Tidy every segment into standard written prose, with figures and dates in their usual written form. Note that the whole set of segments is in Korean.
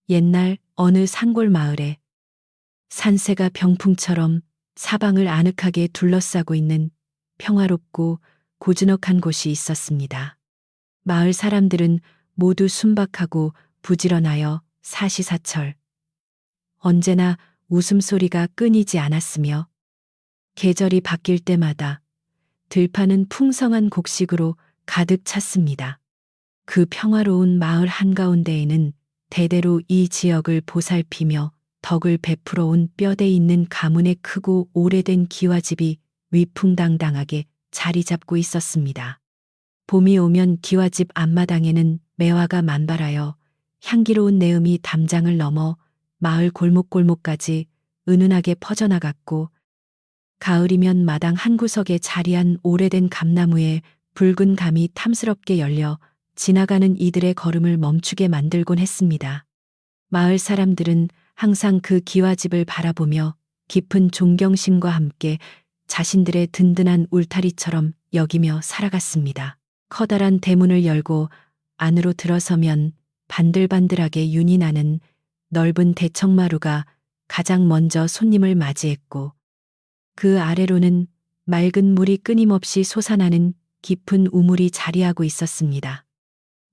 옛날 어느 산골 마을에 산새가 병풍처럼 사방을 아늑하게 둘러싸고 있는 평화롭고 고즈넉한 곳이 있었습니다. 마을 사람들은 모두 순박하고 부지런하여 사시사철 언제나 웃음소리가 끊이지 않았으며 계절이 바뀔 때마다 들판은 풍성한 곡식으로 가득 찼습니다. 그 평화로운 마을 한가운데에는 대대로 이 지역을 보살피며 덕을 베풀어 온 뼈대 있는 가문의 크고 오래된 기와집이 위풍당당하게 자리 잡고 있었습니다. 봄이 오면 기와집 앞마당에는 매화가 만발하여 향기로운 내음이 담장을 넘어 마을 골목골목까지 은은하게 퍼져나갔고, 가을이면 마당 한구석에 자리한 오래된 감나무에 붉은 감이 탐스럽게 열려 지나가는 이들의 걸음을 멈추게 만들곤 했습니다. 마을 사람들은 항상 그 기와집을 바라보며 깊은 존경심과 함께 자신들의 든든한 울타리처럼 여기며 살아갔습니다. 커다란 대문을 열고 안으로 들어서면 반들반들하게 윤이 나는 넓은 대청마루가 가장 먼저 손님을 맞이했고, 그 아래로는 맑은 물이 끊임없이 솟아나는 깊은 우물이 자리하고 있었습니다.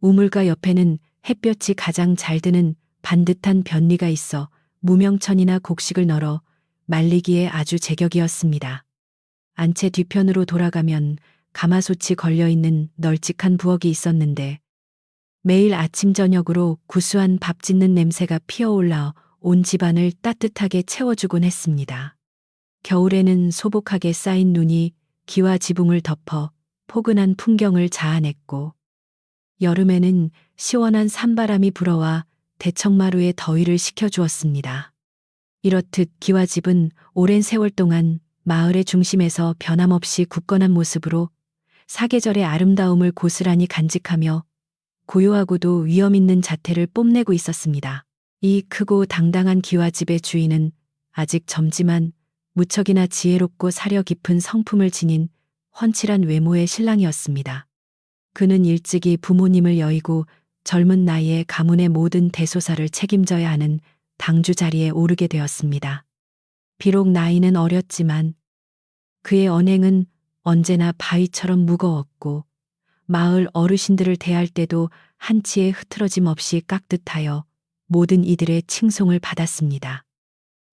우물가 옆에는 햇볕이 가장 잘 드는 반듯한 변리가 있어 무명천이나 곡식을 널어 말리기에 아주 제격이었습니다. 안채 뒤편으로 돌아가면 가마솥이 걸려있는 널찍한 부엌이 있었는데, 매일 아침 저녁으로 구수한 밥 짓는 냄새가 피어올라 온 집안을 따뜻하게 채워주곤 했습니다. 겨울에는 소복하게 쌓인 눈이 기와 지붕을 덮어 포근한 풍경을 자아냈고, 여름에는 시원한 산바람이 불어와 대청마루에 더위를 식혀주었습니다. 이렇듯 기와집은 오랜 세월 동안 마을의 중심에서 변함없이 굳건한 모습으로 사계절의 아름다움을 고스란히 간직하며 고요하고도 위험 있는 자태를 뽐내고 있었습니다. 이 크고 당당한 기와집의 주인은 아직 젊지만 무척이나 지혜롭고 사려 깊은 성품을 지닌 훤칠한 외모의 신랑이었습니다. 그는 일찍이 부모님을 여의고 젊은 나이에 가문의 모든 대소사를 책임져야 하는 당주 자리에 오르게 되었습니다. 비록 나이는 어렸지만 그의 언행은 언제나 바위처럼 무거웠고, 마을 어르신들을 대할 때도 한치의 흐트러짐 없이 깍듯하여 모든 이들의 칭송을 받았습니다.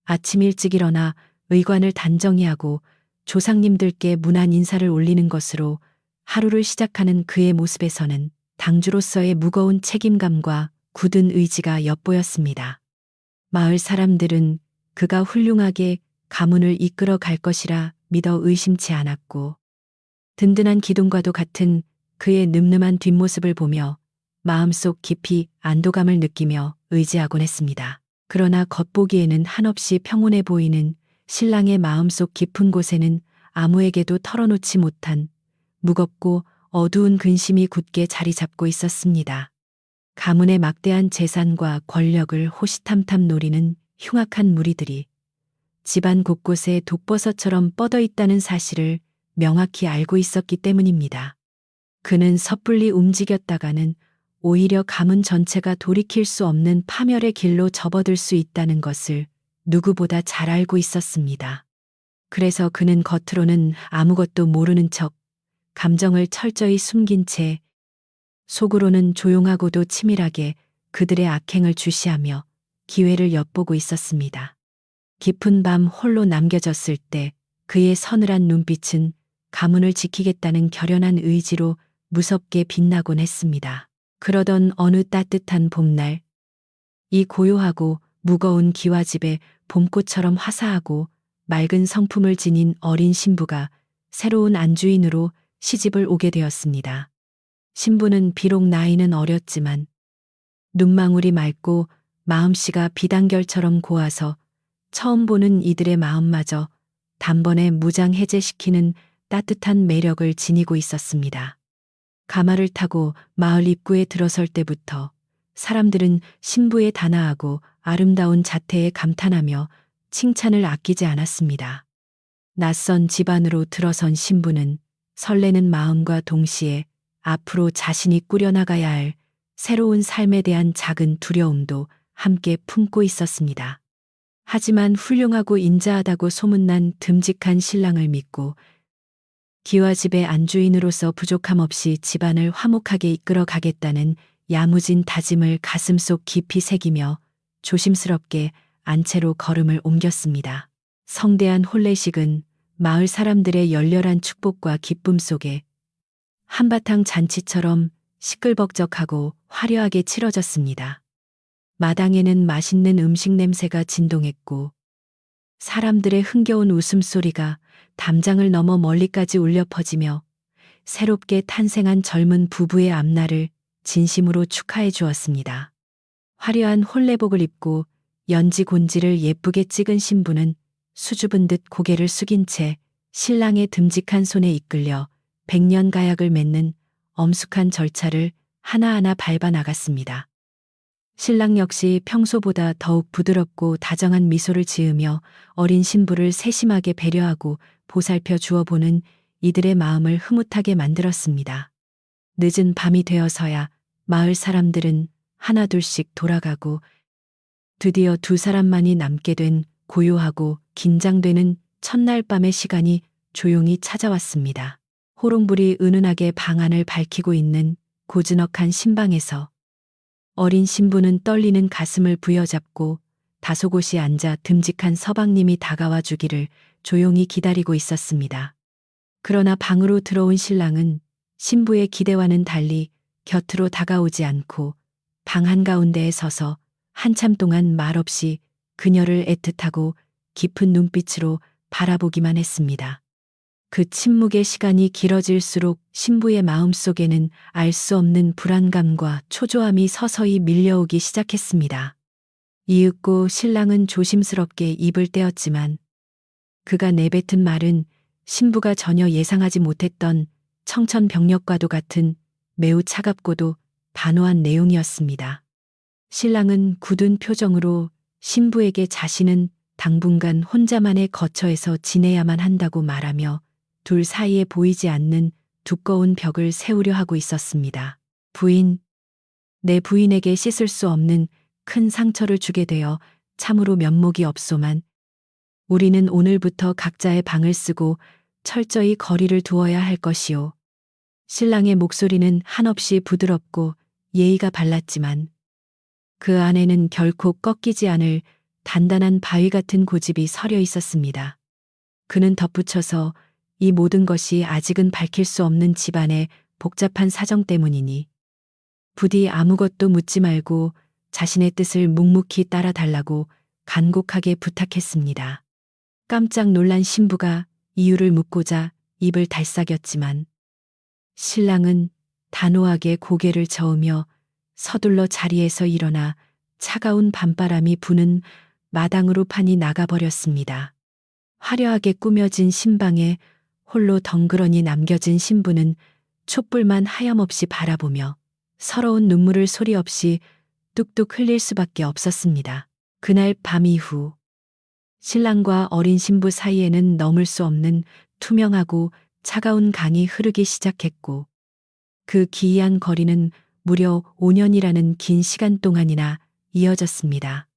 아침 일찍 일어나 의관을 단정히 하고 조상님들께 문안 인사를 올리는 것으로 하루를 시작하는 그의 모습에서는 당주로서의 무거운 책임감과 굳은 의지가 엿보였습니다. 마을 사람들은 그가 훌륭하게 가문을 이끌어 갈 것이라 믿어 의심치 않았고, 든든한 기둥과도 같은 그의 늠름한 뒷모습을 보며 마음속 깊이 안도감을 느끼며 의지하곤 했습니다. 그러나 겉보기에는 한없이 평온해 보이는 신랑의 마음속 깊은 곳에는 아무에게도 털어놓지 못한 무겁고 어두운 근심이 굳게 자리 잡고 있었습니다. 가문의 막대한 재산과 권력을 호시탐탐 노리는 흉악한 무리들이 집안 곳곳에 독버섯처럼 뻗어 있다는 사실을 명확히 알고 있었기 때문입니다. 그는 섣불리 움직였다가는 오히려 가문 전체가 돌이킬 수 없는 파멸의 길로 접어들 수 있다는 것을 누구보다 잘 알고 있었습니다. 그래서 그는 겉으로는 아무것도 모르는 척 감정을 철저히 숨긴 채 속으로는 조용하고도 치밀하게 그들의 악행을 주시하며 기회를 엿보고 있었습니다. 깊은 밤 홀로 남겨졌을 때 그의 서늘한 눈빛은 가문을 지키겠다는 결연한 의지로 무섭게 빛나곤 했습니다. 그러던 어느 따뜻한 봄날, 이 고요하고 무거운 기와집에 봄꽃처럼 화사하고 맑은 성품을 지닌 어린 신부가 새로운 안주인으로 시집을 오게 되었습니다. 신부는 비록 나이는 어렸지만 눈망울이 맑고 마음씨가 비단결처럼 고와서 처음 보는 이들의 마음마저 단번에 무장해제시키는 따뜻한 매력을 지니고 있었습니다. 가마를 타고 마을 입구에 들어설 때부터 사람들은 신부의 단아하고 아름다운 자태에 감탄하며 칭찬을 아끼지 않았습니다. 낯선 집안으로 들어선 신부는 설레는 마음과 동시에 앞으로 자신이 꾸려나가야 할 새로운 삶에 대한 작은 두려움도 함께 품고 있었습니다. 하지만 훌륭하고 인자하다고 소문난 듬직한 신랑을 믿고 기와집의 안주인으로서 부족함 없이 집안을 화목하게 이끌어 가겠다는 야무진 다짐을 가슴속 깊이 새기며 조심스럽게 안채로 걸음을 옮겼습니다. 성대한 혼례식은 마을 사람들의 열렬한 축복과 기쁨 속에 한바탕 잔치처럼 시끌벅적하고 화려하게 치러졌습니다. 마당에는 맛있는 음식 냄새가 진동했고 사람들의 흥겨운 웃음소리가 담장을 넘어 멀리까지 울려 퍼지며 새롭게 탄생한 젊은 부부의 앞날을 진심으로 축하해 주었습니다. 화려한 혼례복을 입고 연지 곤지를 예쁘게 찍은 신부는 수줍은 듯 고개를 숙인 채 신랑의 듬직한 손에 이끌려 백년 가약을 맺는 엄숙한 절차를 하나하나 밟아 나갔습니다. 신랑 역시 평소보다 더욱 부드럽고 다정한 미소를 지으며 어린 신부를 세심하게 배려하고 보살펴 주어보는 이들의 마음을 흐뭇하게 만들었습니다. 늦은 밤이 되어서야 마을 사람들은 하나둘씩 돌아가고 드디어 두 사람만이 남게 된 고요하고 긴장되는 첫날 밤의 시간이 조용히 찾아왔습니다. 호롱불이 은은하게 방 안을 밝히고 있는 고즈넉한 신방에서 어린 신부는 떨리는 가슴을 부여잡고 다소곳이 앉아 듬직한 서방님이 다가와 주기를 조용히 기다리고 있었습니다. 그러나 방으로 들어온 신랑은 신부의 기대와는 달리 곁으로 다가오지 않고 방 한가운데에 서서 한참 동안 말없이 그녀를 애틋하고 깊은 눈빛으로 바라보기만 했습니다. 그 침묵의 시간이 길어질수록 신부의 마음속에는 알 수 없는 불안감과 초조함이 서서히 밀려오기 시작했습니다. 이윽고 신랑은 조심스럽게 입을 떼었지만 그가 내뱉은 말은 신부가 전혀 예상하지 못했던 청천벽력과도 같은 매우 차갑고도 단호한 내용이었습니다. 신랑은 굳은 표정으로 신부에게 자신은 당분간 혼자만의 거처에서 지내야만 한다고 말하며 둘 사이에 보이지 않는 두꺼운 벽을 세우려 하고 있었습니다. 부인, 내 부인에게 씻을 수 없는 큰 상처를 주게 되어 참으로 면목이 없소만 우리는 오늘부터 각자의 방을 쓰고 철저히 거리를 두어야 할 것이오. 신랑의 목소리는 한없이 부드럽고 예의가 발랐지만 그 안에는 결코 꺾이지 않을 단단한 바위 같은 고집이 서려 있었습니다. 그는 덧붙여서 이 모든 것이 아직은 밝힐 수 없는 집안의 복잡한 사정 때문이니 부디 아무것도 묻지 말고 자신의 뜻을 묵묵히 따라달라고 간곡하게 부탁했습니다. 깜짝 놀란 신부가 이유를 묻고자 입을 달싹였지만 신랑은 단호하게 고개를 저으며 서둘러 자리에서 일어나 차가운 밤바람이 부는 마당으로 판이 나가버렸습니다. 화려하게 꾸며진 신방에 홀로 덩그러니 남겨진 신부는 촛불만 하염없이 바라보며 서러운 눈물을 소리 없이 뚝뚝 흘릴 수밖에 없었습니다. 그날 밤 이후 신랑과 어린 신부 사이에는 넘을 수 없는 투명하고 차가운 강이 흐르기 시작했고 그 기이한 거리는 무려 5년이라는 긴 시간 동안이나 이어졌습니다.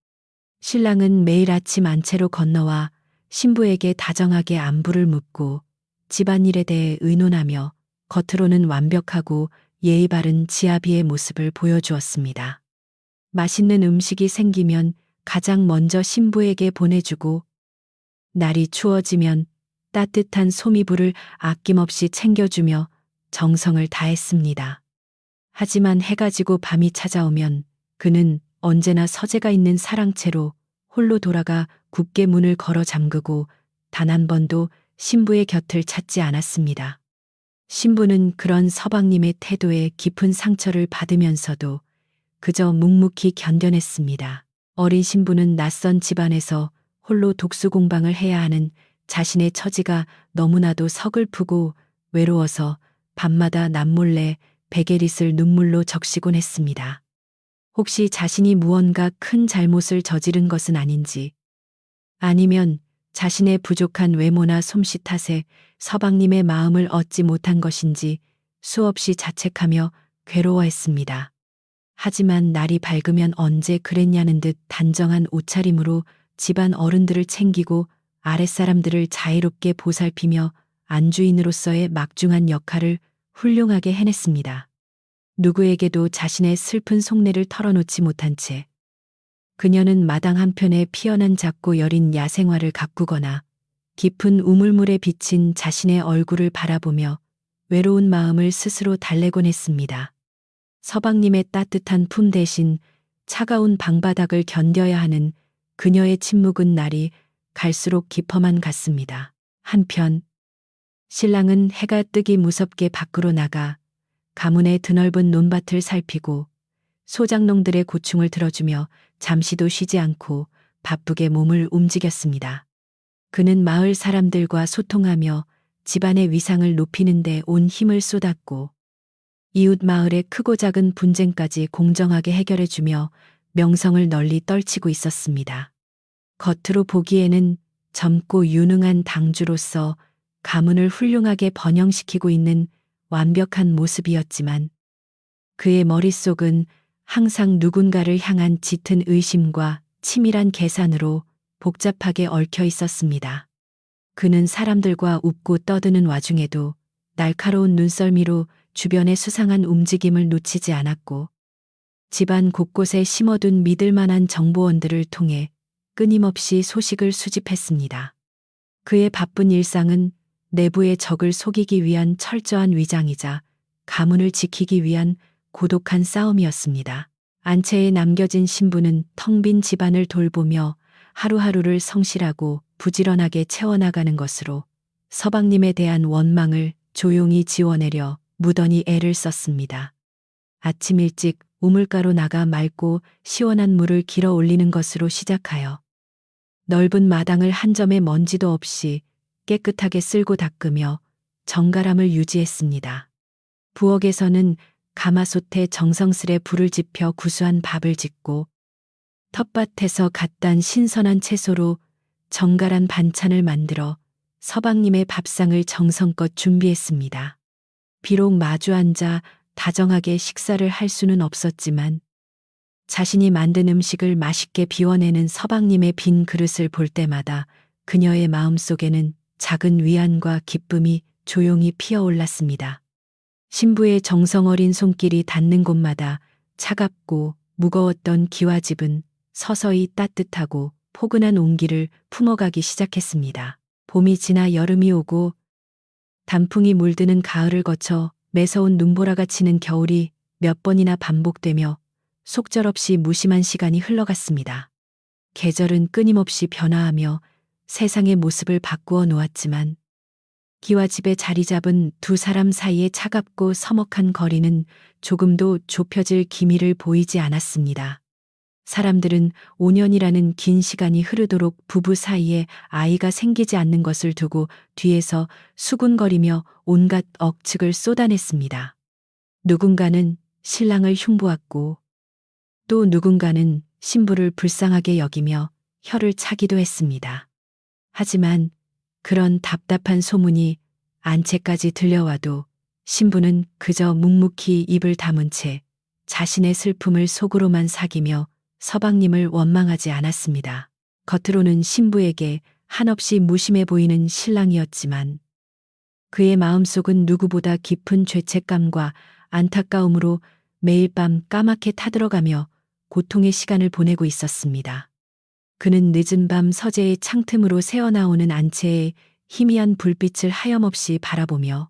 신랑은 매일 아침 안채로 건너와 신부에게 다정하게 안부를 묻고 집안일에 대해 의논하며 겉으로는 완벽하고 예의 바른 지아비의 모습을 보여주었습니다. 맛있는 음식이 생기면 가장 먼저 신부에게 보내주고 날이 추워지면 따뜻한 소미불을 아낌없이 챙겨주며 정성을 다했습니다. 하지만 해가 지고 밤이 찾아오면 그는 언제나 서재가 있는 사랑채로 홀로 돌아가 굳게 문을 걸어 잠그고 단 한 번도 신부의 곁을 찾지 않았습니다. 신부는 그런 서방님의 태도에 깊은 상처를 받으면서도 그저 묵묵히 견뎌냈습니다. 어린 신부는 낯선 집안에서 홀로 독수공방을 해야 하는 자신의 처지가 너무나도 서글프고 외로워서 밤마다 남몰래 베게릿을 눈물로 적시곤 했습니다. 혹시 자신이 무언가 큰 잘못을 저지른 것은 아닌지, 아니면 자신의 부족한 외모나 솜씨 탓에 서방님의 마음을 얻지 못한 것인지 수없이 자책하며 괴로워했습니다. 하지만 날이 밝으면 언제 그랬냐는 듯 단정한 옷차림으로 집안 어른들을 챙기고 아랫사람들을 자애롭게 보살피며 안주인으로서의 막중한 역할을 훌륭하게 해냈습니다. 누구에게도 자신의 슬픈 속내를 털어놓지 못한 채 그녀는 마당 한편에 피어난 작고 여린 야생화를 가꾸거나 깊은 우물물에 비친 자신의 얼굴을 바라보며 외로운 마음을 스스로 달래곤 했습니다. 서방님의 따뜻한 품 대신 차가운 방바닥을 견뎌야 하는 그녀의 침묵은 날이 갈수록 깊어만 갔습니다. 한편 신랑은 해가 뜨기 무섭게 밖으로 나가 가문의 드넓은 논밭을 살피고 소작농들의 고충을 들어주며 잠시도 쉬지 않고 바쁘게 몸을 움직였습니다. 그는 마을 사람들과 소통하며 집안의 위상을 높이는 데 온 힘을 쏟았고 이웃 마을의 크고 작은 분쟁까지 공정하게 해결해주며 명성을 널리 떨치고 있었습니다. 겉으로 보기에는 젊고 유능한 당주로서 가문을 훌륭하게 번영시키고 있는 완벽한 모습이었지만 그의 머릿속은 항상 누군가를 향한 짙은 의심과 치밀한 계산으로 복잡하게 얽혀 있었습니다. 그는 사람들과 웃고 떠드는 와중에도 날카로운 눈썰미로 주변의 수상한 움직임을 놓치지 않았고 집안 곳곳에 심어둔 믿을만한 정보원들을 통해 끊임없이 소식을 수집했습니다. 그의 바쁜 일상은 내부의 적을 속이기 위한 철저한 위장이자 가문을 지키기 위한 고독한 싸움이었습니다. 안채에 남겨진 신부는 텅 빈 집안을 돌보며 하루하루를 성실하고 부지런하게 채워나가는 것으로 서방님에 대한 원망을 조용히 지워내려 무던히 애를 썼습니다. 아침 일찍 우물가로 나가 맑고 시원한 물을 길어 올리는 것으로 시작하여 넓은 마당을 한 점의 먼지도 없이 깨끗하게 쓸고 닦으며 정갈함을 유지했습니다. 부엌에서는 가마솥에 정성스레 불을 지펴 구수한 밥을 짓고 텃밭에서 갓 딴 신선한 채소로 정갈한 반찬을 만들어 서방님의 밥상을 정성껏 준비했습니다. 비록 마주 앉아 다정하게 식사를 할 수는 없었지만 자신이 만든 음식을 맛있게 비워내는 서방님의 빈 그릇을 볼 때마다 그녀의 마음속에는 작은 위안과 기쁨이 조용히 피어올랐습니다. 신부의 정성 어린 손길이 닿는 곳마다 차갑고 무거웠던 기와집은 서서히 따뜻하고 포근한 온기를 품어가기 시작했습니다. 봄이 지나 여름이 오고 단풍이 물드는 가을을 거쳐 매서운 눈보라가 치는 겨울이 몇 번이나 반복되며 속절없이 무심한 시간이 흘러갔습니다. 계절은 끊임없이 변화하며 세상의 모습을 바꾸어 놓았지만 기와집에 자리 잡은 두 사람 사이의 차갑고 서먹한 거리는 조금도 좁혀질 기미를 보이지 않았습니다. 사람들은 5년이라는 긴 시간이 흐르도록 부부 사이에 아이가 생기지 않는 것을 두고 뒤에서 수군거리며 온갖 억측을 쏟아냈습니다. 누군가는 신랑을 흉보았고 또 누군가는 신부를 불쌍하게 여기며 혀를 차기도 했습니다. 하지만 그런 답답한 소문이 안채까지 들려와도 신부는 그저 묵묵히 입을 다문 채 자신의 슬픔을 속으로만 사기며 서방님을 원망하지 않았습니다. 겉으로는 신부에게 한없이 무심해 보이는 신랑이었지만 그의 마음속은 누구보다 깊은 죄책감과 안타까움으로 매일 밤 까맣게 타들어가며 고통의 시간을 보내고 있었습니다. 그는 늦은 밤 서재의 창틈으로 새어나오는 안채의 희미한 불빛을 하염없이 바라보며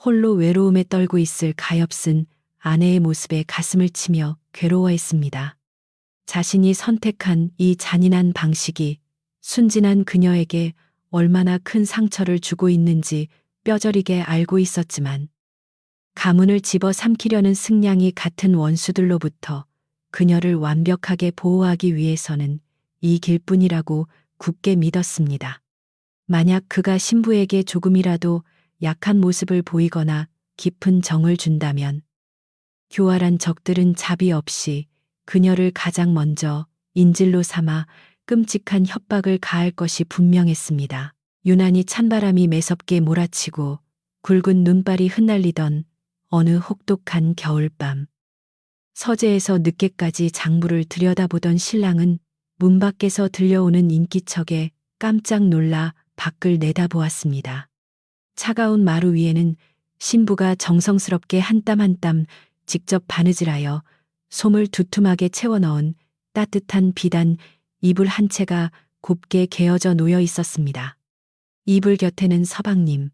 홀로 외로움에 떨고 있을 가엾은 아내의 모습에 가슴을 치며 괴로워했습니다. 자신이 선택한 이 잔인한 방식이 순진한 그녀에게 얼마나 큰 상처를 주고 있는지 뼈저리게 알고 있었지만 가문을 집어삼키려는 승냥이 같은 원수들로부터 그녀를 완벽하게 보호하기 위해서는 이 길뿐이라고 굳게 믿었습니다. 만약 그가 신부에게 조금이라도 약한 모습을 보이거나 깊은 정을 준다면 교활한 적들은 자비 없이 그녀를 가장 먼저 인질로 삼아 끔찍한 협박을 가할 것이 분명했습니다. 유난히 찬바람이 매섭게 몰아치고 굵은 눈발이 흩날리던 어느 혹독한 겨울밤. 서재에서 늦게까지 장부를 들여다보던 신랑은 문 밖에서 들려오는 인기척에 깜짝 놀라 밖을 내다보았습니다. 차가운 마루 위에는 신부가 정성스럽게 한 땀 한 땀 직접 바느질하여 솜을 두툼하게 채워 넣은 따뜻한 비단 이불 한 채가 곱게 개어져 놓여 있었습니다. 이불 곁에는 서방님.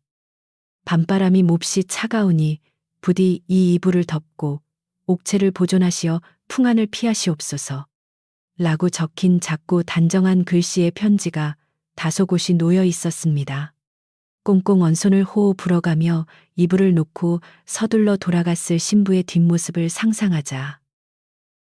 밤바람이 몹시 차가우니 부디 이 이불을 덮고 옥체를 보존하시어 풍안을 피하시옵소서. 라고 적힌 작고 단정한 글씨의 편지가 다소 곳이 놓여 있었습니다. 꽁꽁 언손을 호호 불어가며 이불을 놓고 서둘러 돌아갔을 신부의 뒷모습을 상상하자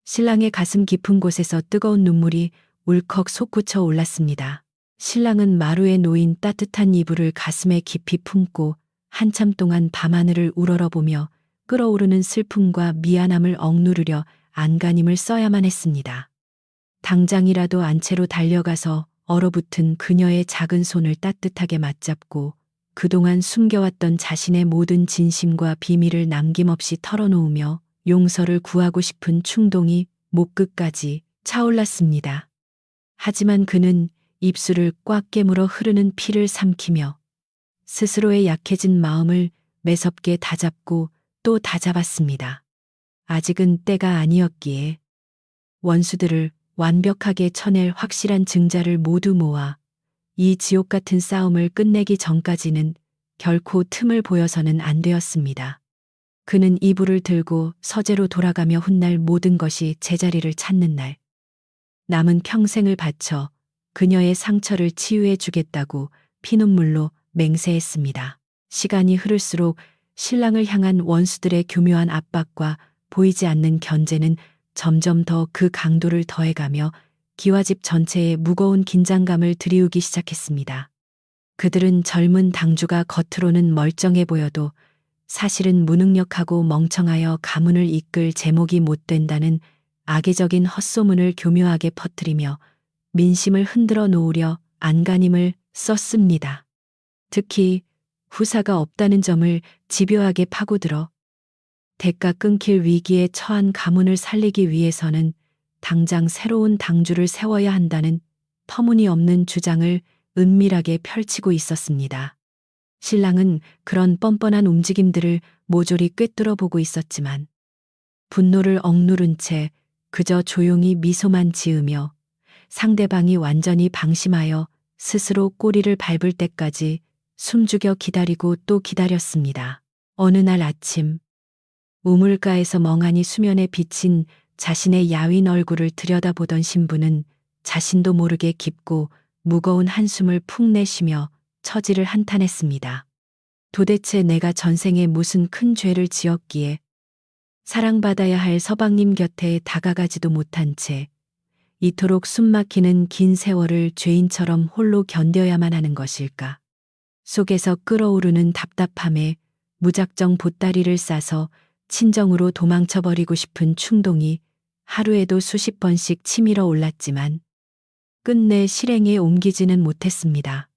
신랑의 가슴 깊은 곳에서 뜨거운 눈물이 울컥 솟구쳐 올랐습니다. 신랑은 마루에 놓인 따뜻한 이불을 가슴에 깊이 품고 한참 동안 밤하늘을 우러러보며 끓어오르는 슬픔과 미안함을 억누르려 안간힘을 써야만 했습니다. 당장이라도 안채로 달려가서 얼어붙은 그녀의 작은 손을 따뜻하게 맞잡고 그동안 숨겨왔던 자신의 모든 진심과 비밀을 남김없이 털어놓으며 용서를 구하고 싶은 충동이 목끝까지 차올랐습니다. 하지만 그는 입술을 꽉 깨물어 흐르는 피를 삼키며 스스로의 약해진 마음을 매섭게 다잡고 또 다잡았습니다. 아직은 때가 아니었기에 원수들을 완벽하게 쳐낼 확실한 증자를 모두 모아 이 지옥 같은 싸움을 끝내기 전까지는 결코 틈을 보여서는 안 되었습니다. 그는 이불을 들고 서재로 돌아가며 훗날 모든 것이 제자리를 찾는 날 남은 평생을 바쳐 그녀의 상처를 치유해 주겠다고 피눈물로 맹세했습니다. 시간이 흐를수록 신랑을 향한 원수들의 교묘한 압박과 보이지 않는 견제는 점점 더 그 강도를 더해가며 기와집 전체에 무거운 긴장감을 들이우기 시작했습니다. 그들은 젊은 당주가 겉으로는 멀쩡해 보여도 사실은 무능력하고 멍청하여 가문을 이끌 제목이 못 된다는 악의적인 헛소문을 교묘하게 퍼뜨리며 민심을 흔들어 놓으려 안간힘을 썼습니다. 특히 후사가 없다는 점을 집요하게 파고들어 대가 끊길 위기에 처한 가문을 살리기 위해서는 당장 새로운 당주를 세워야 한다는 터무니없는 주장을 은밀하게 펼치고 있었습니다. 신랑은 그런 뻔뻔한 움직임들을 모조리 꿰뚫어 보고 있었지만 분노를 억누른 채 그저 조용히 미소만 지으며 상대방이 완전히 방심하여 스스로 꼬리를 밟을 때까지 숨죽여 기다리고 또 기다렸습니다. 어느 날 아침 우물가에서 멍하니 수면에 비친 자신의 야윈 얼굴을 들여다보던 신부는 자신도 모르게 깊고 무거운 한숨을 푹 내쉬며 처지를 한탄했습니다. 도대체 내가 전생에 무슨 큰 죄를 지었기에 사랑받아야 할 서방님 곁에 다가가지도 못한 채 이토록 숨막히는 긴 세월을 죄인처럼 홀로 견뎌야만 하는 것일까? 속에서 끓어오르는 답답함에 무작정 보따리를 싸서 친정으로 도망쳐버리고 싶은 충동이 하루에도 수십 번씩 치밀어 올랐지만 끝내 실행에 옮기지는 못했습니다.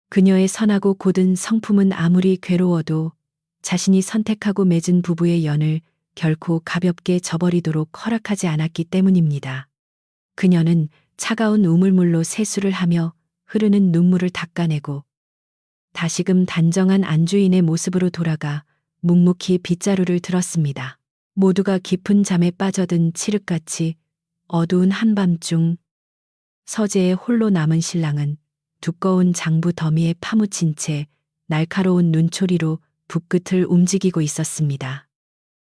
그녀의 선하고 고든 성품은 아무리 괴로워도 자신이 선택하고 맺은 부부의 연을 결코 가볍게 저버리도록 허락하지 않았기 때문입니다. 그녀는 차가운 우물물로 세수를 하며 흐르는 눈물을 닦아내고 다시금 단정한 안주인의 모습으로 돌아가 묵묵히 빗자루를 들었습니다. 모두가 깊은 잠에 빠져든 칠흑같이 어두운 한밤중 서재에 홀로 남은 신랑은 두꺼운 장부 더미에 파묻힌 채 날카로운 눈초리로 붓끝을 움직이고 있었습니다.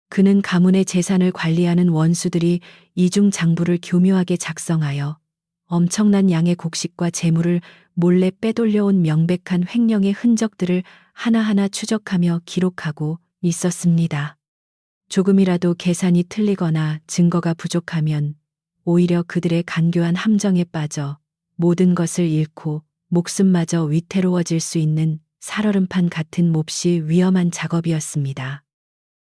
그는 가문의 재산을 관리하는 원수들이 이중 장부를 교묘하게 작성하여 엄청난 양의 곡식과 재물을 몰래 빼돌려온 명백한 횡령의 흔적들을 하나하나 추적하며 기록하고 있었습니다. 조금이라도 계산이 틀리거나 증거가 부족하면 오히려 그들의 간교한 함정에 빠져 모든 것을 잃고 목숨마저 위태로워질 수 있는 살얼음판 같은 몹시 위험한 작업이었습니다.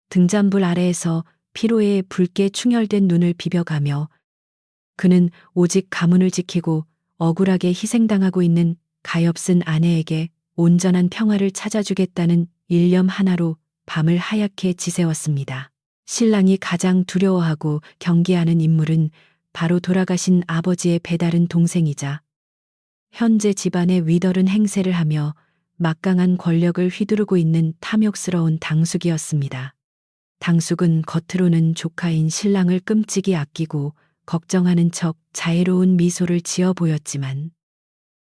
등잔불 아래에서 피로에 붉게 충혈된 눈을 비벼가며 그는 오직 가문을 지키고 억울하게 희생당하고 있는 가엾은 아내에게 온전한 평화를 찾아주겠다는 일념 하나로 밤을 하얗게 지새웠습니다. 신랑이 가장 두려워하고 경계하는 인물은 바로 돌아가신 아버지의 배다른 동생이자 현재 집안의 위더른 행세를 하며 막강한 권력을 휘두르고 있는 탐욕스러운 당숙이었습니다. 당숙은 겉으로는 조카인 신랑을 끔찍이 아끼고 걱정하는 척 자애로운 미소를 지어 보였지만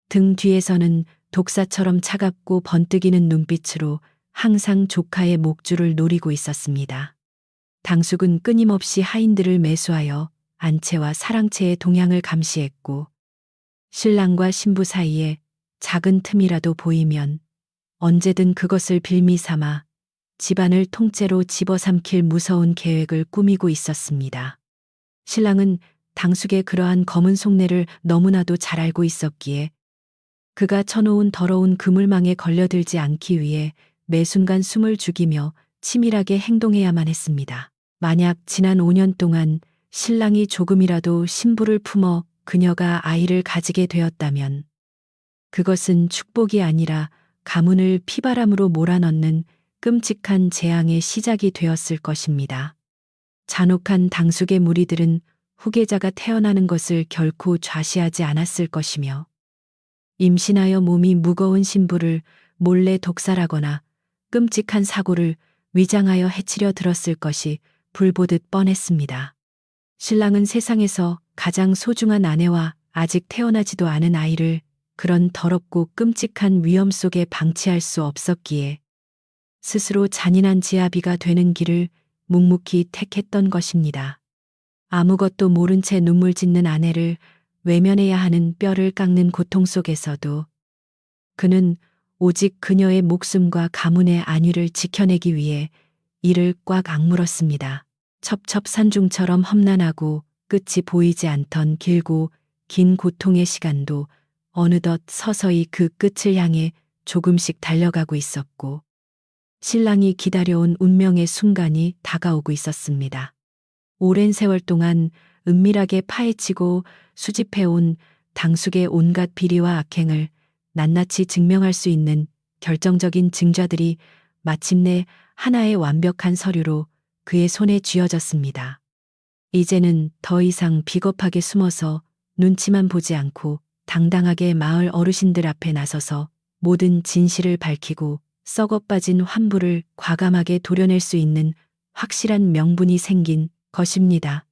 등 뒤에서는 독사처럼 차갑고 번뜩이는 눈빛으로 항상 조카의 목줄을 노리고 있었습니다. 당숙은 끊임없이 하인들을 매수하여 안채와 사랑채의 동향을 감시했고 신랑과 신부 사이에 작은 틈이라도 보이면 언제든 그것을 빌미 삼아 집안을 통째로 집어삼킬 무서운 계획을 꾸미고 있었습니다. 신랑은 당숙의 그러한 검은 속내를 너무나도 잘 알고 있었기에 그가 쳐놓은 더러운 그물망에 걸려들지 않기 위해 매 순간 숨을 죽이며 치밀하게 행동해야만 했습니다. 만약 지난 5년 동안 신랑이 조금이라도 신부를 품어 그녀가 아이를 가지게 되었다면 그것은 축복이 아니라 가문을 피바람으로 몰아넣는 끔찍한 재앙의 시작이 되었을 것입니다. 잔혹한 당숙의 무리들은 후계자가 태어나는 것을 결코 좌시하지 않았을 것이며 임신하여 몸이 무거운 신부를 몰래 독살하거나 끔찍한 사고를 위장하여 해치려 들었을 것이 불보듯 뻔했습니다. 신랑은 세상에서 가장 소중한 아내와 아직 태어나지도 않은 아이를 그런 더럽고 끔찍한 위험 속에 방치할 수 없었기에 스스로 잔인한 지아비가 되는 길을 묵묵히 택했던 것입니다. 아무것도 모른 채 눈물 짓는 아내를 외면해야 하는 뼈를 깎는 고통 속에서도 그는 오직 그녀의 목숨과 가문의 안위를 지켜내기 위해 이를 꽉 악물었습니다. 첩첩산중처럼 험난하고 끝이 보이지 않던 길고 긴 고통의 시간도 어느덧 서서히 그 끝을 향해 조금씩 달려가고 있었고 신랑이 기다려온 운명의 순간이 다가오고 있었습니다. 오랜 세월 동안 은밀하게 파헤치고 수집해온 당숙의 온갖 비리와 악행을 낱낱이 증명할 수 있는 결정적인 증자들이 마침내 하나의 완벽한 서류로 그의 손에 쥐어졌습니다. 이제는 더 이상 비겁하게 숨어서 눈치만 보지 않고 당당하게 마을 어르신들 앞에 나서서 모든 진실을 밝히고 썩어빠진 환부를 과감하게 도려낼 수 있는 확실한 명분이 생긴 것입니다.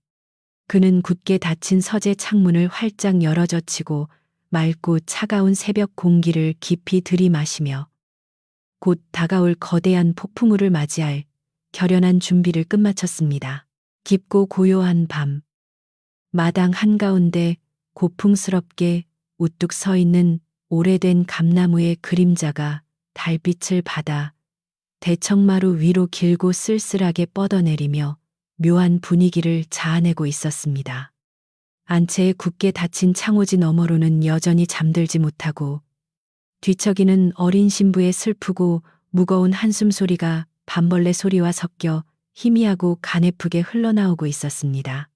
그는 굳게 닫힌 서재 창문을 활짝 열어젖히고 맑고 차가운 새벽 공기를 깊이 들이마시며 곧 다가올 거대한 폭풍우를 맞이할 결연한 준비를 끝마쳤습니다. 깊고 고요한 밤, 마당 한가운데 고풍스럽게 우뚝 서 있는 오래된 감나무의 그림자가 달빛을 받아 대청마루 위로 길고 쓸쓸하게 뻗어내리며 묘한 분위기를 자아내고 있었습니다. 안채에 굳게 닫힌 창호지 너머로는 여전히 잠들지 못하고 뒤척이는 어린 신부의 슬프고 무거운 한숨 소리가 밤벌레 소리와 섞여 희미하고 가냘프게 흘러나오고 있었습니다.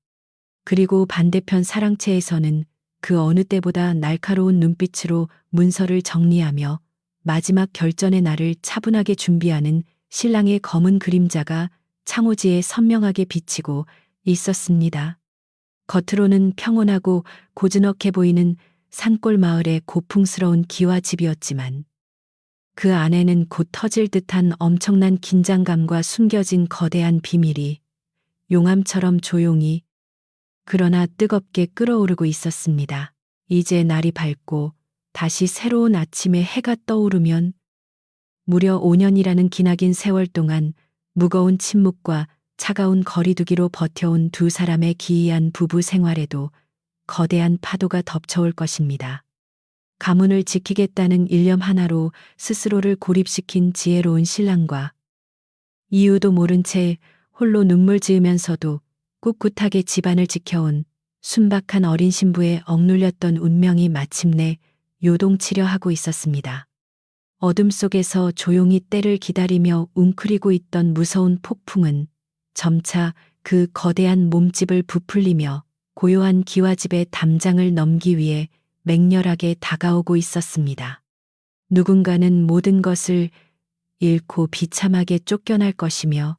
그리고 반대편 사랑채에서는 그 어느 때보다 날카로운 눈빛으로 문서를 정리하며 마지막 결전의 날을 차분하게 준비하는 신랑의 검은 그림자가 창호지에 선명하게 비치고 있었습니다. 겉으로는 평온하고 고즈넉해 보이는 산골 마을의 고풍스러운 기와집이었지만 그 안에는 곧 터질 듯한 엄청난 긴장감과 숨겨진 거대한 비밀이 용암처럼 조용히 그러나 뜨겁게 끓어오르고 있었습니다. 이제 날이 밝고 다시 새로운 아침에 해가 떠오르면 무려 5년이라는 기나긴 세월 동안 무거운 침묵과 차가운 거리두기로 버텨온 두 사람의 기이한 부부 생활에도 거대한 파도가 덮쳐올 것입니다. 가문을 지키겠다는 일념 하나로 스스로를 고립시킨 지혜로운 신랑과 이유도 모른 채 홀로 눈물 지으면서도 꿋꿋하게 집안을 지켜온 순박한 어린 신부의 억눌렸던 운명이 마침내 요동치려 하고 있었습니다. 어둠 속에서 조용히 때를 기다리며 웅크리고 있던 무서운 폭풍은 점차 그 거대한 몸집을 부풀리며 고요한 기와집의 담장을 넘기 위해 맹렬하게 다가오고 있었습니다. 누군가는 모든 것을 잃고 비참하게 쫓겨날 것이며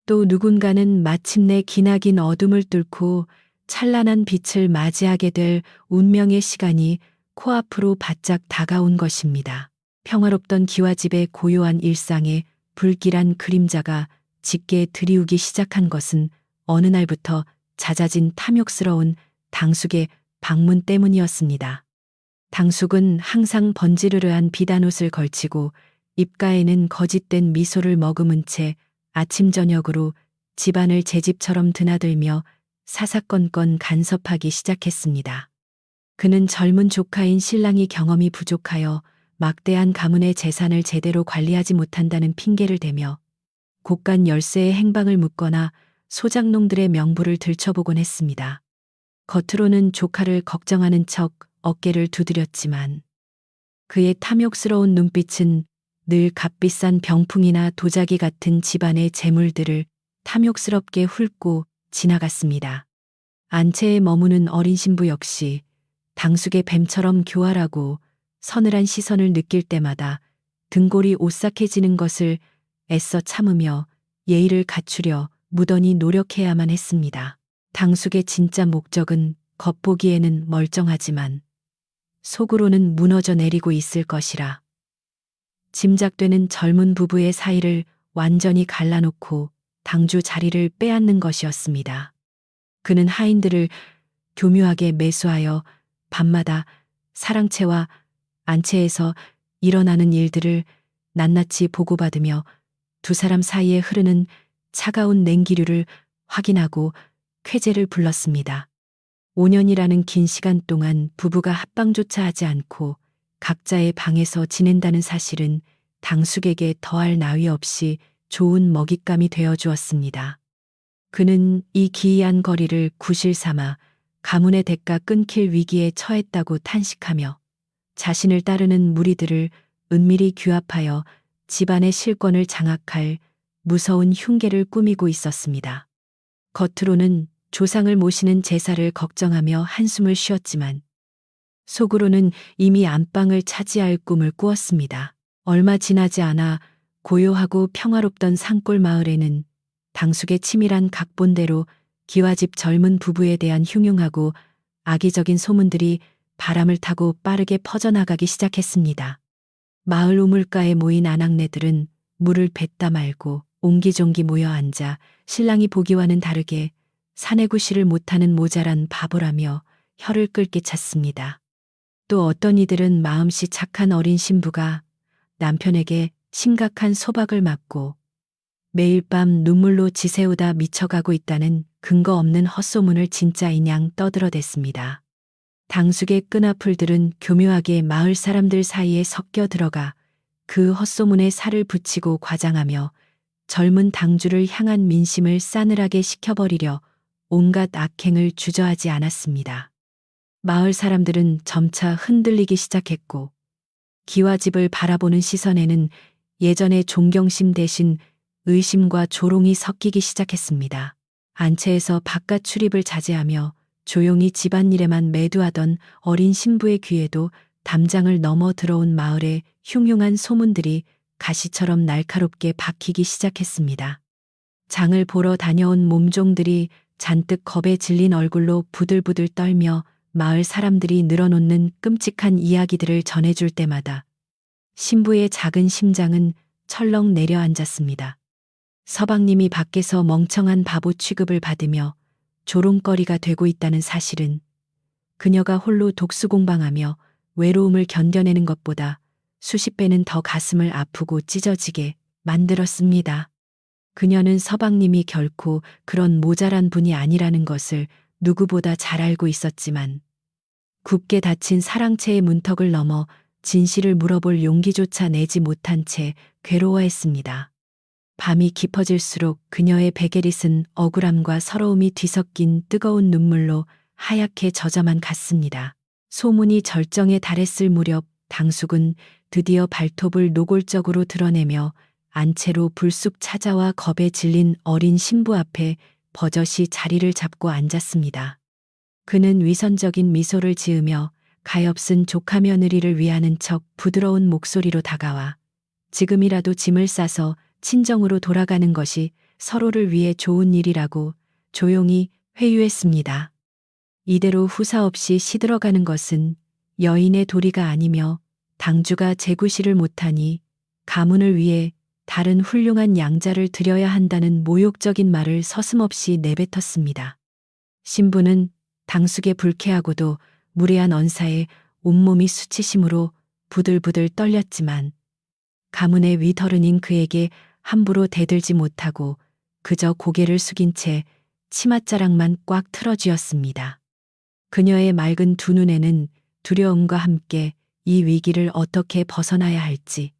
또 누군가는 마침내 기나긴 어둠을 뚫고 찬란한 빛을 맞이하게 될 운명의 시간이 코앞으로 바짝 다가온 것입니다. 평화롭던 기와집의 고요한 일상에 불길한 그림자가 짙게 드리우기 시작한 것은 어느 날부터 잦아진 탐욕스러운 당숙의 방문 때문이었습니다. 당숙은 항상 번지르르한 비단옷을 걸치고 입가에는 거짓된 미소를 머금은 채 아침 저녁으로 집안을 제 집처럼 드나들며 사사건건 간섭하기 시작했습니다. 그는 젊은 조카인 신랑이 경험이 부족하여 막대한 가문의 재산을 제대로 관리하지 못한다는 핑계를 대며 고간 열쇠의 행방을 묻거나 소작농들의 명부를 들춰보곤 했습니다. 겉으로는 조카를 걱정하는 척 어깨를 두드렸지만 그의 탐욕스러운 눈빛은 늘 값비싼 병풍이나 도자기 같은 집안의 재물들을 탐욕스럽게 훑고 지나갔습니다. 안채에 머무는 어린 신부 역시 당숙의 뱀처럼 교활하고 서늘한 시선을 느낄 때마다 등골이 오싹해지는 것을 애써 참으며 예의를 갖추려 무던히 노력해야만 했습니다. 당숙의 진짜 목적은 겉보기에는 멀쩡하지만 속으로는 무너져 내리고 있을 것이라 짐작되는 젊은 부부의 사이를 완전히 갈라놓고 당주 자리를 빼앗는 것이었습니다. 그는 하인들을 교묘하게 매수하여 밤마다 사랑채와 안채에서 일어나는 일들을 낱낱이 보고받으며 두 사람 사이에 흐르는 차가운 냉기류를 확인하고 쾌재를 불렀습니다. 5년이라는 긴 시간 동안 부부가 합방조차 하지 않고 각자의 방에서 지낸다는 사실은 당숙에게 더할 나위 없이 좋은 먹잇감이 되어 주었습니다. 그는 이 기이한 거리를 구실 삼아 가문의 대가 끊길 위기에 처했다고 탄식하며 자신을 따르는 무리들을 은밀히 규합하여 집안의 실권을 장악할 무서운 흉계를 꾸미고 있었습니다. 겉으로는 조상을 모시는 제사를 걱정하며 한숨을 쉬었지만 속으로는 이미 안방을 차지할 꿈을 꾸었습니다. 얼마 지나지 않아 고요하고 평화롭던 산골 마을에는 당숙의 치밀한 각본대로 기와집 젊은 부부에 대한 흉흉하고 악의적인 소문들이 바람을 타고 빠르게 퍼져나가기 시작했습니다. 마을 우물가에 모인 아낙네들은 물을 뱉다 말고 옹기종기 모여 앉아 신랑이 보기와는 다르게 사내구실을 못하는 모자란 바보라며 혀를 끌게 찼습니다. 또 어떤 이들은 마음씨 착한 어린 신부가 남편에게 심각한 소박을 맞고 매일 밤 눈물로 지새우다 미쳐가고 있다는 근거 없는 헛소문을 진짜이냥 떠들어댔습니다. 당숙의 끈앞풀들은 교묘하게 마을 사람들 사이에 섞여 들어가 그 헛소문에 살을 붙이고 과장하며 젊은 당주를 향한 민심을 싸늘하게 식혀버리려 온갖 악행을 주저하지 않았습니다. 마을 사람들은 점차 흔들리기 시작했고 기와집을 바라보는 시선에는 예전의 존경심 대신 의심과 조롱이 섞이기 시작했습니다. 안채에서 바깥 출입을 자제하며 조용히 집안일에만 매두하던 어린 신부의 귀에도 담장을 넘어 들어온 마을의 흉흉한 소문들이 가시처럼 날카롭게 박히기 시작했습니다. 장을 보러 다녀온 몸종들이 잔뜩 겁에 질린 얼굴로 부들부들 떨며 마을 사람들이 늘어놓는 끔찍한 이야기들을 전해줄 때마다 신부의 작은 심장은 철렁 내려앉았습니다. 서방님이 밖에서 멍청한 바보 취급을 받으며 조롱거리가 되고 있다는 사실은 그녀가 홀로 독수공방하며 외로움을 견뎌내는 것보다 수십 배는 더 가슴을 아프고 찢어지게 만들었습니다. 그녀는 서방님이 결코 그런 모자란 분이 아니라는 것을 누구보다 잘 알고 있었지만 굳게 닫힌 사랑채의 문턱을 넘어 진실을 물어볼 용기조차 내지 못한 채 괴로워했습니다. 밤이 깊어질수록 그녀의 베게릿은 억울함과 서러움이 뒤섞인 뜨거운 눈물로 하얗게 젖어만 갔습니다. 소문이 절정에 달했을 무렵 당숙은 드디어 발톱을 노골적으로 드러내며 안채로 불쑥 찾아와 겁에 질린 어린 신부 앞에 버젓이 자리를 잡고 앉았습니다. 그는 위선적인 미소를 지으며 가엾은 조카 며느리를 위하는 척 부드러운 목소리로 다가와 지금이라도 짐을 싸서 친정으로 돌아가는 것이 서로를 위해 좋은 일이라고 조용히 회유했습니다. 이대로 후사 없이 시들어가는 것은 여인의 도리가 아니며 당주가 제구시를 못하니 가문을 위해 다른 훌륭한 양자를 들여야 한다는 모욕적인 말을 서슴없이 내뱉었습니다. 신부는 당숙의 불쾌하고도 무례한 언사에 온몸이 수치심으로 부들부들 떨렸지만 가문의 위더른인 그에게 함부로 대들지 못하고 그저 고개를 숙인 채 치맛자락만 꽉 틀어쥐었습니다. 그녀의 맑은 두 눈에는 두려움과 함께 이 위기를 어떻게 벗어나야 할지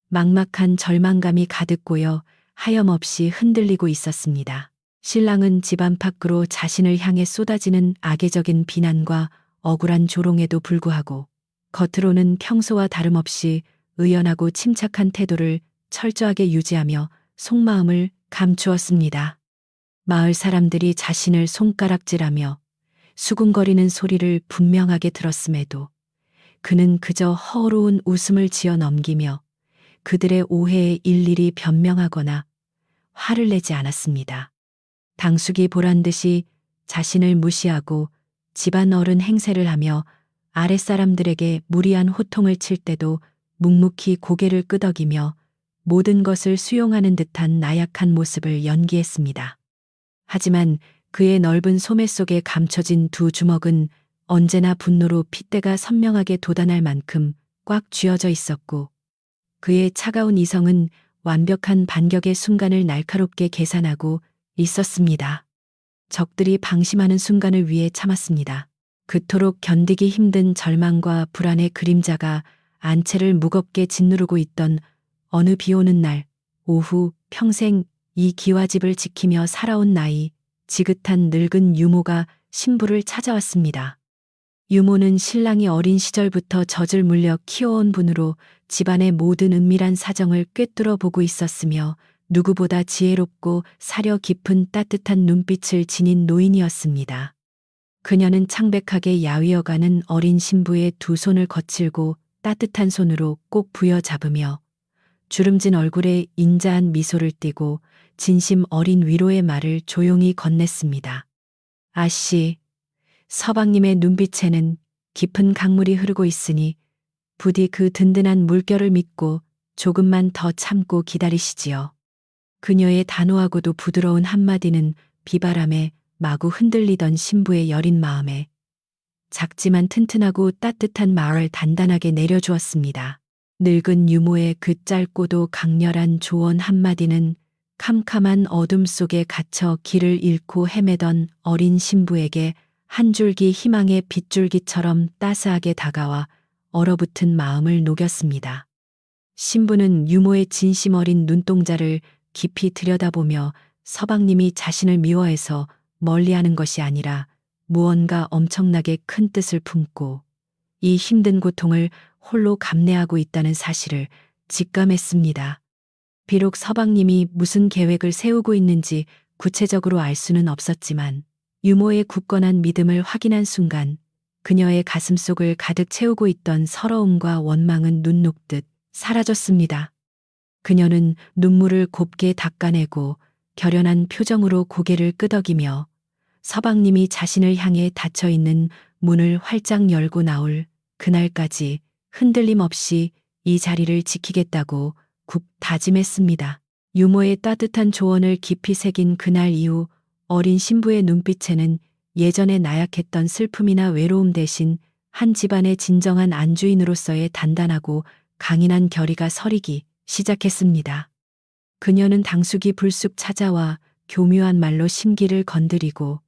막막한 절망감이 가득 고여 하염없이 흔들리고 있었습니다. 신랑은 집 안팎으로 자신을 향해 쏟아지는 악의적인 비난과 억울한 조롱에도 불구하고 겉으로는 평소와 다름없이 의연하고 침착한 태도를 철저하게 유지하며 속마음을 감추었습니다. 마을 사람들이 자신을 손가락질하며 수군거리는 소리를 분명하게 들었음에도 그는 그저 허로운 웃음을 지어 넘기며 그들의 오해에 일일이 변명하거나 화를 내지 않았습니다. 당숙이 보란듯이 자신을 무시하고 집안 어른 행세를 하며 아랫사람들에게 무리한 호통을 칠 때도 묵묵히 고개를 끄덕이며 모든 것을 수용하는 듯한 나약한 모습을 연기했습니다. 하지만 그의 넓은 소매 속에 감춰진 두 주먹은 언제나 분노로 핏대가 선명하게 돋아날 만큼 꽉 쥐어져 있었고 그의 차가운 이성은 완벽한 반격의 순간을 날카롭게 계산하고 있었습니다. 적들이 방심하는 순간을 위해 참았습니다. 그토록 견디기 힘든 절망과 불안의 그림자가 안채를 무겁게 짓누르고 있던 어느 비오는 날 오후 평생 이 기와집을 지키며 살아온 나이 지긋한 늙은 유모가 신부를 찾아왔습니다. 유모는 신랑이 어린 시절부터 젖을 물려 키워온 분으로 집안의 모든 은밀한 사정을 꿰뚫어 보고 있었으며 누구보다 지혜롭고 사려 깊은 따뜻한 눈빛을 지닌 노인이었습니다. 그녀는 창백하게 야위어가는 어린 신부의 두 손을 거칠고 따뜻한 손으로 꼭 부여잡으며 주름진 얼굴에 인자한 미소를 띠고 진심 어린 위로의 말을 조용히 건넸습니다. 아씨, 서방님의 눈빛에는 깊은 강물이 흐르고 있으니 부디 그 든든한 물결을 믿고 조금만 더 참고 기다리시지요. 그녀의 단호하고도 부드러운 한마디는 비바람에 마구 흔들리던 신부의 여린 마음에 작지만 튼튼하고 따뜻한 말을 단단하게 내려주었습니다. 늙은 유모의 그 짧고도 강렬한 조언 한마디는 캄캄한 어둠 속에 갇혀 길을 잃고 헤매던 어린 신부에게 한 줄기 희망의 빗줄기처럼 따스하게 다가와 얼어붙은 마음을 녹였습니다. 신부는 유모의 진심 어린 눈동자를 깊이 들여다보며 서방님이 자신을 미워해서 멀리하는 것이 아니라 무언가 엄청나게 큰 뜻을 품고 이 힘든 고통을 홀로 감내하고 있다는 사실을 직감했습니다. 비록 서방님이 무슨 계획을 세우고 있는지 구체적으로 알 수는 없었지만 유모의 굳건한 믿음을 확인한 순간 그녀의 가슴속을 가득 채우고 있던 서러움과 원망은 눈 녹듯 사라졌습니다. 그녀는 눈물을 곱게 닦아내고 결연한 표정으로 고개를 끄덕이며 서방님이 자신을 향해 닫혀있는 문을 활짝 열고 나올 그날까지 흔들림 없이 이 자리를 지키겠다고 굽 다짐했습니다. 유모의 따뜻한 조언을 깊이 새긴 그날 이후 어린 신부의 눈빛에는 예전에 나약했던 슬픔이나 외로움 대신 한 집안의 진정한 안주인으로서의 단단하고 강인한 결의가 서리기 시작했습니다. 그녀는 당숙이 불쑥 찾아와 교묘한 말로 심기를 건드리고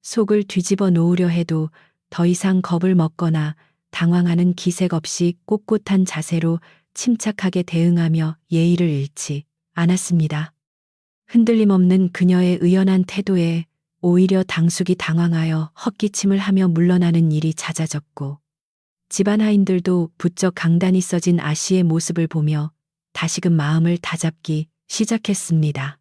속을 뒤집어 놓으려 해도 더 이상 겁을 먹거나 당황하는 기색 없이 꼿꼿한 자세로 침착하게 대응하며 예의를 잃지 않았습니다. 흔들림 없는 그녀의 의연한 태도에 오히려 당숙이 당황하여 헛기침을 하며 물러나는 일이 잦아졌고 집안 하인들도 부쩍 강단이 써진 아씨의 모습을 보며 다시금 마음을 다잡기 시작했습니다.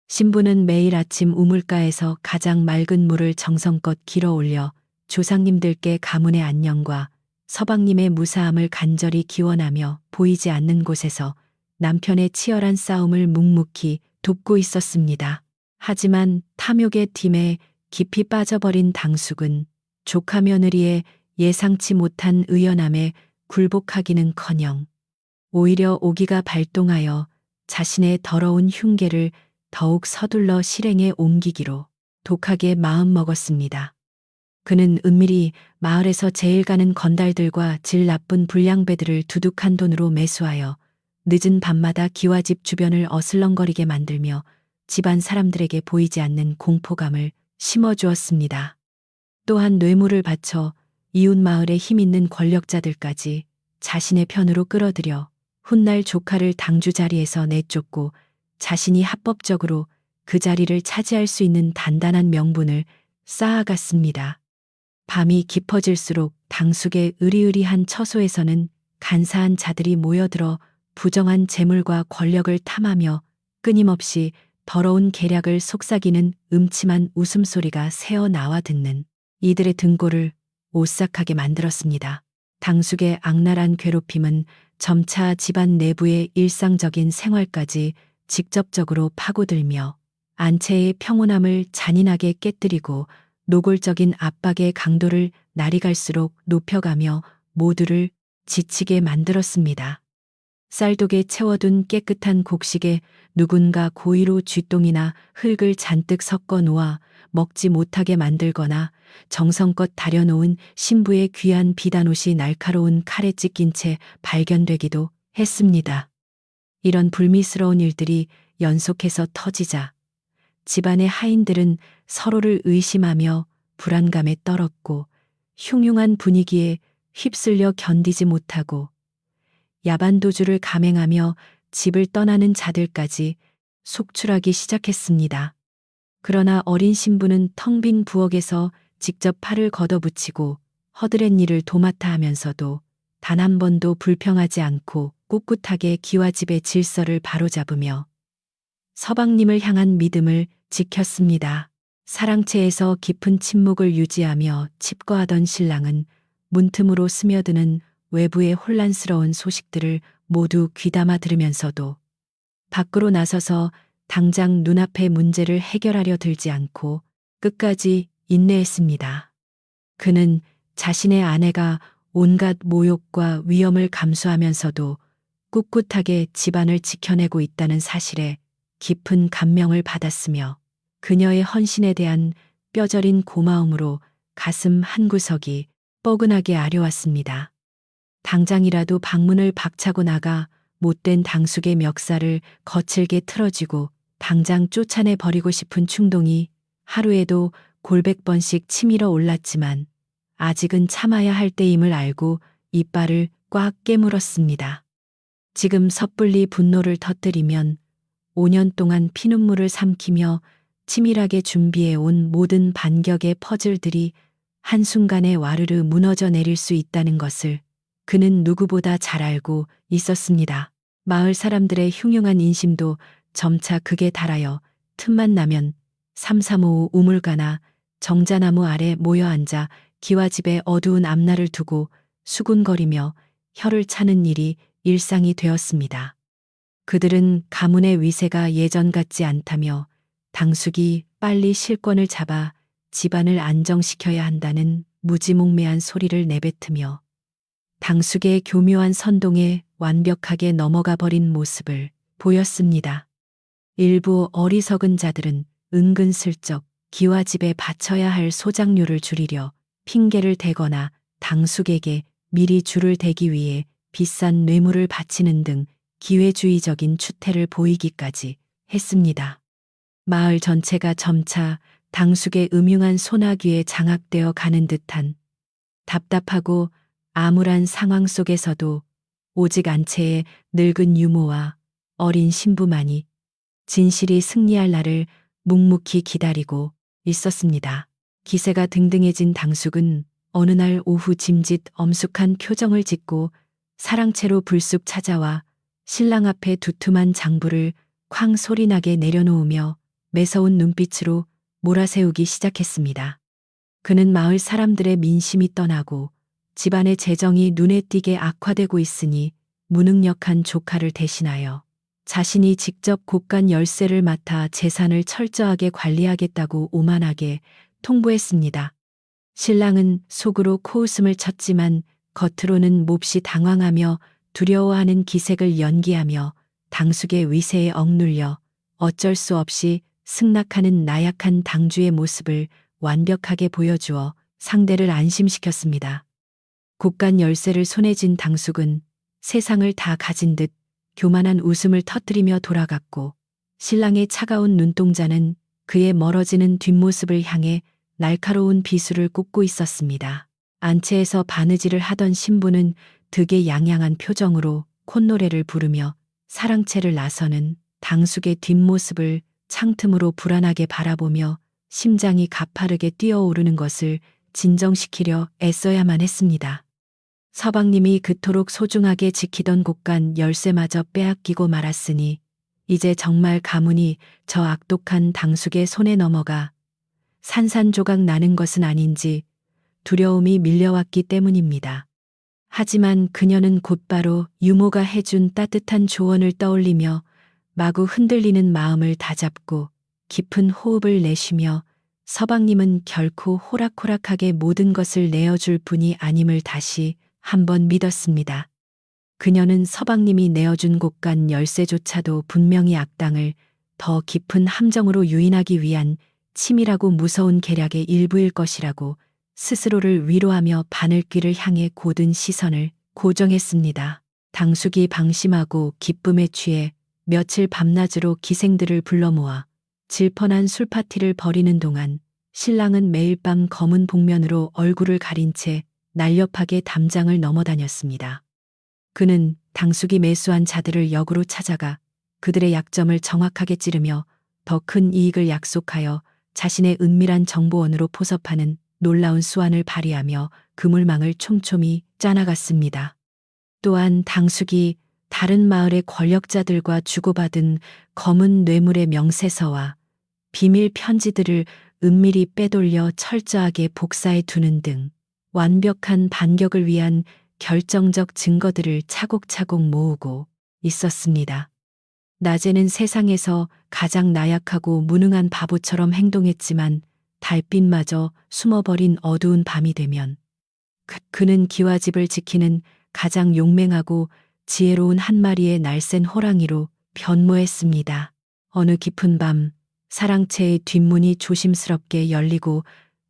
신부는 매일 아침 우물가에서 가장 맑은 물을 정성껏 길어 올려 조상님들께 가문의 안녕과 서방님의 무사함을 간절히 기원하며 보이지 않는 곳에서 남편의 치열한 싸움을 묵묵히 돕고 있었습니다. 하지만 탐욕의 팀에 깊이 빠져버린 당숙은 조카 며느리의 예상치 못한 의연함에 굴복하기는커녕 오히려 오기가 발동하여 자신의 더러운 흉계를 더욱 서둘러 실행에 옮기기로 독하게 마음먹었습니다. 그는 은밀히 마을에서 제일 가는 건달들과 질 나쁜 불량배들을 두둑한 돈으로 매수하여 늦은 밤마다 기와집 주변을 어슬렁거리게 만들며 집안 사람들에게 보이지 않는 공포감을 심어주었습니다. 또한 뇌물을 바쳐 이웃 마을의 힘 있는 권력자들까지 자신의 편으로 끌어들여 훗날 조카를 당주 자리에서 내쫓고 자신이 합법적으로 그 자리를 차지할 수 있는 단단한 명분을 쌓아갔습니다. 밤이 깊어질수록 당숙의 으리으리한 처소에서는 간사한 자들이 모여들어 부정한 재물과 권력을 탐하며 끊임없이 더러운 계략을 속삭이는 음침한 웃음소리가 새어나와 듣는 이들의 등골을 오싹하게 만들었습니다. 당숙의 악랄한 괴롭힘은 점차 집안 내부의 일상적인 생활까지 직접적으로 파고들며 안채의 평온함을 잔인하게 깨뜨리고 노골적인 압박의 강도를 날이 갈수록 높여가며 모두를 지치게 만들었습니다. 쌀독에 채워둔 깨끗한 곡식에 누군가 고의로 쥐똥이나 흙을 잔뜩 섞어 놓아 먹지 못하게 만들거나 정성껏 다려놓은 신부의 귀한 비단옷이 날카로운 칼에 찢긴 채 발견되기도 했습니다. 이런 불미스러운 일들이 연속해서 터지자 집안의 하인들은 서로를 의심하며 불안감에 떨었고 흉흉한 분위기에 휩쓸려 견디지 못하고 야반도주를 감행하며 집을 떠나는 자들까지 속출하기 시작했습니다. 그러나 어린 신부는 텅 빈 부엌에서 직접 팔을 걷어붙이고 허드렛 일을 도맡아 하면서도 단 한 번도 불평하지 않고 꿋꿋하게 기와집의 질서를 바로잡으며 서방님을 향한 믿음을 지켰습니다. 사랑채에서 깊은 침묵을 유지하며 칩거하던 신랑은 문틈으로 스며드는 외부의 혼란스러운 소식들을 모두 귀담아 들으면서도 밖으로 나서서 당장 눈앞의 문제를 해결하려 들지 않고 끝까지 인내했습니다. 그는 자신의 아내가 온갖 모욕과 위험을 감수하면서도 꿋꿋하게 집안을 지켜내고 있다는 사실에 깊은 감명을 받았으며 그녀의 헌신에 대한 뼈저린 고마움으로 가슴 한구석이 뻐근하게 아려왔습니다. 당장이라도 방문을 박차고 나가 못된 당숙의 멱살을 거칠게 틀어쥐고 당장 쫓아내 버리고 싶은 충동이 하루에도 골백 번씩 치밀어 올랐지만 아직은 참아야 할 때임을 알고 이빨을 꽉 깨물었습니다. 지금 섣불리 분노를 터뜨리면 5년 동안 피눈물을 삼키며 치밀하게 준비해온 모든 반격의 퍼즐들이 한순간에 와르르 무너져 내릴 수 있다는 것을 그는 누구보다 잘 알고 있었습니다. 마을 사람들의 흉흉한 인심도 점차 극에 달하여 틈만 나면 삼삼오오 우물가나 정자나무 아래 모여 앉아 기와집의 어두운 앞날을 두고 수군거리며 혀를 차는 일이 일상이 되었습니다. 그들은 가문의 위세가 예전 같지 않다며 당숙이 빨리 실권을 잡아 집안을 안정시켜야 한다는 무지몽매한 소리를 내뱉으며 당숙의 교묘한 선동에 완벽하게 넘어가 버린 모습을 보였습니다. 일부 어리석은 자들은 은근슬쩍 기와집에 바쳐야 할 소장료를 줄이려 핑계를 대거나 당숙에게 미리 줄을 대기 위해 비싼 뇌물을 바치는 등 기회주의적인 추태를 보이기까지 했습니다. 마을 전체가 점차 당숙의 음흉한 소나귀에 장악되어 가는 듯한 답답하고 암울한 상황 속에서도 오직 안채의 늙은 유모와 어린 신부만이 진실이 승리할 날을 묵묵히 기다리고 있었습니다. 기세가 등등해진 당숙은 어느 날 오후 짐짓 엄숙한 표정을 짓고 사랑채로 불쑥 찾아와 신랑 앞에 두툼한 장부를 쾅 소리나게 내려놓으며 매서운 눈빛으로 몰아세우기 시작했습니다. 그는 마을 사람들의 민심이 떠나고 집안의 재정이 눈에 띄게 악화되고 있으니 무능력한 조카를 대신하여 자신이 직접 곳간 열쇠를 맡아 재산을 철저하게 관리하겠다고 오만하게 통보했습니다. 신랑은 속으로 코웃음을 쳤지만 겉으로는 몹시 당황하며 두려워하는 기색을 연기하며 당숙의 위세에 억눌려 어쩔 수 없이 승낙하는 나약한 당주의 모습을 완벽하게 보여주어 상대를 안심시켰습니다. 곳간 열쇠를 손에 쥔 당숙은 세상을 다 가진 듯 교만한 웃음을 터뜨리며 돌아갔고 신랑의 차가운 눈동자는 그의 멀어지는 뒷모습을 향해 날카로운 비수를 꽂고 있었습니다. 안채에서 바느질을 하던 신부는 득의양양한 표정으로 콧노래를 부르며 사랑채를 나서는 당숙의 뒷모습을 창틈으로 불안하게 바라보며 심장이 가파르게 뛰어오르는 것을 진정시키려 애써야만 했습니다. 서방님이 그토록 소중하게 지키던 곳간 열쇠마저 빼앗기고 말았으니 이제 정말 가문이 저 악독한 당숙의 손에 넘어가 산산조각 나는 것은 아닌지 두려움이 밀려왔기 때문입니다. 하지만 그녀는 곧바로 유모가 해준 따뜻한 조언을 떠올리며 마구 흔들리는 마음을 다잡고 깊은 호흡을 내쉬며 서방님은 결코 호락호락하게 모든 것을 내어줄 분이 아님을 다시 한번 믿었습니다. 그녀는 서방님이 내어준 곳간 열쇠조차도 분명히 악당을 더 깊은 함정으로 유인하기 위한 치밀하고 무서운 계략의 일부일 것이라고 스스로를 위로하며 바늘귀를 향해 고든 시선을 고정했습니다. 당숙이 방심하고 기쁨에 취해 며칠 밤낮으로 기생들을 불러 모아 질펀한 술파티를 벌이는 동안 신랑은 매일 밤 검은 복면으로 얼굴을 가린 채 날렵하게 담장을 넘어다녔습니다. 그는 당숙이 매수한 자들을 역으로 찾아가 그들의 약점을 정확하게 찌르며 더 큰 이익을 약속하여 자신의 은밀한 정보원으로 포섭하는 놀라운 수완을 발휘하며 그물망을 촘촘히 짜나갔습니다. 또한 당숙이 다른 마을의 권력자들과 주고받은 검은 뇌물의 명세서와 비밀 편지들을 은밀히 빼돌려 철저하게 복사해 두는 등 완벽한 반격을 위한 결정적 증거들을 차곡차곡 모으고 있었습니다. 낮에는 세상에서 가장 나약하고 무능한 바보처럼 행동했지만 달빛마저 숨어버린 어두운 밤이 되면 그는 기와집을 지키는 가장 용맹하고 지혜로운 한 마리의 날쌘 호랑이로 변모했습니다. 어느 깊은 밤 사랑채의 뒷문이 조심스럽게 열리고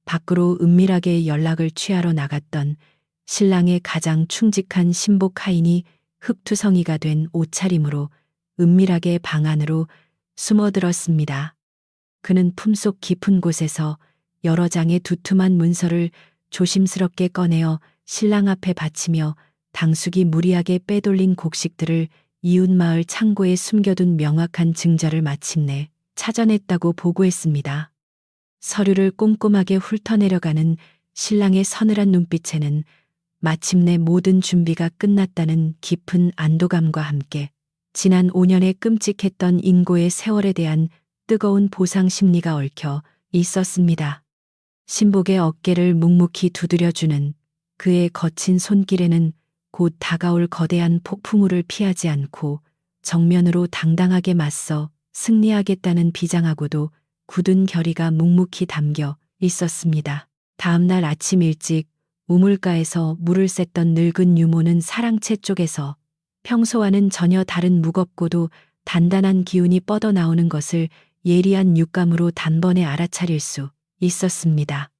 밖으로 은밀하게 연락을 취하러 나갔던 신랑의 가장 충직한 신복 하인이 흑투성이가 된 옷차림으로 은밀하게 방 안으로 숨어들었습니다. 그는 품속 깊은 곳에서 여러 장의 두툼한 문서를 조심스럽게 꺼내어 신랑 앞에 바치며 당숙이 무리하게 빼돌린 곡식들을 이웃마을 창고에 숨겨둔 명확한 증거를 마침내 찾아냈다고 보고했습니다. 서류를 꼼꼼하게 훑어내려가는 신랑의 서늘한 눈빛에는 마침내 모든 준비가 끝났다는 깊은 안도감과 함께 지난 5년의 끔찍했던 인고의 세월에 대한 뜨거운 보상 심리가 얽혀 있었습니다. 신복의 어깨를 묵묵히 두드려주는 그의 거친 손길에는 곧 다가올 거대한 폭풍우를 피하지 않고 정면으로 당당하게 맞서 승리하겠다는 비장하고도 굳은 결의가 묵묵히 담겨 있었습니다. 다음 날 아침 일찍 우물가에서 물을 샜던 늙은 유모는 사랑채 쪽에서 평소와는 전혀 다른 무겁고도 단단한 기운이 뻗어나오는 것을 예리한 육감으로 단번에 알아차릴 수 있었습니다.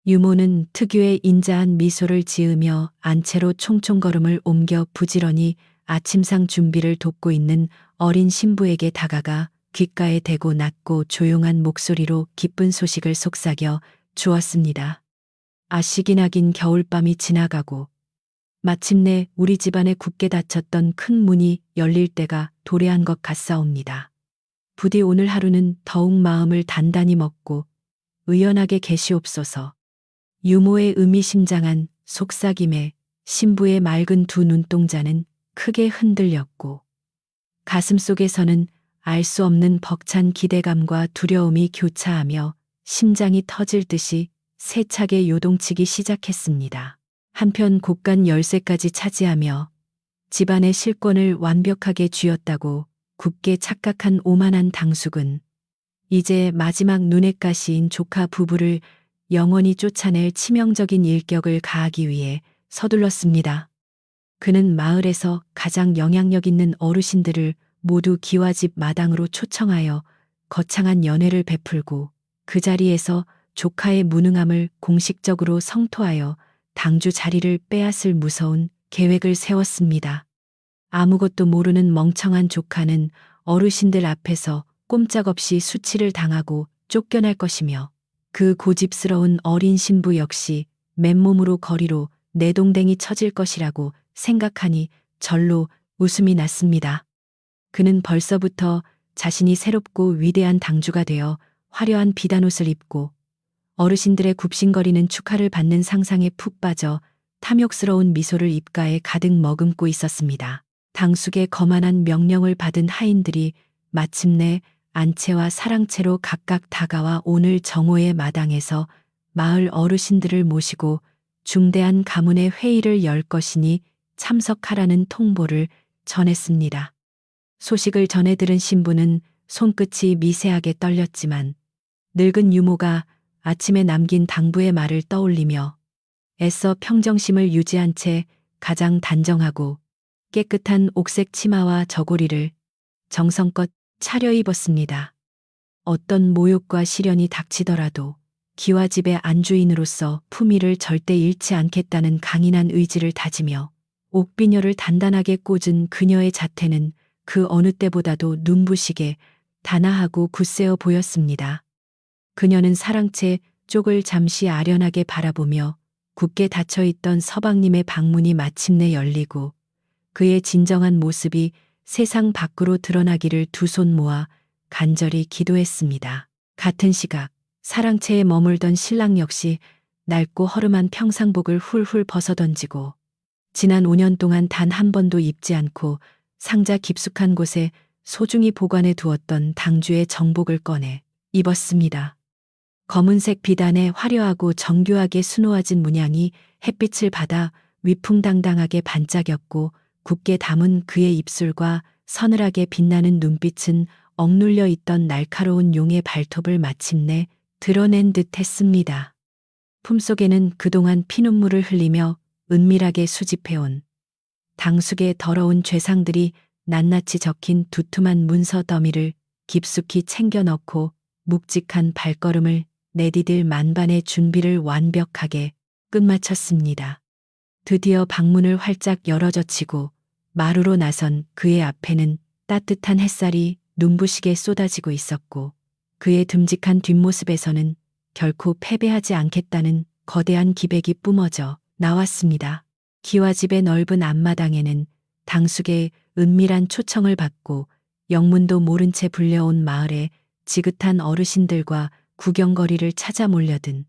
유모는 특유의 인자한 미소를 지으며 안채로 총총걸음을 옮겨 부지런히 아침상 준비를 돕고 있는 어린 신부에게 다가가 귓가에 대고 낮고 조용한 목소리로 기쁜 소식을 속삭여 주었습니다. 아시기나긴 겨울밤이 지나가고 마침내 우리 집안에 굳게 닫혔던 큰 문이 열릴 때가 도래한 것 같사옵니다. 부디 오늘 하루는 더욱 마음을 단단히 먹고 의연하게 계시옵소서. 유모의 의미심장한 속삭임에 신부의 맑은 두 눈동자는 크게 흔들렸고 가슴속에서는 알 수 없는 벅찬 기대감과 두려움이 교차하며 심장이 터질 듯이 세차게 요동치기 시작했습니다. 한편 곳간 열쇠까지 차지하며 집안의 실권을 완벽하게 쥐었다고 굳게 착각한 오만한 당숙은 이제 마지막 눈엣 가시인 조카 부부를 영원히 쫓아낼 치명적인 일격을 가하기 위해 서둘렀습니다. 그는 마을에서 가장 영향력 있는 어르신들을 모두 기와집 마당으로 초청하여 거창한 연회를 베풀고 그 자리에서 조카의 무능함을 공식적으로 성토하여 당주 자리를 빼앗을 무서운 계획을 세웠습니다. 아무것도 모르는 멍청한 조카는 어르신들 앞에서 꼼짝없이 수치를 당하고 쫓겨날 것이며 그 고집스러운 어린 신부 역시 맨몸으로 거리로 내동댕이 쳐질 것이라고 생각하니 절로 웃음이 났습니다. 그는 벌써부터 자신이 새롭고 위대한 당주가 되어 화려한 비단옷을 입고 어르신들의 굽신거리는 축하를 받는 상상에 푹 빠져 탐욕스러운 미소를 입가에 가득 머금고 있었습니다. 당숙의 거만한 명령을 받은 하인들이 마침내 안채와 사랑채로 각각 다가와 오늘 정오의 마당에서 마을 어르신들을 모시고 중대한 가문의 회의를 열 것이니 참석하라는 통보를 전했습니다. 소식을 전해 들은 신부는 손끝이 미세하게 떨렸지만 늙은 유모가 아침에 남긴 당부의 말을 떠올리며 애써 평정심을 유지한 채 가장 단정하고 깨끗한 옥색 치마와 저고리를 정성껏 차려입었습니다. 어떤 모욕과 시련이 닥치더라도 기와집의 안주인으로서 품위를 절대 잃지 않겠다는 강인한 의지를 다지며 옥비녀를 단단하게 꽂은 그녀의 자태는 그 어느 때보다도 눈부시게 단아하고 굳세어 보였습니다. 그녀는 사랑채 쪽을 잠시 아련하게 바라보며 굳게 닫혀있던 서방님의 방문이 마침내 열리고 그의 진정한 모습이 세상 밖으로 드러나기를 두 손 모아 간절히 기도했습니다. 같은 시각 사랑채에 머물던 신랑 역시 낡고 허름한 평상복을 훌훌 벗어던지고 지난 5년 동안 단 한 번도 입지 않고 상자 깊숙한 곳에 소중히 보관해 두었던 당주의 정복을 꺼내 입었습니다. 검은색 비단에 화려하고 정교하게 수놓아진 문양이 햇빛을 받아 위풍당당하게 반짝였고 굳게 담은 그의 입술과 서늘하게 빛나는 눈빛은 억눌려 있던 날카로운 용의 발톱을 마침내 드러낸 듯 했습니다. 품속에는 그동안 피눈물을 흘리며 은밀하게 수집해온 당숙의 더러운 죄상들이 낱낱이 적힌 두툼한 문서 더미를 깊숙이 챙겨 넣고 묵직한 발걸음을 내디딜 만반의 준비를 완벽하게 끝마쳤습니다. 드디어 방문을 활짝 열어젖히고 마루로 나선 그의 앞에는 따뜻한 햇살이 눈부시게 쏟아지고 있었고 그의 듬직한 뒷모습에서는 결코 패배하지 않겠다는 거대한 기백이 뿜어져 나왔습니다. 기와집의 넓은 앞마당에는 당숙의 은밀한 초청을 받고 영문도 모른 채 불려온 마을의 지긋한 어르신들과 구경거리를 찾아 몰려든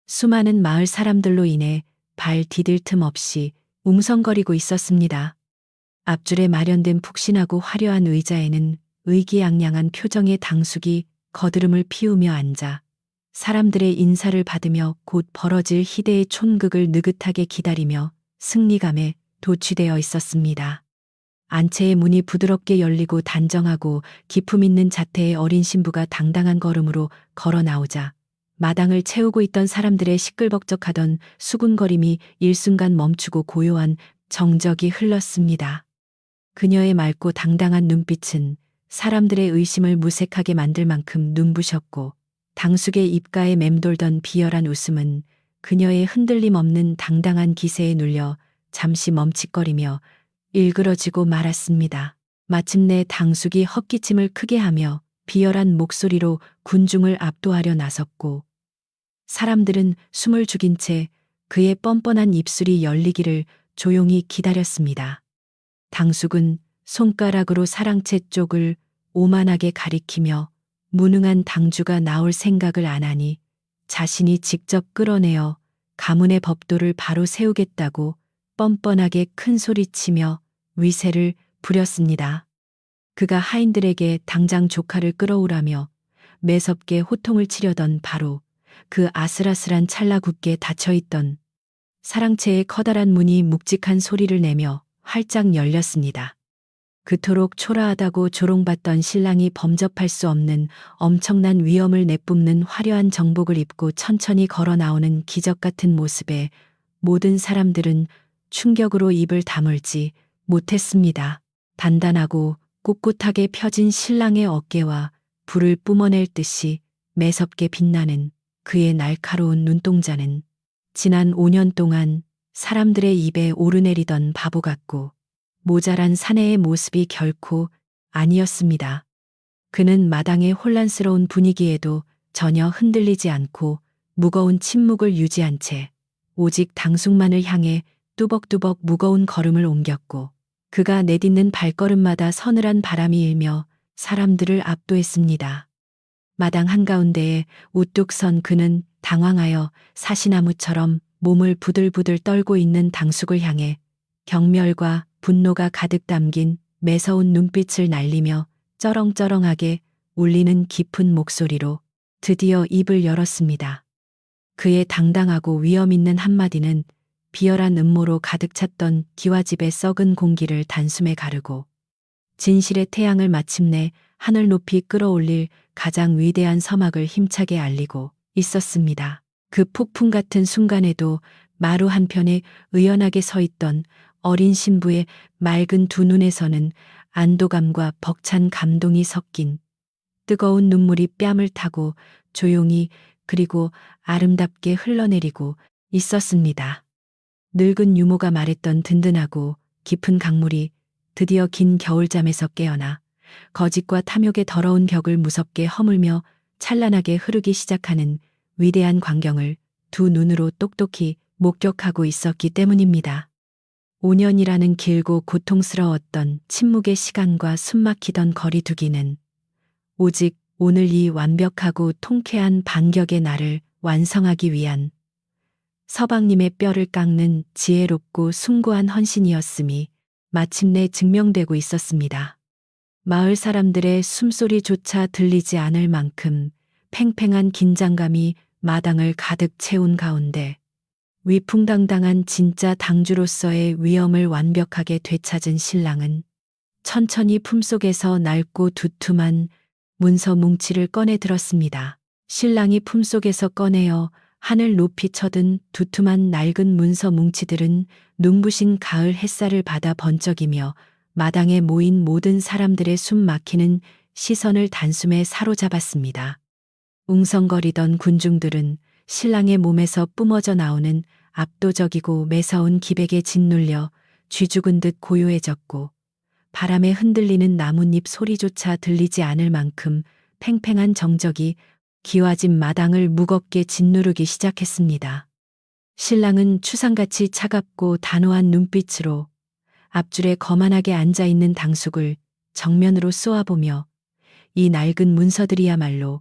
수많은 마을 사람들로 인해 발 디딜 틈 없이 웅성거리고 있었습니다. 앞줄에 마련된 푹신하고 화려한 의자에는 의기양양한 표정의 당숙이 거드름을 피우며 앉아 사람들의 인사를 받으며 곧 벌어질 희대의 촌극을 느긋하게 기다리며 승리감에 도취되어 있었습니다. 안채의 문이 부드럽게 열리고 단정하고 기품 있는 자태의 어린 신부가 당당한 걸음으로 걸어 나오자 마당을 채우고 있던 사람들의 시끌벅적하던 수군거림이 일순간 멈추고 고요한 정적이 흘렀습니다. 그녀의 맑고 당당한 눈빛은 사람들의 의심을 무색하게 만들 만큼 눈부셨고 당숙의 입가에 맴돌던 비열한 웃음은 그녀의 흔들림 없는 당당한 기세에 눌려 잠시 멈칫거리며 일그러지고 말았습니다. 마침내 당숙이 헛기침을 크게 하며 비열한 목소리로 군중을 압도하려 나섰고 사람들은 숨을 죽인 채 그의 뻔뻔한 입술이 열리기를 조용히 기다렸습니다. 당숙은 손가락으로 사랑채 쪽을 오만하게 가리키며 무능한 당주가 나올 생각을 안 하니 자신이 직접 끌어내어 가문의 법도를 바로 세우겠다고 뻔뻔하게 큰 소리치며 위세를 부렸습니다. 그가 하인들에게 당장 조카를 끌어오라며 매섭게 호통을 치려던 바로 그 아슬아슬한 찰나 굳게 닫혀있던 사랑채의 커다란 문이 묵직한 소리를 내며 활짝 열렸습니다. 그토록 초라하다고 조롱받던 신랑이 범접할 수 없는 엄청난 위험을 내뿜는 화려한 정복을 입고 천천히 걸어 나오는 기적 같은 모습에 모든 사람들은 충격으로 입을 다물지 못했습니다. 단단하고 꿋꿋하게 펴진 신랑의 어깨와 불을 뿜어낼 듯이 매섭게 빛나는 그의 날카로운 눈동자는 지난 5년 동안 사람들의 입에 오르내리던 바보 같고 모자란 사내의 모습이 결코 아니었습니다. 그는 마당의 혼란스러운 분위기에도 전혀 흔들리지 않고 무거운 침묵을 유지한 채 오직 당숙만을 향해 뚜벅뚜벅 무거운 걸음을 옮겼고 그가 내딛는 발걸음마다 서늘한 바람이 일며 사람들을 압도했습니다. 마당 한가운데에 우뚝 선 그는 당황하여 사시나무처럼 몸을 부들부들 떨고 있는 당숙을 향해 경멸과 분노가 가득 담긴 매서운 눈빛을 날리며 쩌렁쩌렁하게 울리는 깊은 목소리로 드디어 입을 열었습니다. 그의 당당하고 위험 있는 한마디는 비열한 음모로 가득 찼던 기와집의 썩은 공기를 단숨에 가르고 진실의 태양을 마침내 하늘 높이 끌어올릴 가장 위대한 서막을 힘차게 알리고 있었습니다. 그 폭풍 같은 순간에도 마루 한편에 의연하게 서 있던 어린 신부의 맑은 두 눈에서는 안도감과 벅찬 감동이 섞인 뜨거운 눈물이 뺨을 타고 조용히 그리고 아름답게 흘러내리고 있었습니다. 늙은 유모가 말했던 든든하고 깊은 강물이 드디어 긴 겨울잠에서 깨어나 거짓과 탐욕의 더러운 벽을 무섭게 허물며 찬란하게 흐르기 시작하는 위대한 광경을 두 눈으로 똑똑히 목격하고 있었기 때문입니다. 5년이라는 길고 고통스러웠던 침묵의 시간과 숨막히던 거리두기는 오직 오늘 이 완벽하고 통쾌한 반격의 날을 완성하기 위한 서방님의 뼈를 깎는 지혜롭고 숭고한 헌신이었음이 마침내 증명되고 있었습니다. 마을 사람들의 숨소리조차 들리지 않을 만큼 팽팽한 긴장감이 마당을 가득 채운 가운데 위풍당당한 진짜 당주로서의 위엄을 완벽하게 되찾은 신랑은 천천히 품속에서 낡고 두툼한 문서 뭉치를 꺼내 들었습니다. 신랑이 품속에서 꺼내어 하늘 높이 쳐든 두툼한 낡은 문서 뭉치들은 눈부신 가을 햇살을 받아 번쩍이며 마당에 모인 모든 사람들의 숨 막히는 시선을 단숨에 사로잡았습니다. 웅성거리던 군중들은 신랑의 몸에서 뿜어져 나오는 압도적이고 매서운 기백에 짓눌려 쥐죽은 듯 고요해졌고 바람에 흔들리는 나뭇잎 소리조차 들리지 않을 만큼 팽팽한 정적이 기와집 마당을 무겁게 짓누르기 시작했습니다. 신랑은 추상같이 차갑고 단호한 눈빛으로 앞줄에 거만하게 앉아있는 당숙을 정면으로 쏘아보며 이 낡은 문서들이야말로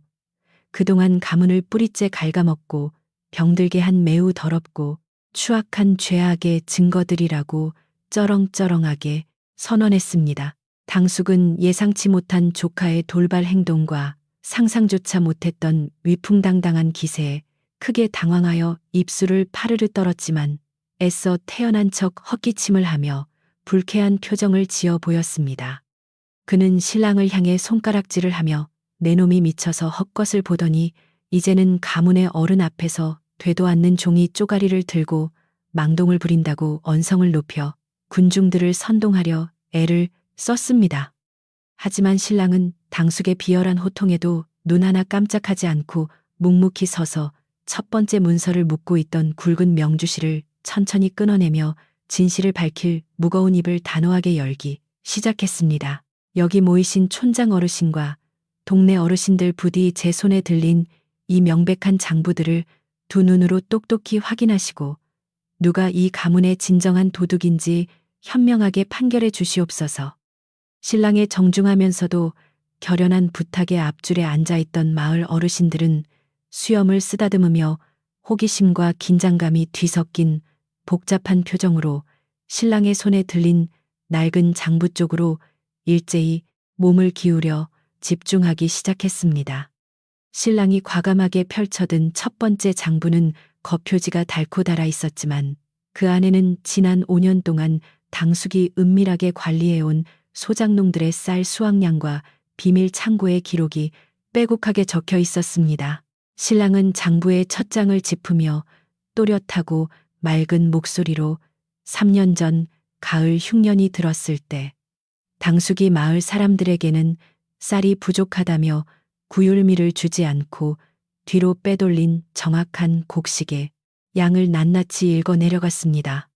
그동안 가문을 뿌리째 갉아먹고 병들게 한 매우 더럽고 추악한 죄악의 증거들이라고 쩌렁쩌렁하게 선언했습니다. 당숙은 예상치 못한 조카의 돌발 행동과 상상조차 못했던 위풍당당한 기세에 크게 당황하여 입술을 파르르 떨었지만 애써 태연한 척 헛기침을 하며 불쾌한 표정을 지어 보였습니다. 그는 신랑을 향해 손가락질을 하며 내 놈이 미쳐서 헛것을 보더니 이제는 가문의 어른 앞에서 되도 않는 종이 쪼가리를 들고 망동을 부린다고 언성을 높여 군중들을 선동하려 애를 썼습니다. 하지만 신랑은 당숙의 비열한 호통에도 눈 하나 깜짝하지 않고 묵묵히 서서 첫 번째 문서를 묶고 있던 굵은 명주실을 천천히 끊어내며 진실을 밝힐 무거운 입을 단호하게 열기 시작했습니다. 여기 모이신 촌장 어르신과 동네 어르신들 부디 제 손에 들린 이 명백한 장부들을 두 눈으로 똑똑히 확인하시고 누가 이 가문의 진정한 도둑인지 현명하게 판결해 주시옵소서. 신랑의 정중하면서도 결연한 부탁의 앞줄에 앉아있던 마을 어르신들은 수염을 쓰다듬으며 호기심과 긴장감이 뒤섞인 복잡한 표정으로 신랑의 손에 들린 낡은 장부 쪽으로 일제히 몸을 기울여 집중하기 시작했습니다. 신랑이 과감하게 펼쳐든 첫 번째 장부는 겉표지가 닳고 닳아 있었지만 그 안에는 지난 5년 동안 당숙이 은밀하게 관리해온 소장농들의 쌀 수확량과 비밀 창고의 기록이 빼곡하게 적혀 있었습니다. 신랑은 장부의 첫 장을 짚으며 또렷하고 맑은 목소리로 3년 전 가을 흉년이 들었을 때 당숙이 마을 사람들에게는 쌀이 부족하다며 구율미를 주지 않고 뒤로 빼돌린 정확한 곡식의 양을 낱낱이 읽어 내려갔습니다.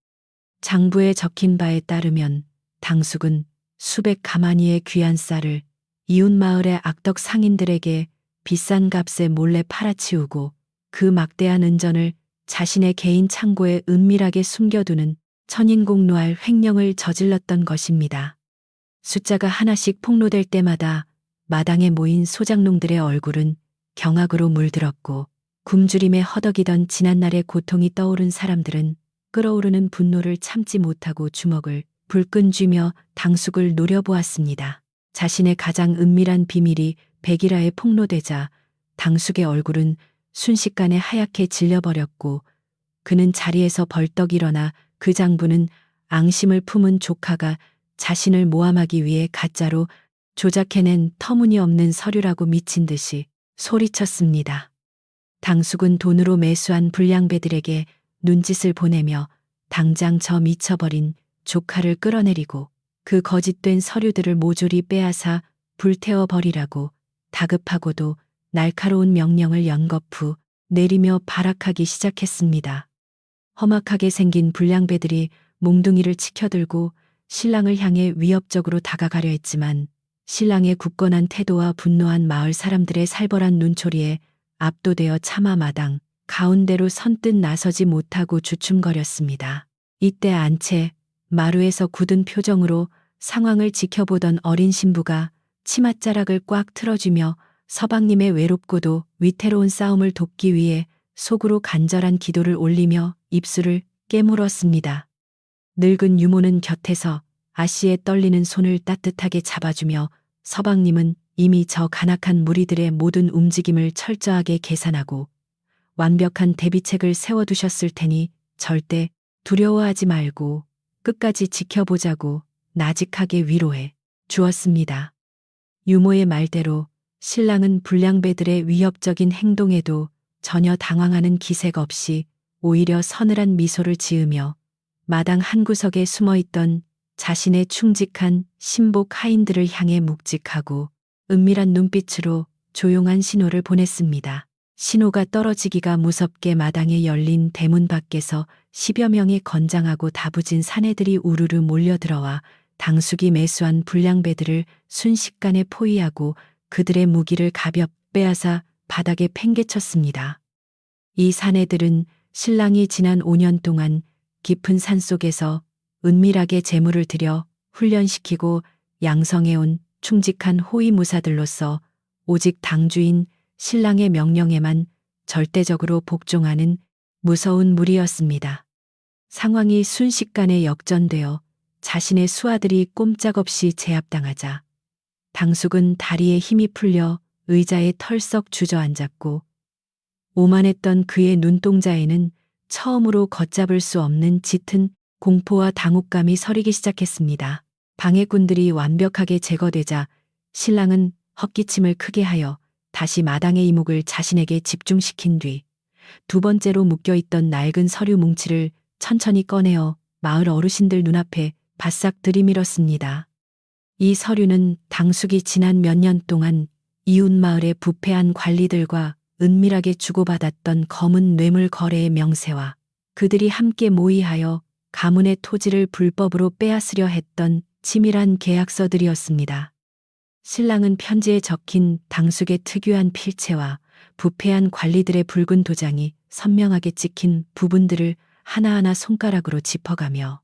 장부에 적힌 바에 따르면 당숙은 수백 가마니의 귀한 쌀을 이웃 마을의 악덕 상인들에게 비싼 값에 몰래 팔아치우고 그 막대한 은전을 자신의 개인 창고에 은밀하게 숨겨두는 천인공노할 횡령을 저질렀던 것입니다. 숫자가 하나씩 폭로될 때마다 마당에 모인 소장농들의 얼굴은 경악으로 물들었고 굶주림에 허덕이던 지난날의 고통이 떠오른 사람들은 끓어오르는 분노를 참지 못하고 주먹을 불끈 쥐며 당숙을 노려보았습니다. 자신의 가장 은밀한 비밀이 백일하에 폭로되자 당숙의 얼굴은 순식간에 하얗게 질려버렸고 그는 자리에서 벌떡 일어나 그 장부는 앙심을 품은 조카가 자신을 모함하기 위해 가짜로 조작해낸 터무니없는 서류라고 미친 듯이 소리쳤습니다. 당숙은 돈으로 매수한 불량배들에게 눈짓을 보내며 당장 저 미쳐버린 조카를 끌어내리고 그 거짓된 서류들을 모조리 빼앗아 불태워버리라고 다급하고도 날카로운 명령을 연거푸 내리며 발악하기 시작했습니다. 험악하게 생긴 불량배들이 몽둥이를 치켜들고 신랑을 향해 위협적으로 다가가려 했지만 신랑의 굳건한 태도와 분노한 마을 사람들의 살벌한 눈초리에 압도되어 차마 마당 가운데로 선뜻 나서지 못하고 주춤거렸습니다. 이때 안채 마루에서 굳은 표정으로 상황을 지켜보던 어린 신부가 치맛자락을 꽉 틀어주며 서방님의 외롭고도 위태로운 싸움을 돕기 위해 속으로 간절한 기도를 올리며 입술을 깨물었습니다. 늙은 유모는 곁에서 아씨의 떨리는 손을 따뜻하게 잡아주며 서방님은 이미 저 간악한 무리들의 모든 움직임을 철저하게 계산하고 완벽한 대비책을 세워두셨을 테니 절대 두려워하지 말고 끝까지 지켜보자고 나직하게 위로해 주었습니다. 유모의 말대로 신랑은 불량배들의 위협적인 행동에도 전혀 당황하는 기색 없이 오히려 서늘한 미소를 지으며 마당 한구석에 숨어있던 자신의 충직한 신복 하인들을 향해 묵직하고 은밀한 눈빛으로 조용한 신호를 보냈습니다. 신호가 떨어지기가 무섭게 마당에 열린 대문 밖에서 10여 명의 건장하고 다부진 사내들이 우르르 몰려들어와 당숙이 매수한 불량배들을 순식간에 포위하고 그들의 무기를 가볍 빼앗아 바닥에 팽개쳤습니다. 이 사내들은 신랑이 지난 5년 동안 깊은 산속에서 은밀하게 재물을 들여 훈련시키고 양성해온 충직한 호위무사들로서 오직 당주인 신랑의 명령에만 절대적으로 복종하는 무서운 무리였습니다. 상황이 순식간에 역전되어 자신의 수하들이 꼼짝없이 제압당하자 당숙은 다리에 힘이 풀려 의자에 털썩 주저앉았고 오만했던 그의 눈동자에는 처음으로 걷잡을 수 없는 짙은 공포와 당혹감이 서리기 시작했습니다. 방해꾼들이 완벽하게 제거되자 신랑은 헛기침을 크게 하여 다시 마당의 이목을 자신에게 집중시킨 뒤 두 번째로 묶여있던 낡은 서류 뭉치를 천천히 꺼내어 마을 어르신들 눈앞에 바싹 들이밀었습니다. 이 서류는 당숙이 지난 몇 년 동안 이웃 마을의 부패한 관리들과 은밀하게 주고받았던 검은 뇌물 거래의 명세와 그들이 함께 모의하여 가문의 토지를 불법으로 빼앗으려 했던 치밀한 계약서들이었습니다. 신랑은 편지에 적힌 당숙의 특유한 필체와 부패한 관리들의 붉은 도장이 선명하게 찍힌 부분들을 하나하나 손가락으로 짚어가며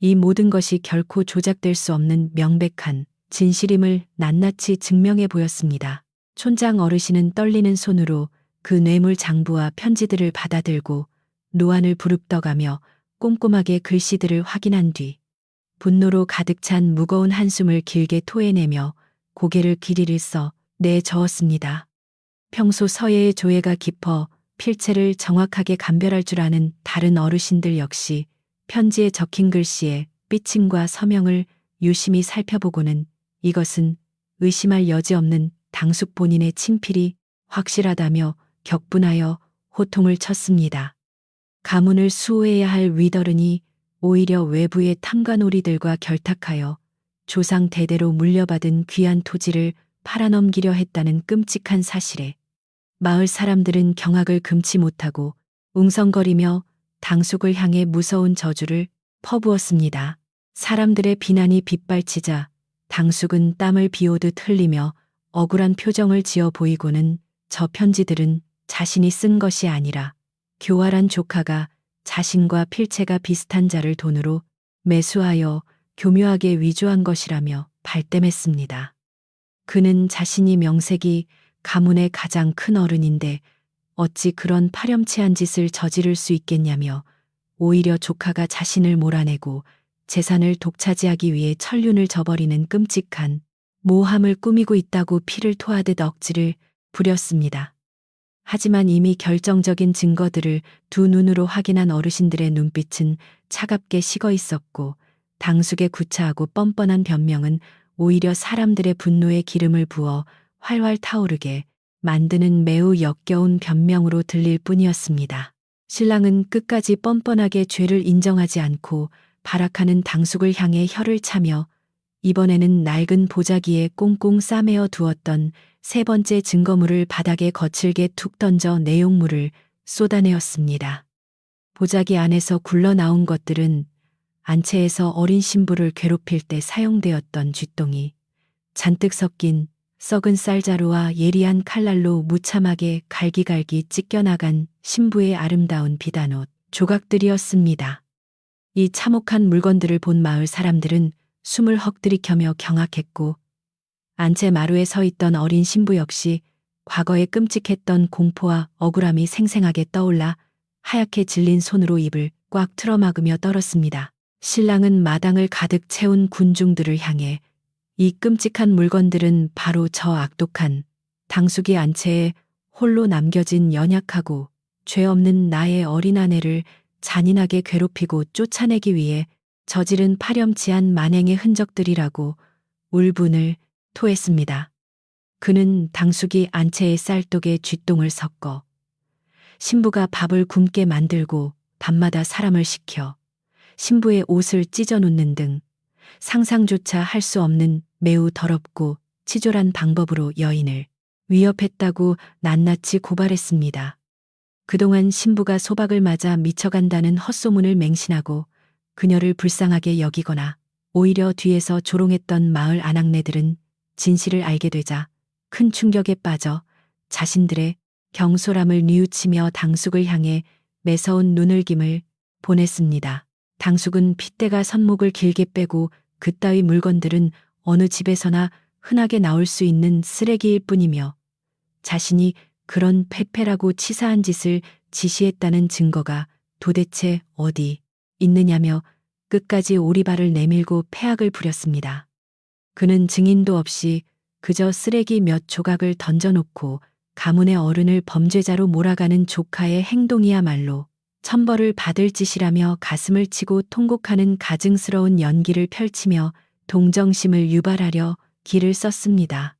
이 모든 것이 결코 조작될 수 없는 명백한 진실임을 낱낱이 증명해 보였습니다. 촌장 어르신은 떨리는 손으로 그 뇌물 장부와 편지들을 받아들고 노안을 부릅떠가며 꼼꼼하게 글씨들을 확인한 뒤 분노로 가득 찬 무거운 한숨을 길게 토해내며 고개를 길이를 써 내저었습니다. 평소 서예의 조예가 깊어 필체를 정확하게 감별할 줄 아는 다른 어르신들 역시 편지에 적힌 글씨의 삐침과 서명을 유심히 살펴보고는 이것은 의심할 여지 없는 당숙 본인의 친필이 확실하다며 격분하여 호통을 쳤습니다. 가문을 수호해야 할 위더른이 오히려 외부의 탐관오리들과 결탁하여 조상 대대로 물려받은 귀한 토지를 팔아넘기려 했다는 끔찍한 사실에 마을 사람들은 경악을 금치 못하고 웅성거리며 당숙을 향해 무서운 저주를 퍼부었습니다. 사람들의 비난이 빗발치자 당숙은 땀을 비오듯 흘리며 억울한 표정을 지어 보이고는 저 편지들은 자신이 쓴 것이 아니라 교활한 조카가 자신과 필체가 비슷한 자를 돈으로 매수하여 교묘하게 위조한 것이라며 발뺌했습니다. 그는 자신이 명색이 가문의 가장 큰 어른인데 어찌 그런 파렴치한 짓을 저지를 수 있겠냐며 오히려 조카가 자신을 몰아내고 재산을 독차지하기 위해 천륜을 저버리는 끔찍한 모함을 꾸미고 있다고 피를 토하듯 억지를 부렸습니다. 하지만 이미 결정적인 증거들을 두 눈으로 확인한 어르신들의 눈빛은 차갑게 식어 있었고 당숙의 구차하고 뻔뻔한 변명은 오히려 사람들의 분노에 기름을 부어 활활 타오르게 만드는 매우 역겨운 변명으로 들릴 뿐이었습니다. 신랑은 끝까지 뻔뻔하게 죄를 인정하지 않고 발악하는 당숙을 향해 혀를 차며 이번에는 낡은 보자기에 꽁꽁 싸매어 두었던 세 번째 증거물을 바닥에 거칠게 툭 던져 내용물을 쏟아내었습니다. 보자기 안에서 굴러나온 것들은 안채에서 어린 신부를 괴롭힐 때 사용되었던 쥐똥이 잔뜩 섞인 썩은 쌀자루와 예리한 칼날로 무참하게 갈기갈기 찢겨나간 신부의 아름다운 비단옷 조각들이었습니다. 이 참혹한 물건들을 본 마을 사람들은 숨을 헉들이켜며 경악했고 안채 마루에 서 있던 어린 신부 역시 과거에 끔찍했던 공포와 억울함이 생생하게 떠올라 하얗게 질린 손으로 입을 꽉 틀어막으며 떨었습니다. 신랑은 마당을 가득 채운 군중들을 향해 이 끔찍한 물건들은 바로 저 악독한 당숙이 안채에 홀로 남겨진 연약하고 죄 없는 나의 어린 아내를 잔인하게 괴롭히고 쫓아내기 위해 저지른 파렴치한 만행의 흔적들이라고 울분을 토했습니다. 그는 당숙이 안채의 쌀독에 쥐똥을 섞어 신부가 밥을 굶게 만들고 밤마다 사람을 시켜 신부의 옷을 찢어 놓는 등 상상조차 할 수 없는 매우 더럽고 치졸한 방법으로 여인을 위협했다고 낱낱이 고발했습니다. 그동안 신부가 소박을 맞아 미쳐간다는 헛소문을 맹신하고 그녀를 불쌍하게 여기거나 오히려 뒤에서 조롱했던 마을 아낙네들은 진실을 알게 되자 큰 충격에 빠져 자신들의 경솔함을 뉘우치며 당숙을 향해 매서운 눈을김을 보냈습니다. 당숙은 핏대가 선목을 길게 빼고 그따위 물건들은 어느 집에서나 흔하게 나올 수 있는 쓰레기일 뿐이며 자신이 그런 패패라고 치사한 짓을 지시했다는 증거가 도대체 어디 있느냐며 끝까지 오리발을 내밀고 패악을 부렸습니다. 그는 증인도 없이 그저 쓰레기 몇 조각을 던져놓고 가문의 어른을 범죄자로 몰아가는 조카의 행동이야말로 천벌을 받을 짓이라며 가슴을 치고 통곡하는 가증스러운 연기를 펼치며 동정심을 유발하려 기를 썼습니다.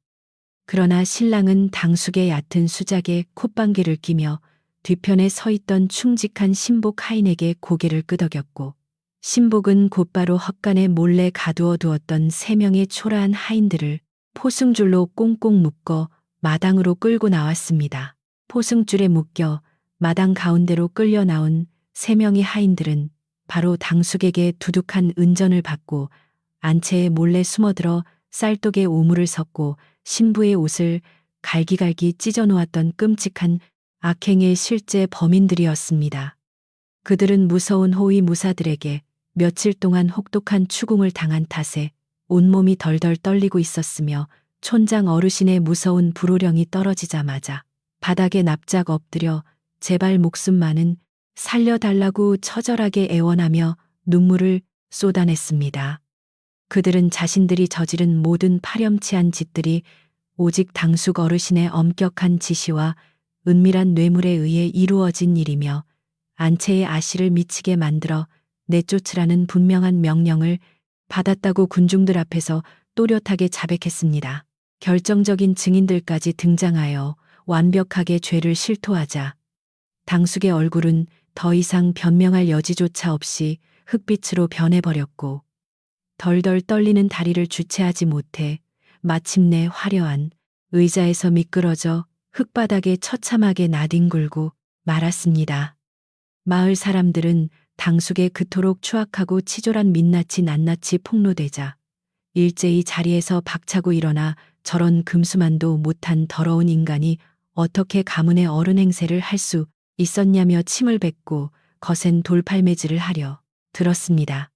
그러나 신랑은 당숙의 얕은 수작에 콧방귀를 끼며 뒤편에 서 있던 충직한 신복 하인에게 고개를 끄덕였고 신복은 곧바로 헛간에 몰래 가두어 두었던 3명의 초라한 하인들을 포승줄로 꽁꽁 묶어 마당으로 끌고 나왔습니다. 포승줄에 묶여 마당 가운데로 끌려 나온 3명의 하인들은 바로 당숙에게 두둑한 은전을 받고 안채에 몰래 숨어들어 쌀독에 오물을 섞고 신부의 옷을 갈기갈기 찢어 놓았던 끔찍한 악행의 실제 범인들이었습니다. 그들은 무서운 호위 무사들에게 며칠 동안 혹독한 추궁을 당한 탓에 온몸이 덜덜 떨리고 있었으며 촌장 어르신의 무서운 불호령이 떨어지자마자 바닥에 납작 엎드려 제발 목숨만은 살려달라고 처절하게 애원하며 눈물을 쏟아냈습니다. 그들은 자신들이 저지른 모든 파렴치한 짓들이 오직 당숙 어르신의 엄격한 지시와 은밀한 뇌물에 의해 이루어진 일이며 안채의 아씨를 미치게 만들어 내쫓으라는 분명한 명령을 받았다고 군중들 앞에서 또렷하게 자백했습니다. 결정적인 증인들까지 등장하여 완벽하게 죄를 실토하자 당숙의 얼굴은 더 이상 변명할 여지조차 없이 흙빛으로 변해버렸고 덜덜 떨리는 다리를 주체하지 못해 마침내 화려한 의자에서 미끄러져 흙바닥에 처참하게 나뒹굴고 말았습니다. 마을 사람들은 당숙의 그토록 추악하고 치졸한 민낯이 낱낱이 폭로되자 일제히 자리에서 박차고 일어나 저런 금수만도 못한 더러운 인간이 어떻게 가문의 어른 행세를 할 수 있었냐며 침을 뱉고 거센 돌팔매질을 하려 들었습니다.